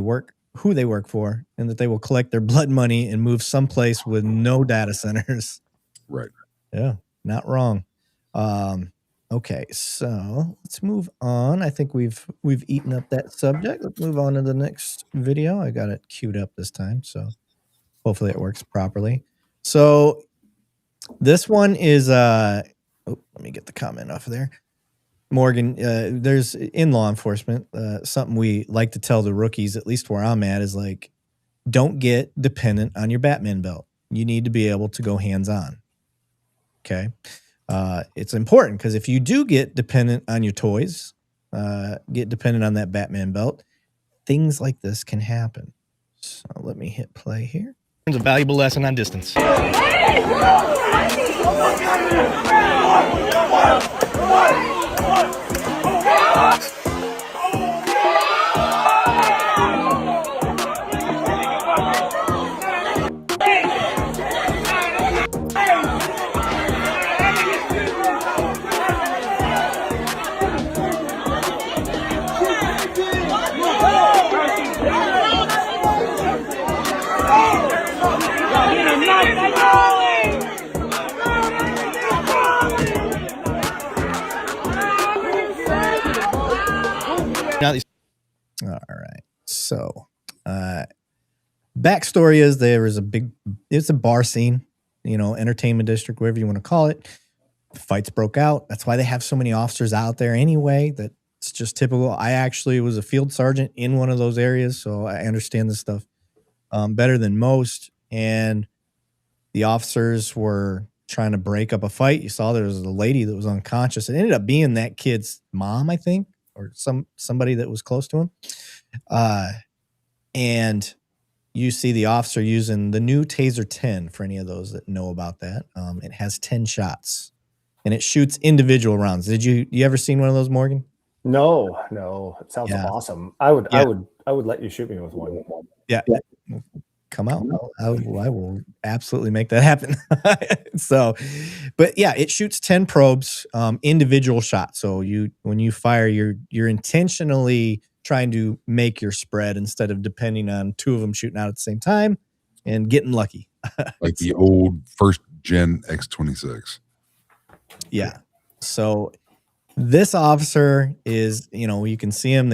who they work for, and that they will collect their blood money and move someplace with no data centers. Right. Yeah, not wrong. Okay, so let's move on. I think we've eaten up that subject. Let's move on to the next video. I got it queued up this time, so hopefully it works properly. So this one is let me get the comment off of there. Morgan, there's in law enforcement, something we like to tell the rookies, at least where I'm at, is like, don't get dependent on your Batman belt. You need to be able to go hands-on. Okay. It's important because if you do get dependent on your toys, get dependent on that Batman belt, things like this can happen. So let me hit play here. It's a valuable lesson on distance. All right. So, backstory is there was it's a bar scene, entertainment district, whatever you want to call it. Fights broke out. That's why they have so many officers out there anyway. That's just typical. I actually was a field sergeant in one of those areas, so I understand this stuff better than most. And the officers were trying to break up a fight. You saw there was a lady that was unconscious. It ended up being that kid's mom, I think, or somebody that was close to him. And you see the officer using the new Taser 10 for any of those that know about that. It has 10 shots and it shoots individual rounds. Did you ever seen one of those, Morgan? No. It sounds awesome. I would let you shoot me with one. Yeah. Come out. I will absolutely make that happen. So, but yeah, it shoots 10 probes, individual shots. So when you fire, you're intentionally trying to make your spread instead of depending on two of them shooting out at the same time and getting lucky. Like the old first gen X-26. Yeah. So this officer is, you can see him.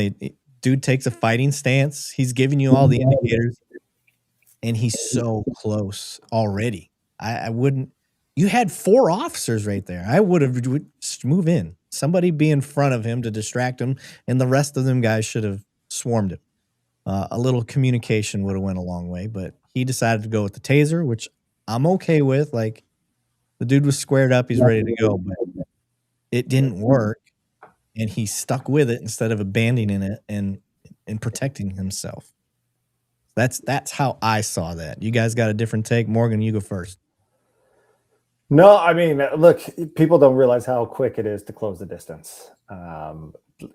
Dude takes a fighting stance. He's giving you all the indicators. And he's so close already. I wouldn't. You had 4 officers right there. I would have move in. Somebody be in front of him to distract him, and the rest of them guys should have swarmed him. A little communication would have went a long way, but he decided to go with the taser, which I'm okay with. Like, the dude was squared up. He's ready to go, but it didn't work, and he stuck with it instead of abandoning it and protecting himself. That's how I saw that. You guys got a different take. Morgan, you go first. No, I mean, look, people don't realize how quick it is to close the distance.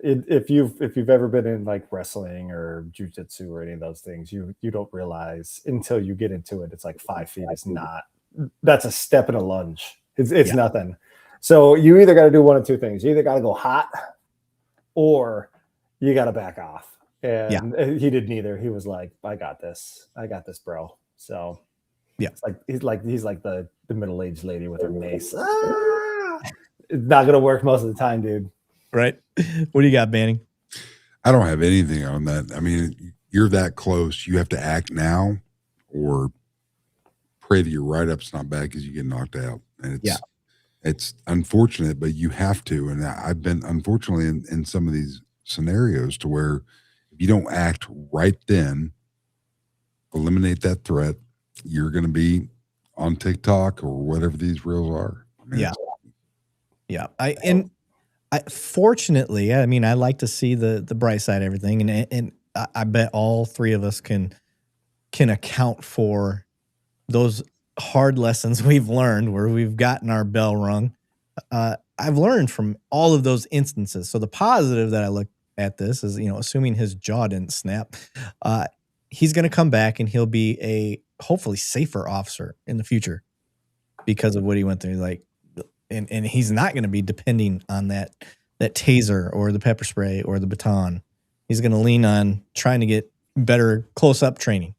If you've ever been in like wrestling or jujitsu or any of those things, you don't realize until you get into it. It's like 5 feet is not. That's a step in a lunge. It's nothing. So you either got to do one of two things. You either got to go hot, or you got to back off. And he did neither. He was like, I got this, bro. So it's like he's like the middle-aged lady with her mace. It's not gonna work most of the time, dude. Right. What do you got, Banning? I don't have anything on that. I mean, you're that close. You have to act now or pray that your write-up's not bad because you get knocked out. And it's unfortunate, but you have to. And I've been unfortunately in some of these scenarios to where if you don't act right then, eliminate that threat, you're going to be on TikTok or whatever these reels are. I mean, Fortunately, I mean, I like to see the bright side of everything, and I bet all 3 of us can account for those hard lessons we've learned where we've gotten our bell rung. I've learned from all of those instances. So the positive that I look at this is, assuming his jaw didn't snap, he's going to come back and he'll be a hopefully safer officer in the future because of what he went through. Like, and he's not going to be depending on that taser or the pepper spray or the baton. He's going to lean on trying to get better close-up training.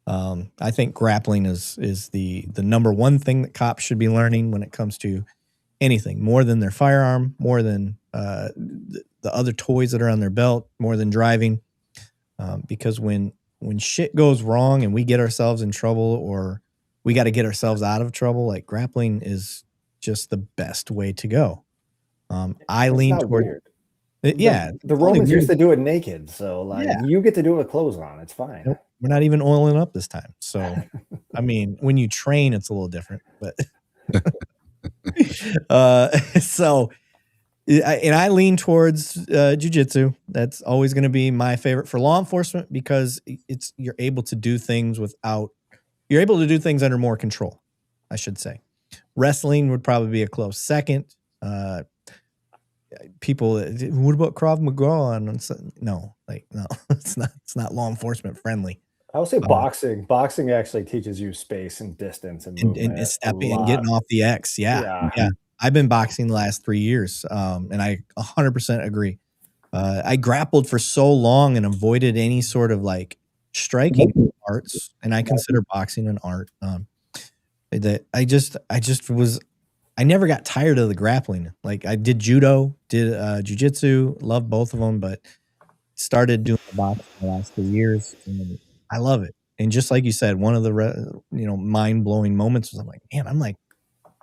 I think grappling is the number one thing that cops should be learning when it comes to anything, more than their firearm, more than the other toys that are on their belt, more than driving. Because when shit goes wrong and we get ourselves in trouble or we got to get ourselves out of trouble, like grappling is just the best way to go. I It's lean not toward weird. yeah. The it's only Romans weird- used to do it naked, so like Yeah. you get to do it with clothes on. It's fine. Nope, we're not even oiling up this time. So, I mean, when you train, it's a little different, but so I lean towards jujitsu. That's always going to be my favorite for law enforcement because you're able to do things under more control, I should say. Wrestling would probably be a close second. People, what about Krav Maga? No, it's not law enforcement friendly. I would say boxing. Boxing actually teaches you space and distance and movement. And stepping and getting off the X. Yeah. I've been boxing the last 3 years, and I 100% agree. I grappled for so long and avoided any sort of like striking arts, and I consider boxing an art. That I never got tired of the grappling. Like I did judo, did jujitsu, loved both of them, but started doing the boxing the last 3 years, and I love it. And just like you said, one of the mind blowing moments was I'm like, man, I'm like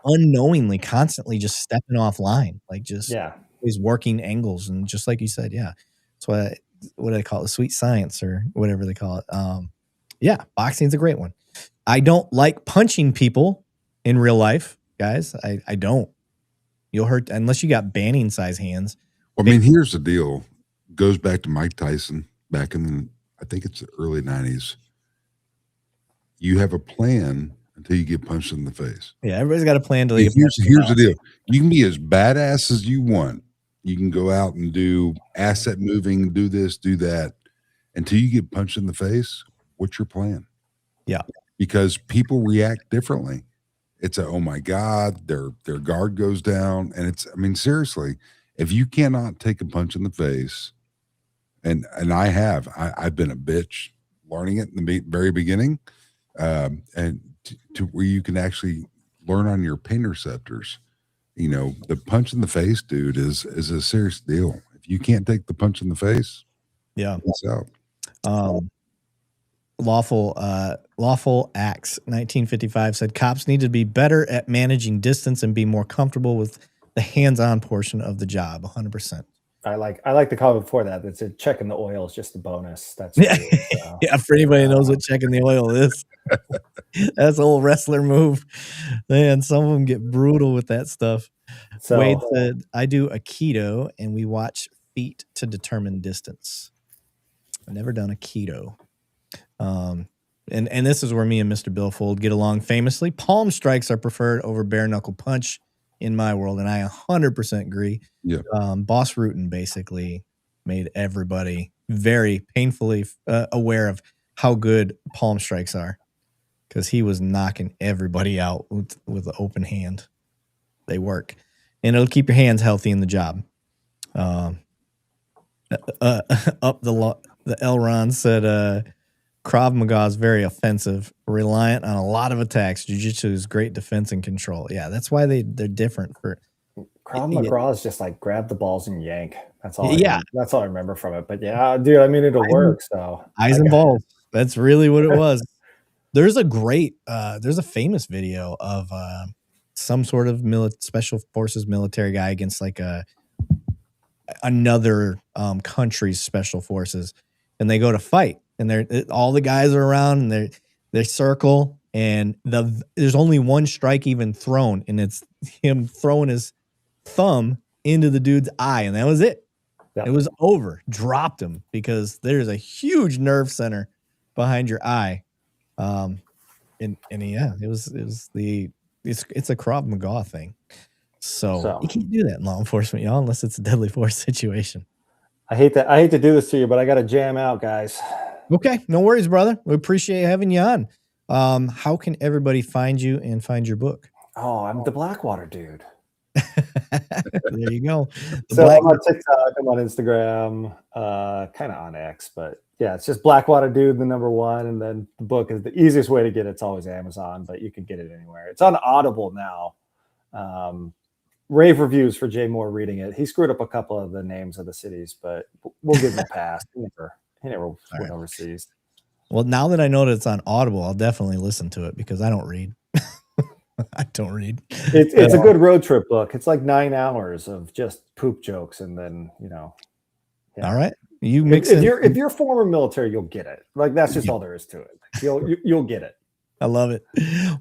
unknowingly constantly just stepping offline, like just always working angles, and just like you said, that's what do they call it, the sweet science or whatever they call it. Boxing's a great one. I don't like punching people in real life, guys. I don't. You'll hurt unless you got Banning size hands. Well, I mean, here's the deal. Goes back to Mike Tyson back in I think it's the early 90s. You have a plan until you get punched in the face. Yeah, everybody's got a plan until you get Here's the deal. You can be as badass as you want. You can go out and do asset moving, do this, do that. Until you get punched in the face, what's your plan? Yeah. Because people react differently. It's oh my God, their guard goes down. And seriously, if you cannot take a punch in the face, and I've been a bitch learning it in the very beginning, and to where you can actually learn on your pain receptors. The punch in the face, dude, is a serious deal. If you can't take the punch in the face, it's out. Lawful Acts 1955 said cops need to be better at managing distance and be more comfortable with the hands-on portion of the job. 100%. I like the comment before that. That's a checking the oil is just a bonus. That's for anybody who knows what checking the oil is. That's an old wrestler move. Man, some of them get brutal with that stuff. So, Wade said, I do Aikido and we watch feet to determine distance. I've never done Aikido. And this is where me and Mr. Billfold get along famously. Palm strikes are preferred over bare knuckle punch in my world, and I 100% agree. Yeah. Boss Rutan basically made everybody very painfully aware of how good palm strikes are, because he was knocking everybody out with an open hand. They work, and it'll keep your hands healthy in the job. Up the Elron said, Krav Maga is very offensive, reliant on a lot of attacks. Jiu-Jitsu is great defense and control. Yeah, that's why they're different. Krav Maga is just like grab the balls and yank. That's all. That's all I remember from it. But yeah, dude, I mean, it'll work. So eyes and balls. That's really what it was. There's a famous video of some sort of special forces military guy against like another country's special forces, and they go to fight. And all the guys are around, and they circle, and there's only one strike even thrown, and it's him throwing his thumb into the dude's eye, and that was it. It was over. Dropped him because there's a huge nerve center behind your eye. It's a Krav Maga thing. So you can't do that in law enforcement, y'all, unless it's a deadly force situation. I hate to do this to you, but I got to jam out, guys. Okay, no worries, brother. We appreciate having you on. How can everybody find you and find your book? Oh, I'm the Blackwater dude. There you go. I'm on TikTok, I'm on Instagram, kind of on X, but yeah, it's just Blackwater dude, the #1, and then the book is the easiest way to get it. It's always Amazon, but you can get it anywhere. It's on Audible now. Rave reviews for Jay Moore reading it. He screwed up a couple of the names of the cities, but we'll give him a pass. He never went overseas. Well, now that I know that it's on Audible, I'll definitely listen to it because I don't read. I don't read. It's a good road trip book. It's like 9 hours of just poop jokes, and then yeah. All right, you mix if you're former military, you'll get it. Like that's just all there is to it. You'll get it. I love it.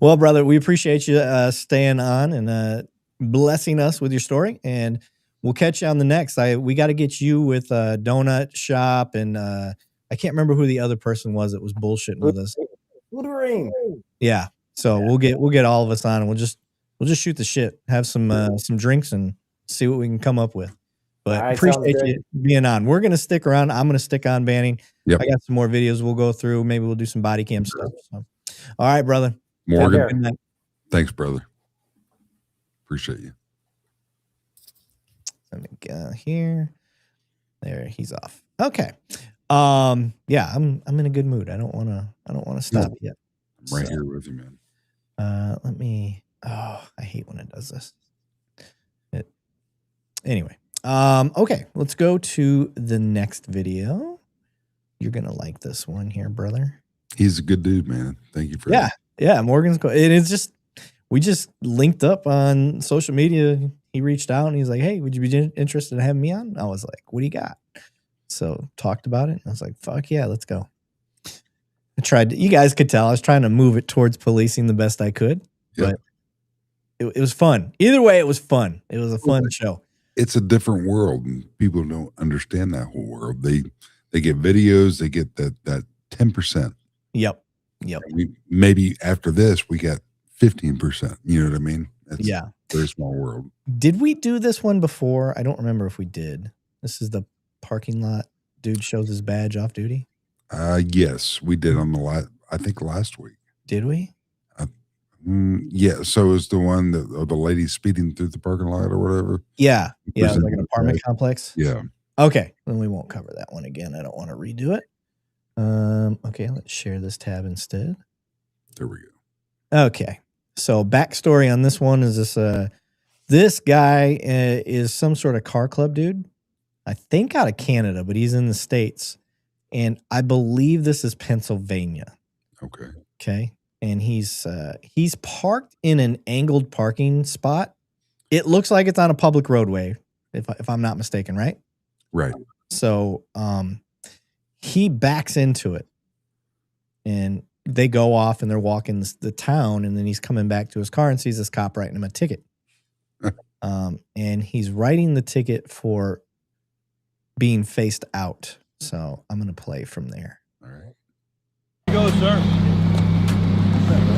Well, brother, we appreciate you staying on and blessing us with your story, and we'll catch you on the next. We got to get you with Donut Shop, and I can't remember who the other person was that was bullshitting with us. Woodring. Yeah. So we'll get all of us on, and we'll just shoot the shit, have some drinks, and see what we can come up with. But right, appreciate you being on. We're gonna stick around. I'm gonna stick on Banning. Yep. I got some more videos we'll go through. Maybe we'll do some body cam stuff. So. All right, brother. Morgan. Thanks, brother. Appreciate you. Let me go here. There, he's off. Okay. Yeah, I'm in a good mood. I don't wanna stop yet. I'm right here with you, man. Let me. Oh, I hate when it does this. Anyway. Okay, let's go to the next video. You're gonna like this one here, brother. He's a good dude, man. Thank you for that. Yeah, Morgan's cool. It is just we just linked up on social media. He reached out and he's like, "Hey, would you be interested in having me on?" I was like, "What do you got?" So talked about it. I was like, "Fuck yeah, let's go." I tried to, you guys could tell I was trying to move it towards policing the best I could, but it was fun. Either way, it was fun. It was a fun show. It's a different world, and people don't understand that whole world. They get videos, they get that 10%. Yep. Maybe after this, we got 15%. You know what I mean? That's a very small world. Did we do this one before? I don't remember if we did. This is the parking lot. Dude shows his badge off duty. Yes, we did on I think last week. Did we? Yeah. So it's the one that the lady speeding through the parking lot or whatever. Yeah. Yeah. Like an apartment complex. Yeah. Okay. Then we won't cover that one again. I don't want to redo it. Okay. Let's share this tab instead. There we go. Okay. So backstory on this one is this guy is some sort of car club dude. I think out of Canada, but he's in the States. And I believe this is Pennsylvania. Okay. Okay. And he's parked in an angled parking spot. It looks like it's on a public roadway, if I'm not mistaken, right? Right. So he backs into it, and they go off and they're walking the town, and then he's coming back to his car and sees this cop writing him a ticket. And he's writing the ticket for being faced out. So I'm going to play from there. All right. Here you go, sir.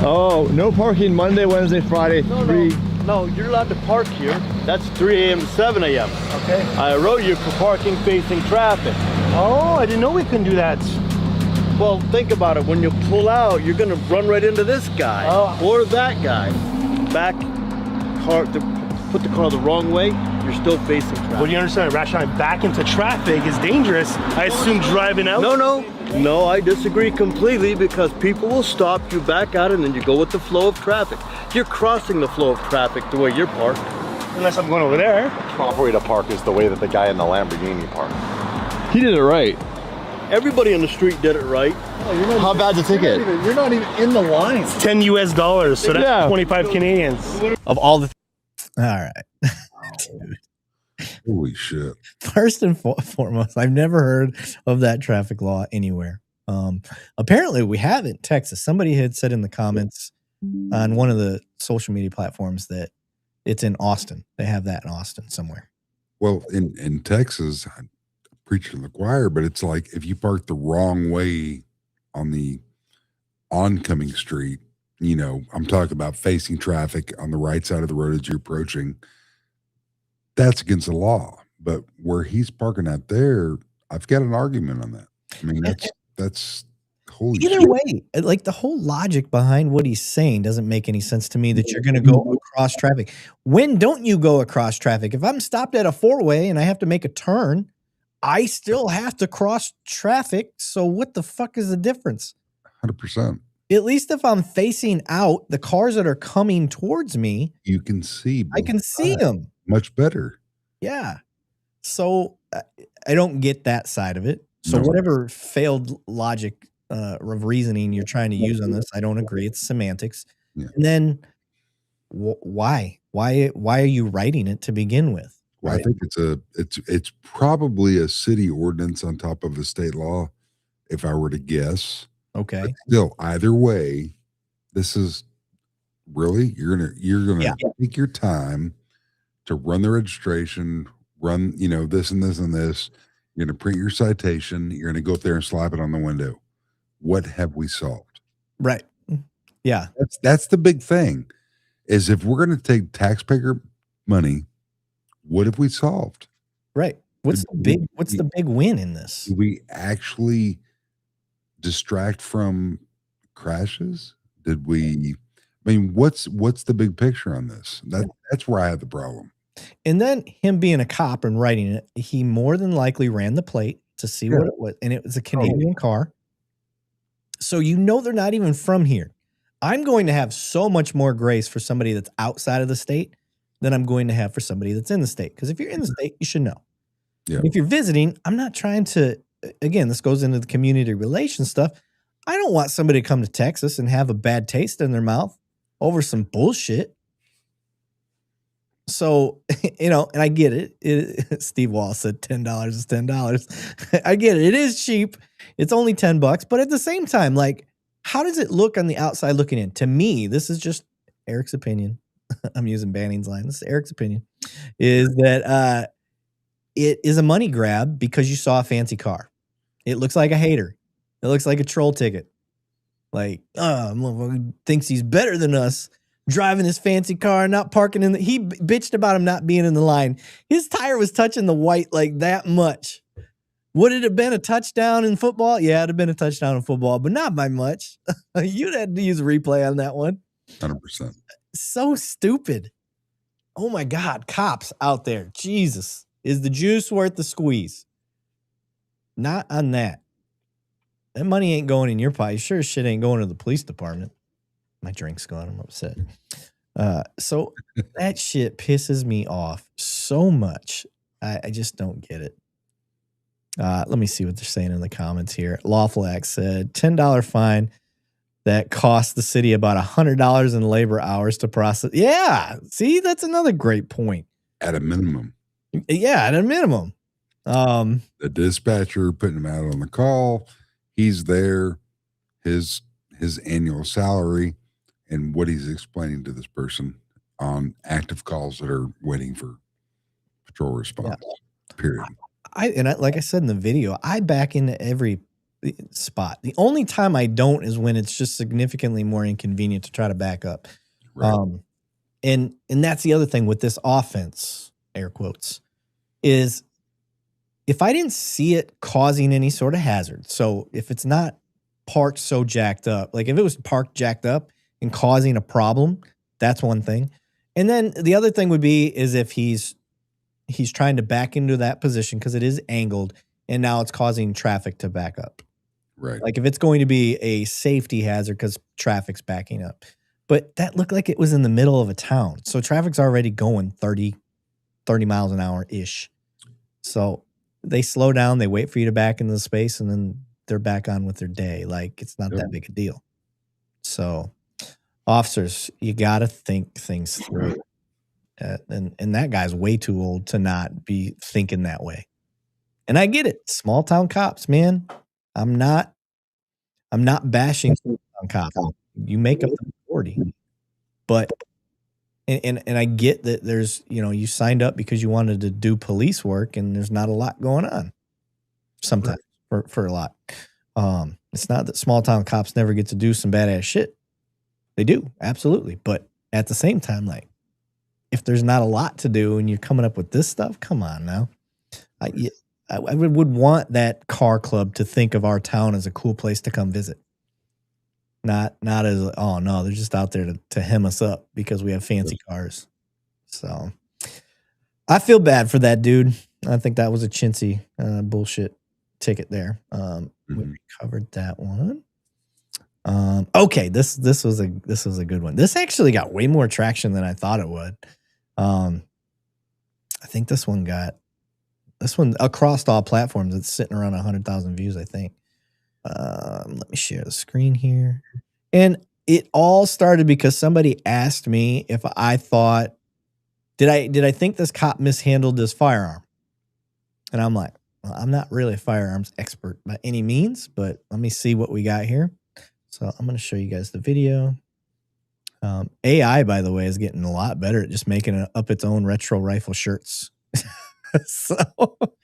Oh, no parking Monday, Wednesday, Friday. No, you're allowed to park here. That's 3 a.m. to 7 a.m. Okay. I wrote you for parking facing traffic. Oh, I didn't know we couldn't do that. Well, think about it. When you pull out, you're going to run right into this guy or that guy. Put the car the wrong way, you're still facing traffic. Well, you understand, rationally back into traffic is dangerous. I assume driving out. No, I disagree completely, because people will stop you, back out, and then you go with the flow of traffic. You're crossing the flow of traffic the way you're parked. Unless I'm going over there. The proper way to park is the way that the guy in the Lamborghini parked. He did it right. Everybody on the street did it right. How bad's the ticket? You're not even in the line. It's $10 US, so that's 25 Canadians. Of all the all right. Dude. Holy shit. First and foremost, I've never heard of that traffic law anywhere. Apparently we have it in Texas. Somebody had said in the comments on one of the social media platforms that it's in Austin. They have that in Austin somewhere. Well, in Texas, I preach to the choir, but it's like if you park the wrong way on the oncoming street, you know, I'm talking about facing traffic on the right side of the road as you're approaching, that's against the law. But where he's parking out there, I've got an argument on that. I mean, that's holy Either shit. way, like the whole logic behind what he's saying doesn't make any sense to me that you're going to go across traffic. When don't you go across traffic? If I'm stopped at a 4-way and I have to make a turn, I still have to cross traffic. So what the fuck is the difference? 100%. At least if I'm facing out, the cars that are coming towards me, You can see. I can see them. Much better. Yeah. So I don't get that side of it. So No. whatever failed logic of reasoning you're trying to use on this, I don't agree. It's semantics. Yeah. And then Why are you writing it to begin with? Well, I think it's probably a city ordinance on top of a state law, if I were to guess. Okay. But still, either way, this is really you're gonna take your time to run the registration, run this and this and this. You're gonna print your citation. You're gonna go up there and slap it on the window. What have we solved? Right. Yeah. That's the big thing. Is if we're gonna take taxpayer money, what have we solved? Right. What's the big win in this? Do we actually distract from crashes? Did we? I mean, what's the big picture on this? That's where I have the problem. And then him being a cop and writing it, he more than likely ran the plate to see what it was, and it was a Canadian car. So they're not even from here. I'm going to have so much more grace for somebody that's outside of the state than I'm going to have for somebody that's in the state. Because if you're in the state, you should know. Yeah. If you're visiting, I'm not trying to, again, this goes into the community relations stuff. I don't want somebody to come to Texas and have a bad taste in their mouth over some bullshit. So, and I get it. Steve Wall said $10 is $10. I get it. It is cheap. It's only $10, but at the same time, like, how does it look on the outside looking in? To me, this is just Erik's opinion. I'm using Banning's line. This is Erik's opinion. Is that it is a money grab because you saw a fancy car. It looks like a hater. It looks like a troll ticket. Like, thinks he's better than us, driving his fancy car, not parking in the. He bitched about him not being in the line. His tire was touching the white like that much. Would it have been a touchdown in football? Yeah, it'd have been a touchdown in football, but not by much. You'd have to use a replay on that one. 100%. So stupid. Oh my God, cops out there. Jesus. Is the juice worth the squeeze? Not on that. That money ain't going in your pocket. Sure as shit ain't going to the police department. My drink's gone. I'm upset. So that shit pisses me off so much. I just don't get it. Let me see what they're saying in the comments here. Lawful Act said $10 fine that cost the city about $100 in labor hours to process. Yeah. See, that's another great point. At a minimum. Yeah, at a minimum. The dispatcher putting him out on the call. He's there. His annual salary and what he's explaining to this person on active calls that are waiting for patrol response. Period. Like I said in the video, I back into every spot. The only time I don't is when it's just significantly more inconvenient to try to back up. Right. And that's the other thing with this offense, air quotes, is if I didn't see it causing any sort of hazard. So if it's not parked so jacked up, like if it was parked jacked up and causing a problem, that's one thing. And then the other thing would be is if he's trying to back into that position because it is angled and now it's causing traffic to back up. Right. Like if it's going to be a safety hazard because traffic's backing up. But that looked like it was in the middle of a town. So traffic's already going 30 miles an hour-ish. So they slow down, they wait for you to back into the space, and then they're back on with their day. Like it's not that big a deal. So officers, you got to think things through. And that guy's way too old to not be thinking that way. And I get it. Small town cops, man. I'm not bashing small town cops. You make up the majority. But and I get that there's, you signed up because you wanted to do police work and there's not a lot going on sometimes for a lot. It's not that small town cops never get to do some badass shit. They do, absolutely. But at the same time, like, if there's not a lot to do and you're coming up with this stuff, come on now. I would want that car club to think of our town as a cool place to come visit. Not as, oh no, they're just out there to hem us up because we have fancy cars. So I feel bad for that dude. I think that was a chintzy bullshit ticket there. We covered that one. Okay, this was a good one. This actually got way more traction than I thought it would. I think this one across all platforms, it's sitting around 100,000 views, I think. Let me share the screen here. And it all started because somebody asked me if I thought, did I think this cop mishandled this firearm? And I'm like, well, I'm not really a firearms expert by any means, but let me see what we got here. So I'm going to show you guys the video. AI, by the way, is getting a lot better at just making up its own retro rifle shirts. So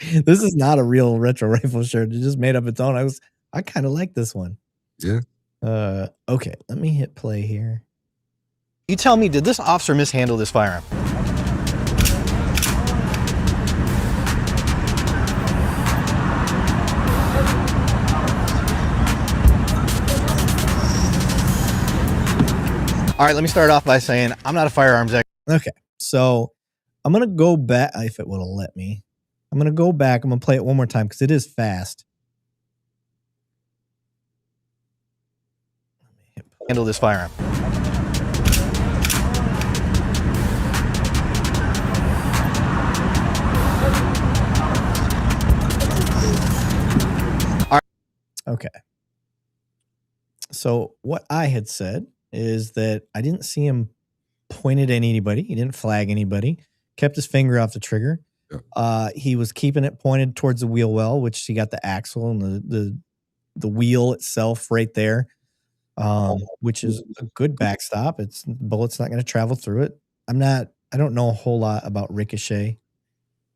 this is not a real retro rifle shirt. It just made up its own. I kind of like this one. Yeah. Okay, let me hit play here. You tell me, did this officer mishandle this firearm? All right, let me start off by saying I'm not a firearms expert. Okay, so I'm going to go back, if it would have let me. I'm going to go back. I'm going to play it one more time because it is fast. Handle this firearm. All right. Okay. So what I had said is that I didn't see him pointed at anybody. He didn't flag anybody. Kept his finger off the trigger. He was keeping it pointed towards the wheel well, which he got the axle and the wheel itself right there, which is a good backstop. Bullet's not going to travel through it. I don't know a whole lot about ricochet,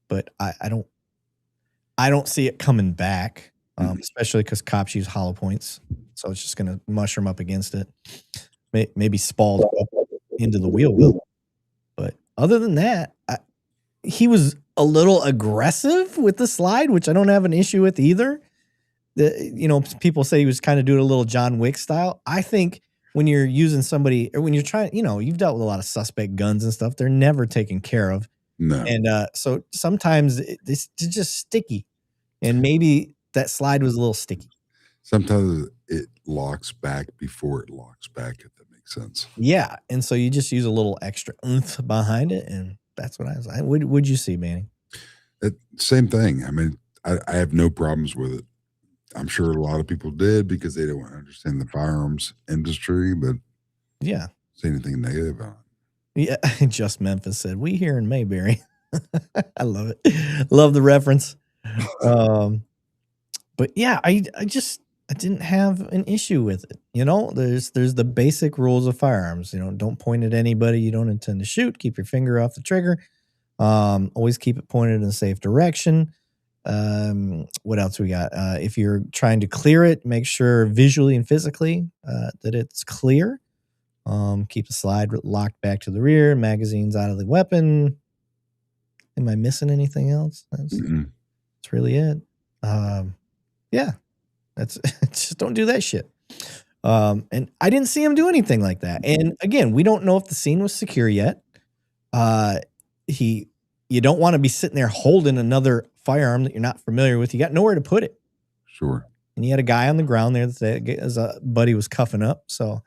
but I don't see it coming back, especially because cops use hollow points. So it's just going to mushroom up against it. Maybe spalled up into the wheel well. But other than that, he was a little aggressive with the slide, which I don't have an issue with either. People say he was kind of doing a little John Wick style. I think when you're using somebody, or when you're trying, you've dealt with a lot of suspect guns and stuff. They're never taken care of. No. And so sometimes it's just sticky. And maybe that slide was a little sticky. Sometimes it locks back before it locks back, if that makes sense. Yeah. And so you just use a little extra oomph behind it. And that's what I was like. What'd you see, Manny? Same thing. I mean, I have no problems with it. I'm sure a lot of people did because they don't understand the firearms industry, but yeah, say anything negative on it. Yeah, Just Memphis said, we here in Mayberry. I love it. Love the reference. But yeah, I didn't have an issue with it. There's the basic rules of firearms. Don't point at anybody you don't intend to shoot. Keep your finger off the trigger. Always keep it pointed in a safe direction. What else we got? If you're trying to clear it, make sure visually and physically that it's clear. Keep the slide locked back to the rear. Magazines out of the weapon. Am I missing anything else? That's really it. Yeah, just don't do that shit. And I didn't see him do anything like that. And again, we don't know if the scene was secure yet. You don't want to be sitting there holding another firearm that you're not familiar with. You got nowhere to put it. Sure. And you had a guy on the ground there that his buddy was cuffing up. So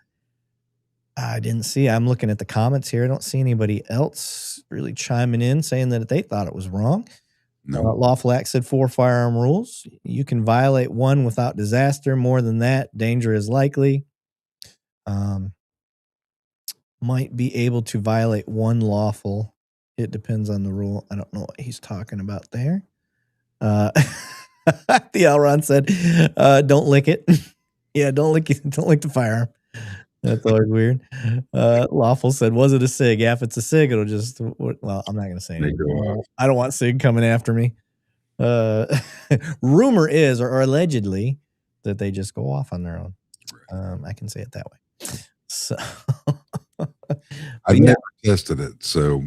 I didn't see. I'm looking at the comments here. I don't see anybody else really chiming in saying that they thought it was wrong. No. Lawful Act said 4 firearm rules. You can violate one without disaster. More than that, danger is likely. Might be able to violate one lawful. It depends on the rule. I don't know what he's talking about there. The Elron said, don't lick it. Yeah, don't lick the firearm. That's always weird. Lawful said, was it a SIG? Yeah, if it's a SIG, it'll just, well, I'm not going to say anything. I don't want SIG coming after me. Rumor is, or allegedly, that they just go off on their own. I can say it that way. So I've never tested it, so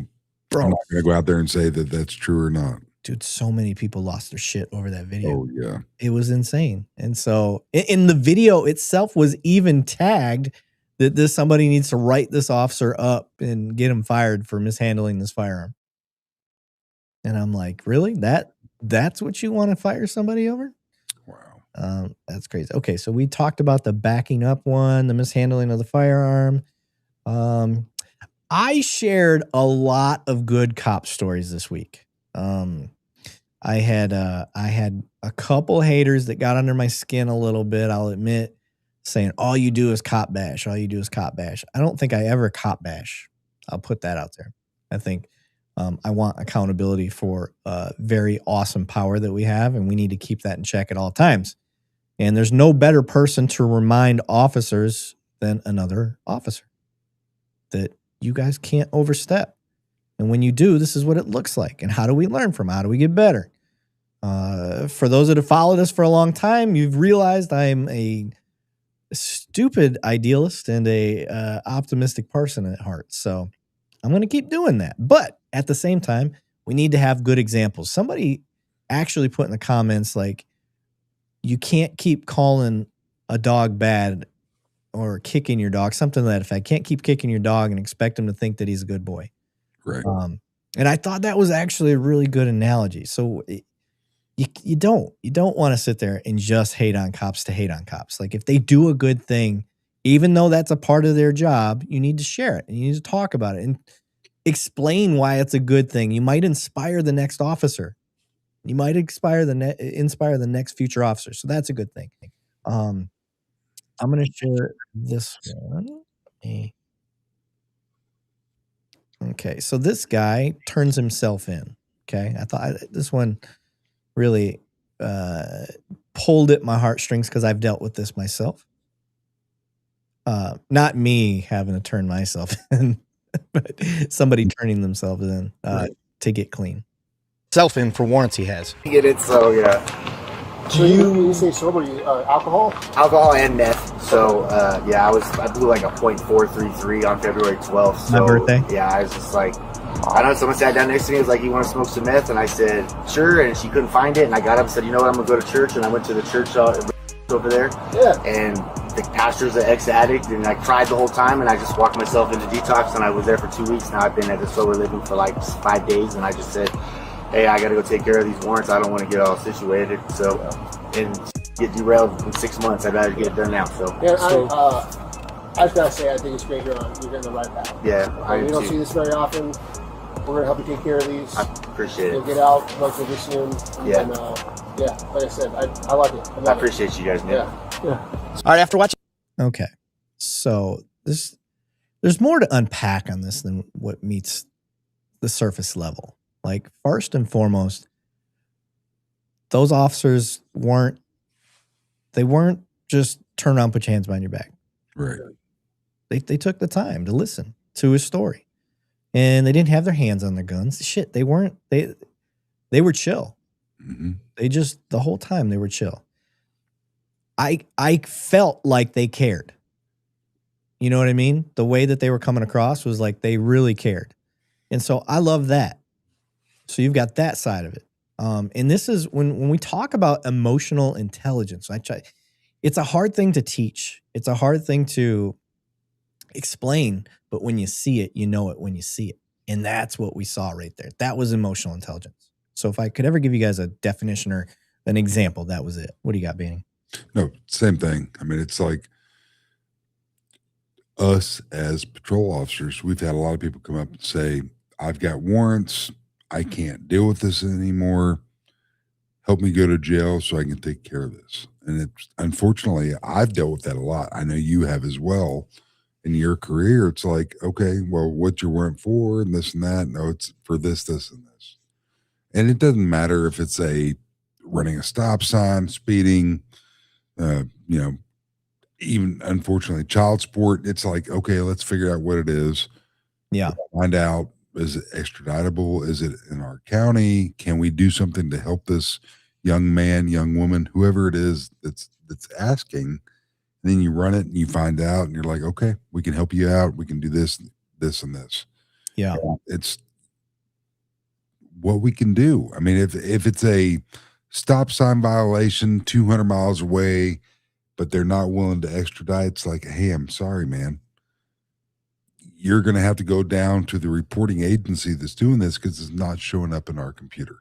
bro, I'm not going to go out there and say that that's true or not. Dude, so many people lost their shit over that video. Oh, yeah. It was insane. And so in the video itself was even tagged that somebody needs to write this officer up and get him fired for mishandling this firearm. And I'm like, really? That's what you want to fire somebody over? Wow. That's crazy. Okay, so we talked about the backing up one, the mishandling of the firearm. I shared a lot of good cop stories this week. I had a couple haters that got under my skin a little bit, I'll admit, saying all you do is cop bash. All you do is cop bash. I don't think I ever cop bash. I'll put that out there. I think I want accountability for very awesome power that we have, and we need to keep that in check at all times. And there's no better person to remind officers than another officer that you guys can't overstep. And when you do, this is what it looks like. And how do we learn from it? How do we get better? For those that have followed us for a long time, you've realized I'm a stupid idealist and a optimistic person at heart. So I'm going to keep doing that. But at the same time, we need to have good examples. Somebody actually put in the comments, like, you can't keep calling a dog bad or kicking your dog, something to that effect. Can't keep kicking your dog and expect him to think that he's a good boy. Right. And I thought that was actually a really good analogy. So you don't want to sit there and just hate on cops to hate on cops. Like, if they do a good thing, even though that's a part of their job, you need to share it and you need to talk about it and explain why it's a good thing. You might inspire the next officer. You might inspire the next future officer. So that's a good thing. I'm going to share this one. Okay, so this guy turns himself in. Okay, I thought this one really pulled at my heartstrings because I've dealt with this myself. Not me having to turn myself in, but somebody turning themselves in to get clean. Self in for warrants he has. Get it, so yeah. So you say sober, alcohol? Alcohol and meth. So yeah, I blew like a .433 on February 12th. So, my birthday? Yeah, I was just like, I don't know, someone sat down next to me, was like, you want to smoke some meth? And I said, sure, and she couldn't find it, and I got up and said, you know what, I'm going to go to church, and I went to the church over there. Yeah. And the pastor's an ex-addict, and I cried the whole time, and I just walked myself into detox, and I was there for 2 weeks. Now I've been at the sober living for like 5 days, and I just said, hey, I got to go take care of these warrants. I don't want to get all situated. So, and get derailed in 6 months. I'd rather get it done now. So, yeah, I just got to say, I think it's great you're in the right path. Yeah, you don't see this very often. We're going to help you take care of these. I appreciate You'll it. get out relatively soon. Yeah. And, yeah, like I said, I like it. I appreciate you guys, man. Yeah. All right, after watching. Okay, so there's more to unpack on this than what meets the surface level. Like, first and foremost, those officers weren't just turn around, put your hands behind your back. Right. They took the time to listen to his story, and they didn't have their hands on their guns. Shit, they were chill. Mm-hmm. The whole time they were chill. I felt like they cared. You know what I mean? The way that they were coming across was like they really cared. And so I love that. So you've got that side of it. And this is when we talk about emotional intelligence, it's a hard thing to teach. It's a hard thing to explain, but when you see it, you know it when you see it. And that's what we saw right there. That was emotional intelligence. So if I could ever give you guys a definition or an example, that was it. What do you got, Banning? No, same thing. I mean, it's like us as patrol officers, we've had a lot of people come up and say, I've got warrants. I can't deal with this anymore. Help me go to jail so I can take care of this. And it's, unfortunately, I've dealt with that a lot. I know you have as well. In your career, it's like, okay, well, what's your warrant for? And this and that. No, it's for this, this, and this. And it doesn't matter if it's running a stop sign, speeding, even unfortunately child sport. It's like, okay, let's figure out what it is. Yeah. Find out, is it extraditable? Is it in our county? Can we do something to help this young man, young woman, whoever it is that's asking? And then you run it and you find out and you're like, okay, we can help you out. We can do this, this, and this. Yeah. It's what we can do. I mean, if it's a stop sign violation 200 miles away, but they're not willing to extradite, it's like, hey, I'm sorry, man. You're going to have to go down to the reporting agency that's doing this because it's not showing up in our computer.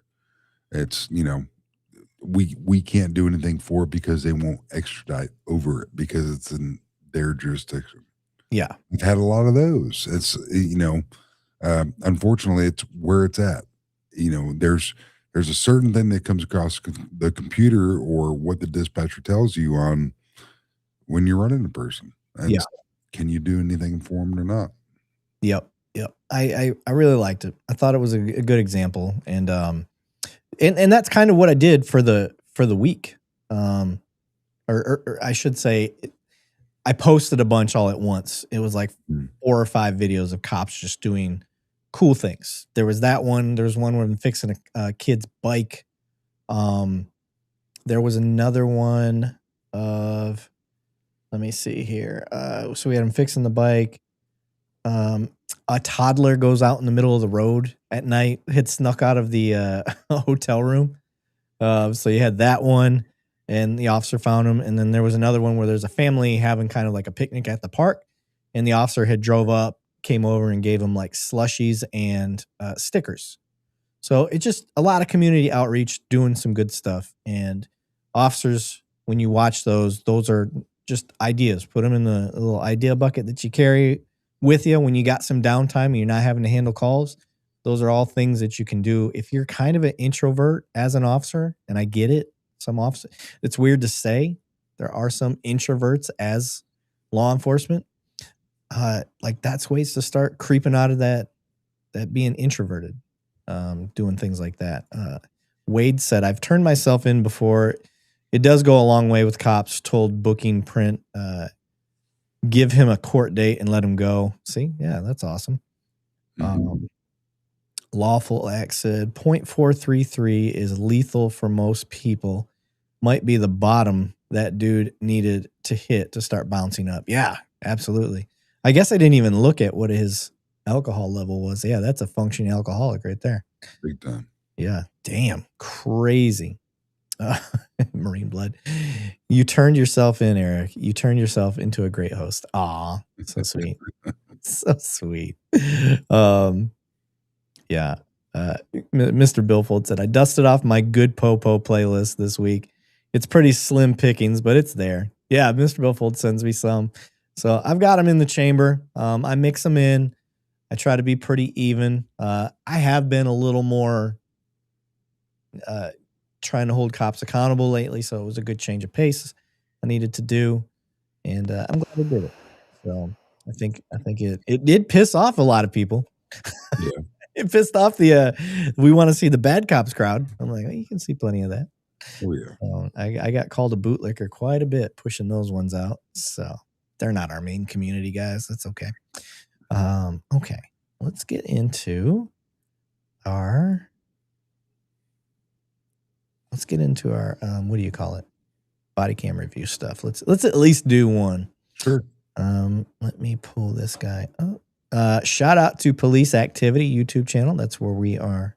It's, we can't do anything for it because they won't extradite over it because it's in their jurisdiction. Yeah. We've had a lot of those. It's, unfortunately, it's where it's at. There's a certain thing that comes across the computer or what the dispatcher tells you on when you run into a person. Yeah. Can you do anything for them or not? Yep. I really liked it. I thought it was a good example, and that's kind of what I did for the week. Or I should say, I posted a bunch all at once. It was like 4 or 5 videos of cops just doing cool things. There was that one. There was one where I'm fixing a kid's bike. There was another one of, let me see here. So we had him fixing the bike. A toddler goes out in the middle of the road at night, had snuck out of the hotel room. So you had that one, and the officer found him. And then there was another one where there's a family having kind of like a picnic at the park, and the officer had drove up, came over, and gave them like slushies and stickers. So it's just a lot of community outreach, doing some good stuff. And officers, when you watch those are just ideas. Put them in the little idea bucket that you carry with you when you got some downtime and you're not having to handle calls. Those are all things that you can do. If you're kind of an introvert as an officer, and I get it, some officers, it's weird to say, there are some introverts as law enforcement. Like that's ways to start creeping out of that being introverted, doing things like that. Wade said, I've turned myself in before. It does go a long way with cops. Told booking print, give him a court date and let him go. See? Yeah, that's awesome. Lawful Act said, .433 is lethal for most people. Might be the bottom that dude needed to hit to start bouncing up. Yeah, absolutely. I guess I didn't even look at what his alcohol level was. Yeah, that's a functioning alcoholic right there. Big time. Yeah, damn, crazy. Marine blood. You turned yourself in, Eric. You turned yourself into a great host. Aw, so sweet. So sweet. Yeah. Mr. Billfold said, I dusted off my good Popo playlist this week. It's pretty slim pickings, but it's there. Yeah, Mr. Billfold sends me some. So I've got them in the chamber. I mix them in. I try to be pretty even. I have been a little more trying to hold cops accountable lately, so it was a good change of pace I needed to do, and I'm glad I did it. So I think it did piss off a lot of people. Yeah. It pissed off the we want to see the bad cops crowd. I'm like, well, you can see plenty of that. Oh yeah. I got called a bootlicker quite a bit pushing those ones out. So they're not our main community, guys. That's okay. Okay, let's get into our what do you call it? Body cam review stuff. Let's at least do one. Sure. Let me pull this guy up. Shout out to Police Activity YouTube channel. That's where we are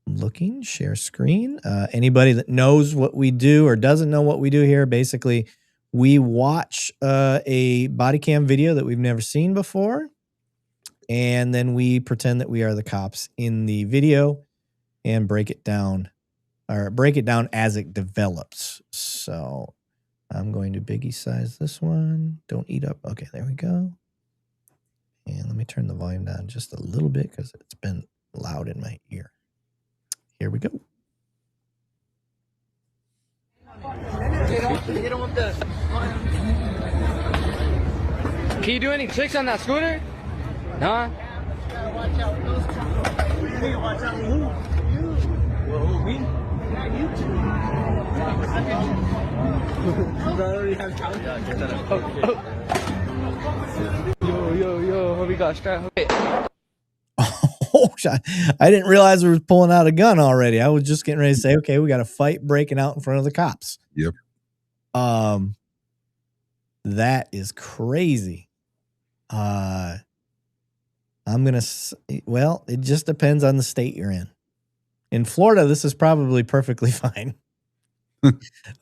looking. Share screen. Anybody that knows what we do or doesn't know what we do here, basically, we watch a body cam video that we've never seen before, and then we pretend that we are the cops in the video and break it down as it develops. So I'm going to biggie size this one. Don't eat up. Okay, there we go. And let me turn the volume down just a little bit because it's been loud in my ear. Here we go. Can you do any tricks on that scooter? Nah. Yo, we got strap. Oh, I didn't realize we were pulling out a gun already. I was just getting ready to say, okay, we got a fight breaking out in front of the cops. Yep. That is crazy. It just depends on the state you're in. In Florida, this is probably perfectly fine.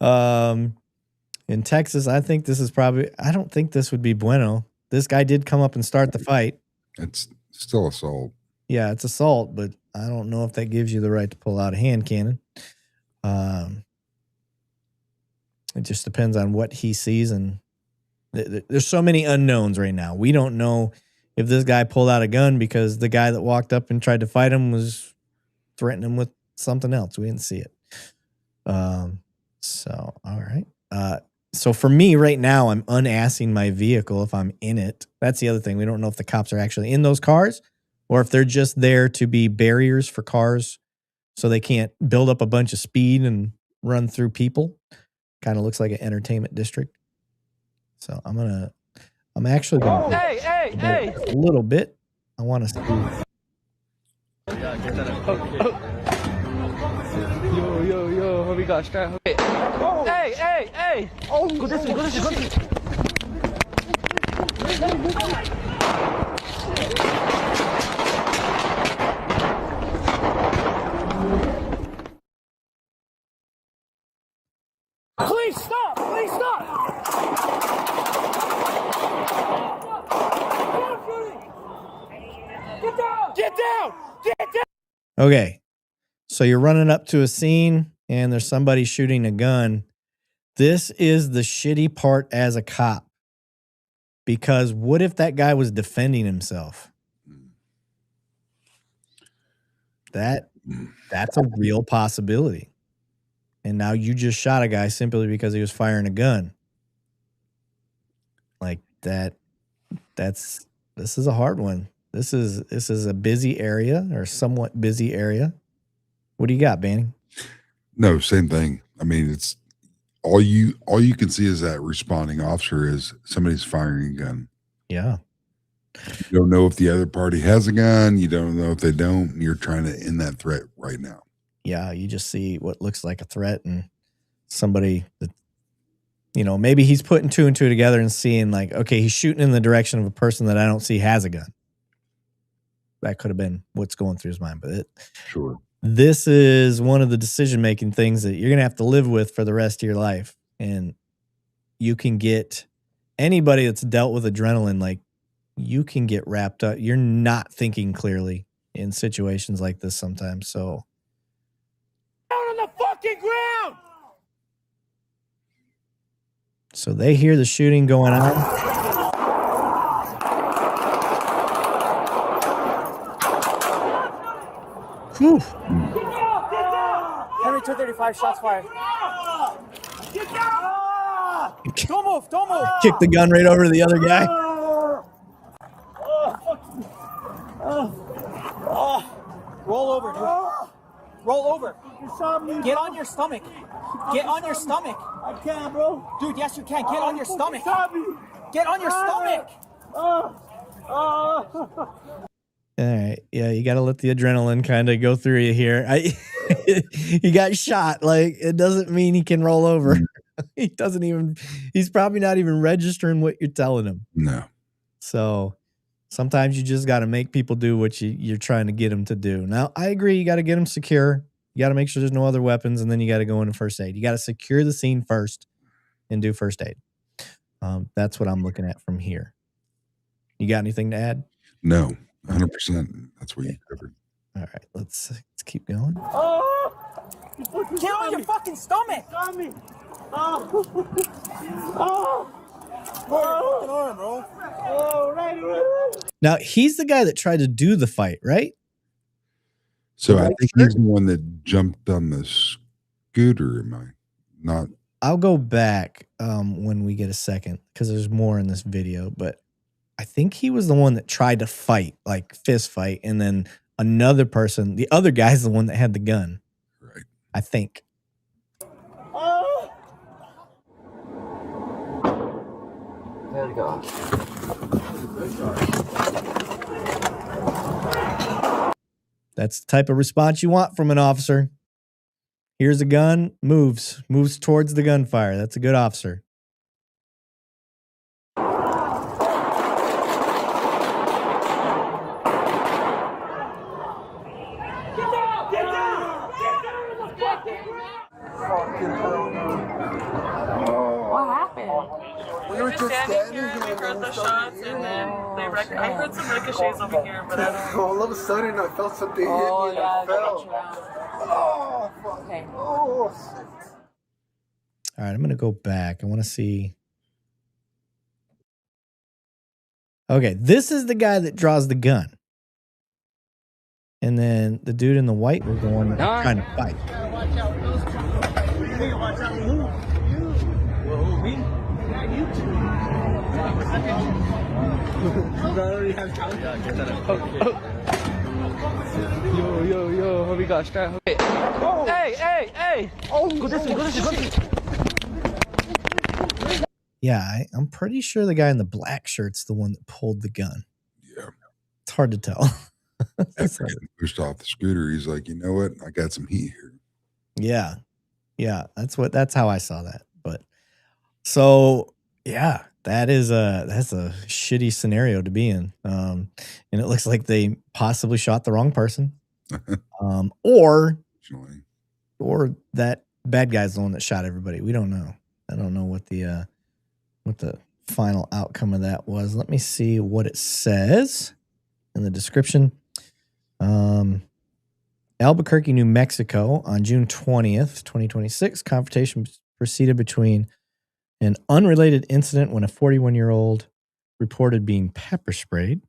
In Texas, I think this is I don't think this would be bueno. This guy did come up and start the fight. It's still assault. Yeah, it's assault, but I don't know if that gives you the right to pull out a hand cannon. It just depends on what he sees, and there's so many unknowns right now. We don't know if this guy pulled out a gun because the guy that walked up and tried to fight him was threatening him with something else. We didn't see it. So, all right. So for me right now, I'm unassing my vehicle if I'm in it. That's the other thing. We don't know if the cops are actually in those cars or if they're just there to be barriers for cars so they can't build up a bunch of speed and run through people. Kind of looks like an entertainment district. So I'm actually going to Hey! a little bit. I want to see. Yo, what we got? Strap. Hey! Oh, go this way. Please stop! Get down! Okay. So you're running up to a scene and there's somebody shooting a gun. This is the shitty part as a cop. Because what if that guy was defending himself? That's a real possibility. And now you just shot a guy simply because he was firing a gun. Like this is a hard one. This is a busy area or somewhat busy area. What do you got, Banning? No, same thing. I mean, it's all you can see is that responding officer is somebody's firing a gun. Yeah. You don't know if the other party has a gun. You don't know if they don't. And you're trying to end that threat right now. Yeah, you just see what looks like a threat and somebody that, maybe he's putting two and two together and seeing like, okay, he's shooting in the direction of a person that I don't see has a gun. That could have been what's going through his mind. But Sure. This is one of the decision-making things that you're going to have to live with for the rest of your life. And you can get anybody that's dealt with adrenaline, like you can get wrapped up. You're not thinking clearly in situations like this sometimes. So Down on the fucking ground! So they hear the shooting going on. Whew. Henry 235, shots fired. Get down! Don't move! Kick the gun right over to the other guy. Roll over, dude. Roll over. Get on your stomach. Get on your stomach. I can't, bro. Dude, yes you can. Get on your stomach. Stop me. Get on your stomach. All right. Yeah, you got to let the adrenaline kind of go through you here. He got shot. Like, it doesn't mean he can roll over. He's probably not even registering what you're telling him. No. So sometimes you just got to make people do what you're trying to get them to do. Now, I agree. You got to get them secure. You got to make sure there's no other weapons, and then you got to go into first aid. You got to secure the scene first and do first aid. That's what I'm looking at from here. You got anything to add? No, 100%. That's what you covered. All right, let's keep going. Get on your fucking stomach. Stop me. Arm, bro. Right. Now, he's the guy that tried to do the fight, right? So I think he's the one that jumped on the scooter. Am I not? I'll go back when we get a second because there's more in this video. But I think he was the one that tried to fight, like fist fight. And then another person, the other guy's the one that had the gun. Right. I think. There we go. That's the type of response you want from an officer. Here's a gun, moves towards the gunfire. That's a good officer. What happened? We were just standing here and we heard the shots and then I heard some ricochets over here, but I don't know. All of a sudden I felt something hit me and I fell. Oh, fuck. Okay. Oh, shit. All right, I'm going to go back. I want to see. Okay, this is the guy that draws the gun. And then the dude in the white was the one trying to fight. Watch out. Watch out. Who? You? Well, who, me? already have Yo, we got strap. Hey! Oh, go this way. Yeah, I'm pretty sure the guy in the black shirt's the one that pulled the gun. Yeah. It's hard to tell. After getting pushed off the scooter, he's like, you know what? I got some heat here. Yeah. That's how I saw that. But so yeah, that's a shitty scenario to be in. And it looks like they possibly shot the wrong person. Or that bad guy's the one that shot everybody. We don't know. I don't know what the final outcome of that was. Let me see what it says in the description. Albuquerque, New Mexico, on June 20th, 2026, confrontation proceeded between an unrelated incident when a 41-year-old reported being pepper sprayed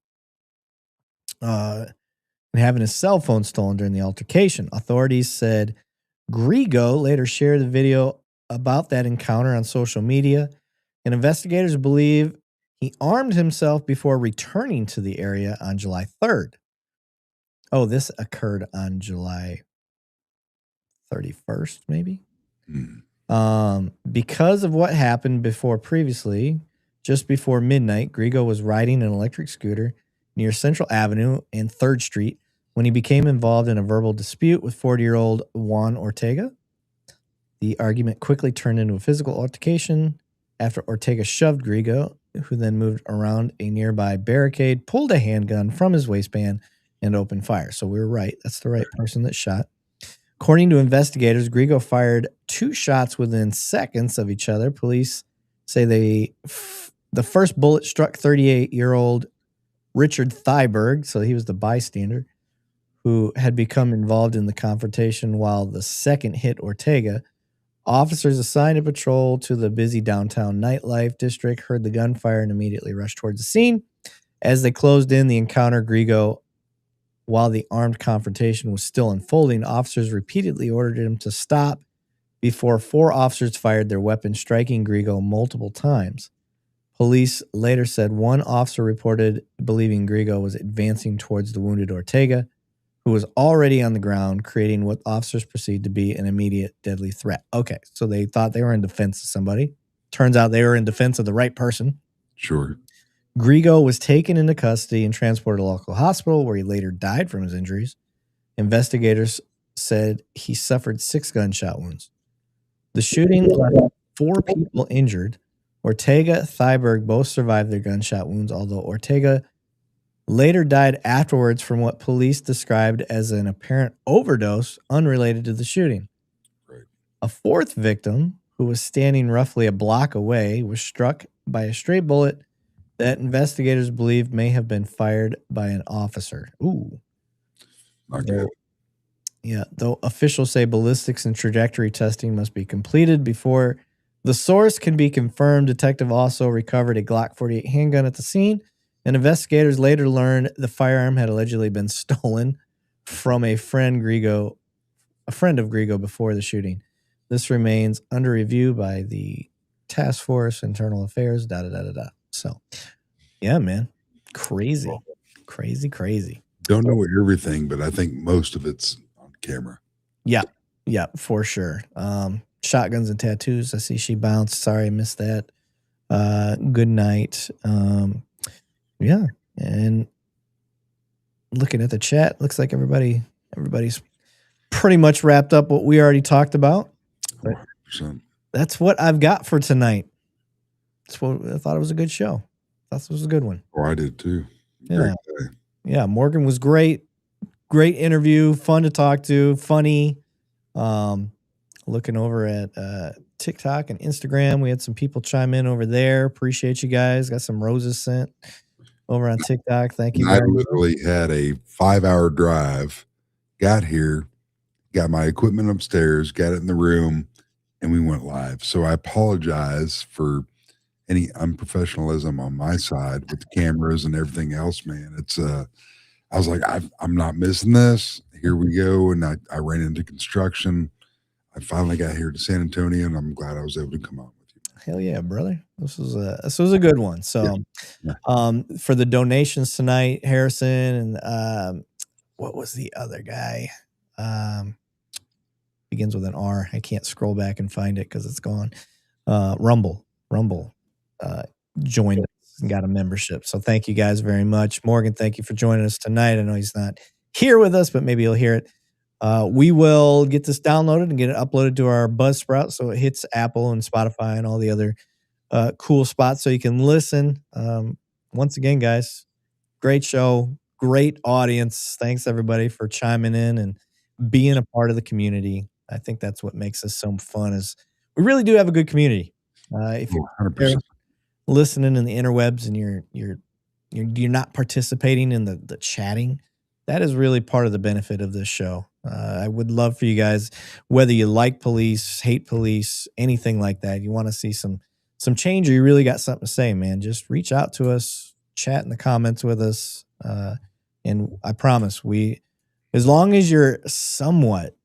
and having his cell phone stolen during the altercation. Authorities said Grigo later shared the video about that encounter on social media, and investigators believe he armed himself before returning to the area on July 3rd. Oh, this occurred on July 31st, maybe? Because of what happened previously, just before midnight, Grigo was riding an electric scooter near Central Avenue and 3rd Street when he became involved in a verbal dispute with 40-year-old Juan Ortega. The argument quickly turned into a physical altercation after Ortega shoved Grigo, who then moved around a nearby barricade, pulled a handgun from his waistband, and opened fire. So we were right. That's the right person that shot. According to investigators, Grigo fired 2 shots within seconds of each other. Police say the first bullet struck 38-year-old Richard Thyberg, so he was the bystander, who had become involved in the confrontation, while the second hit Ortega. Officers assigned to patrol to the busy downtown nightlife district heard the gunfire and immediately rushed towards the scene. As they closed in the encounter, Grigo, while the armed confrontation was still unfolding, officers repeatedly ordered him to stop before 4 officers fired their weapons, striking Grigo multiple times. Police later said one officer reported believing Grigo was advancing towards the wounded Ortega, who was already on the ground, creating what officers perceived to be an immediate deadly threat. Okay, so they thought they were in defense of somebody. Turns out they were in defense of the right person. Sure. Grigo was taken into custody and transported to a local hospital where he later died from his injuries. Investigators said he suffered 6 gunshot wounds. The shooting left 4 people injured. Ortega, Thyberg both survived their gunshot wounds, although Ortega later died afterwards from what police described as an apparent overdose unrelated to the shooting. Right. A 4th victim, who was standing roughly a block away, was struck by a stray bullet that investigators believe may have been fired by an officer. Ooh. Not good. Yeah, though officials say ballistics and trajectory testing must be completed before the source can be confirmed. Detective also recovered a Glock 48 handgun at the scene, and investigators later learned the firearm had allegedly been stolen from a friend of Grigo before the shooting. This remains under review by the Task Force Internal Affairs, So, yeah, man. Crazy. Don't know everything, but I think most of it's on camera. Yeah, for sure. Shotguns and tattoos. I see she bounced. Sorry, I missed that. Good night. Yeah, and looking at the chat, looks like everybody's pretty much wrapped up what we already talked about. But that's what I've got for tonight. I thought it was a good show. I thought it was a good one. Oh, I did too. Yeah. Yeah, Morgan was great. Great interview. Fun to talk to. Funny. Looking over at TikTok and Instagram. We had some people chime in over there. Appreciate you guys. Got some roses sent over on TikTok. Thank you. I literally had a 5-hour drive, got here, got my equipment upstairs, got it in the room, and we went live. So I apologize for any unprofessionalism on my side with the cameras and everything else, man. It's I was like, I'm not missing this. Here we go. And I ran into construction. I finally got here to San Antonio, and I'm glad I was able to come on with you. Hell yeah, brother. This was a good one. So, for the donations tonight, Harrison and what was the other guy? Begins with an R. I can't scroll back and find it because it's gone. Rumble joined us and got a membership. So thank you guys very much. Morgan, thank you for joining us tonight. I know he's not here with us, but maybe he'll hear it. We will get this downloaded and get it uploaded to our Buzzsprout so it hits Apple and Spotify and all the other cool spots so you can listen. Once again, guys, great show, great audience. Thanks everybody for chiming in and being a part of the community. I think that's what makes us so fun is we really do have a good community. If you're 100%. listening in the interwebs and you're not participating in the chatting, that is really part of the benefit of this show. I would love for you guys, whether you like police, hate police, anything like that, you want to see some change or you really got something to say, man, just reach out to us, chat in the comments with us. And I promise as long as you're somewhat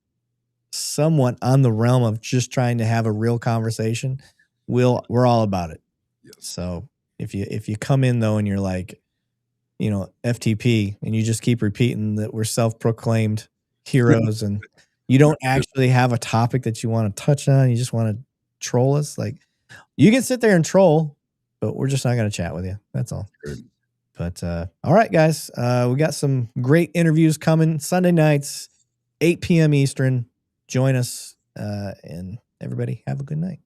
on the realm of just trying to have a real conversation, we're all about it. Yes. So if you come in though and you're like, FTP, and you just keep repeating that we're self-proclaimed heroes and you don't actually have a topic that you want to touch on, you just want to troll us, like you can sit there and troll, but we're just not going to chat with you. That's all. Good. But all right, guys, we got some great interviews coming Sunday nights, 8 p.m. Eastern. Join us, and everybody have a good night.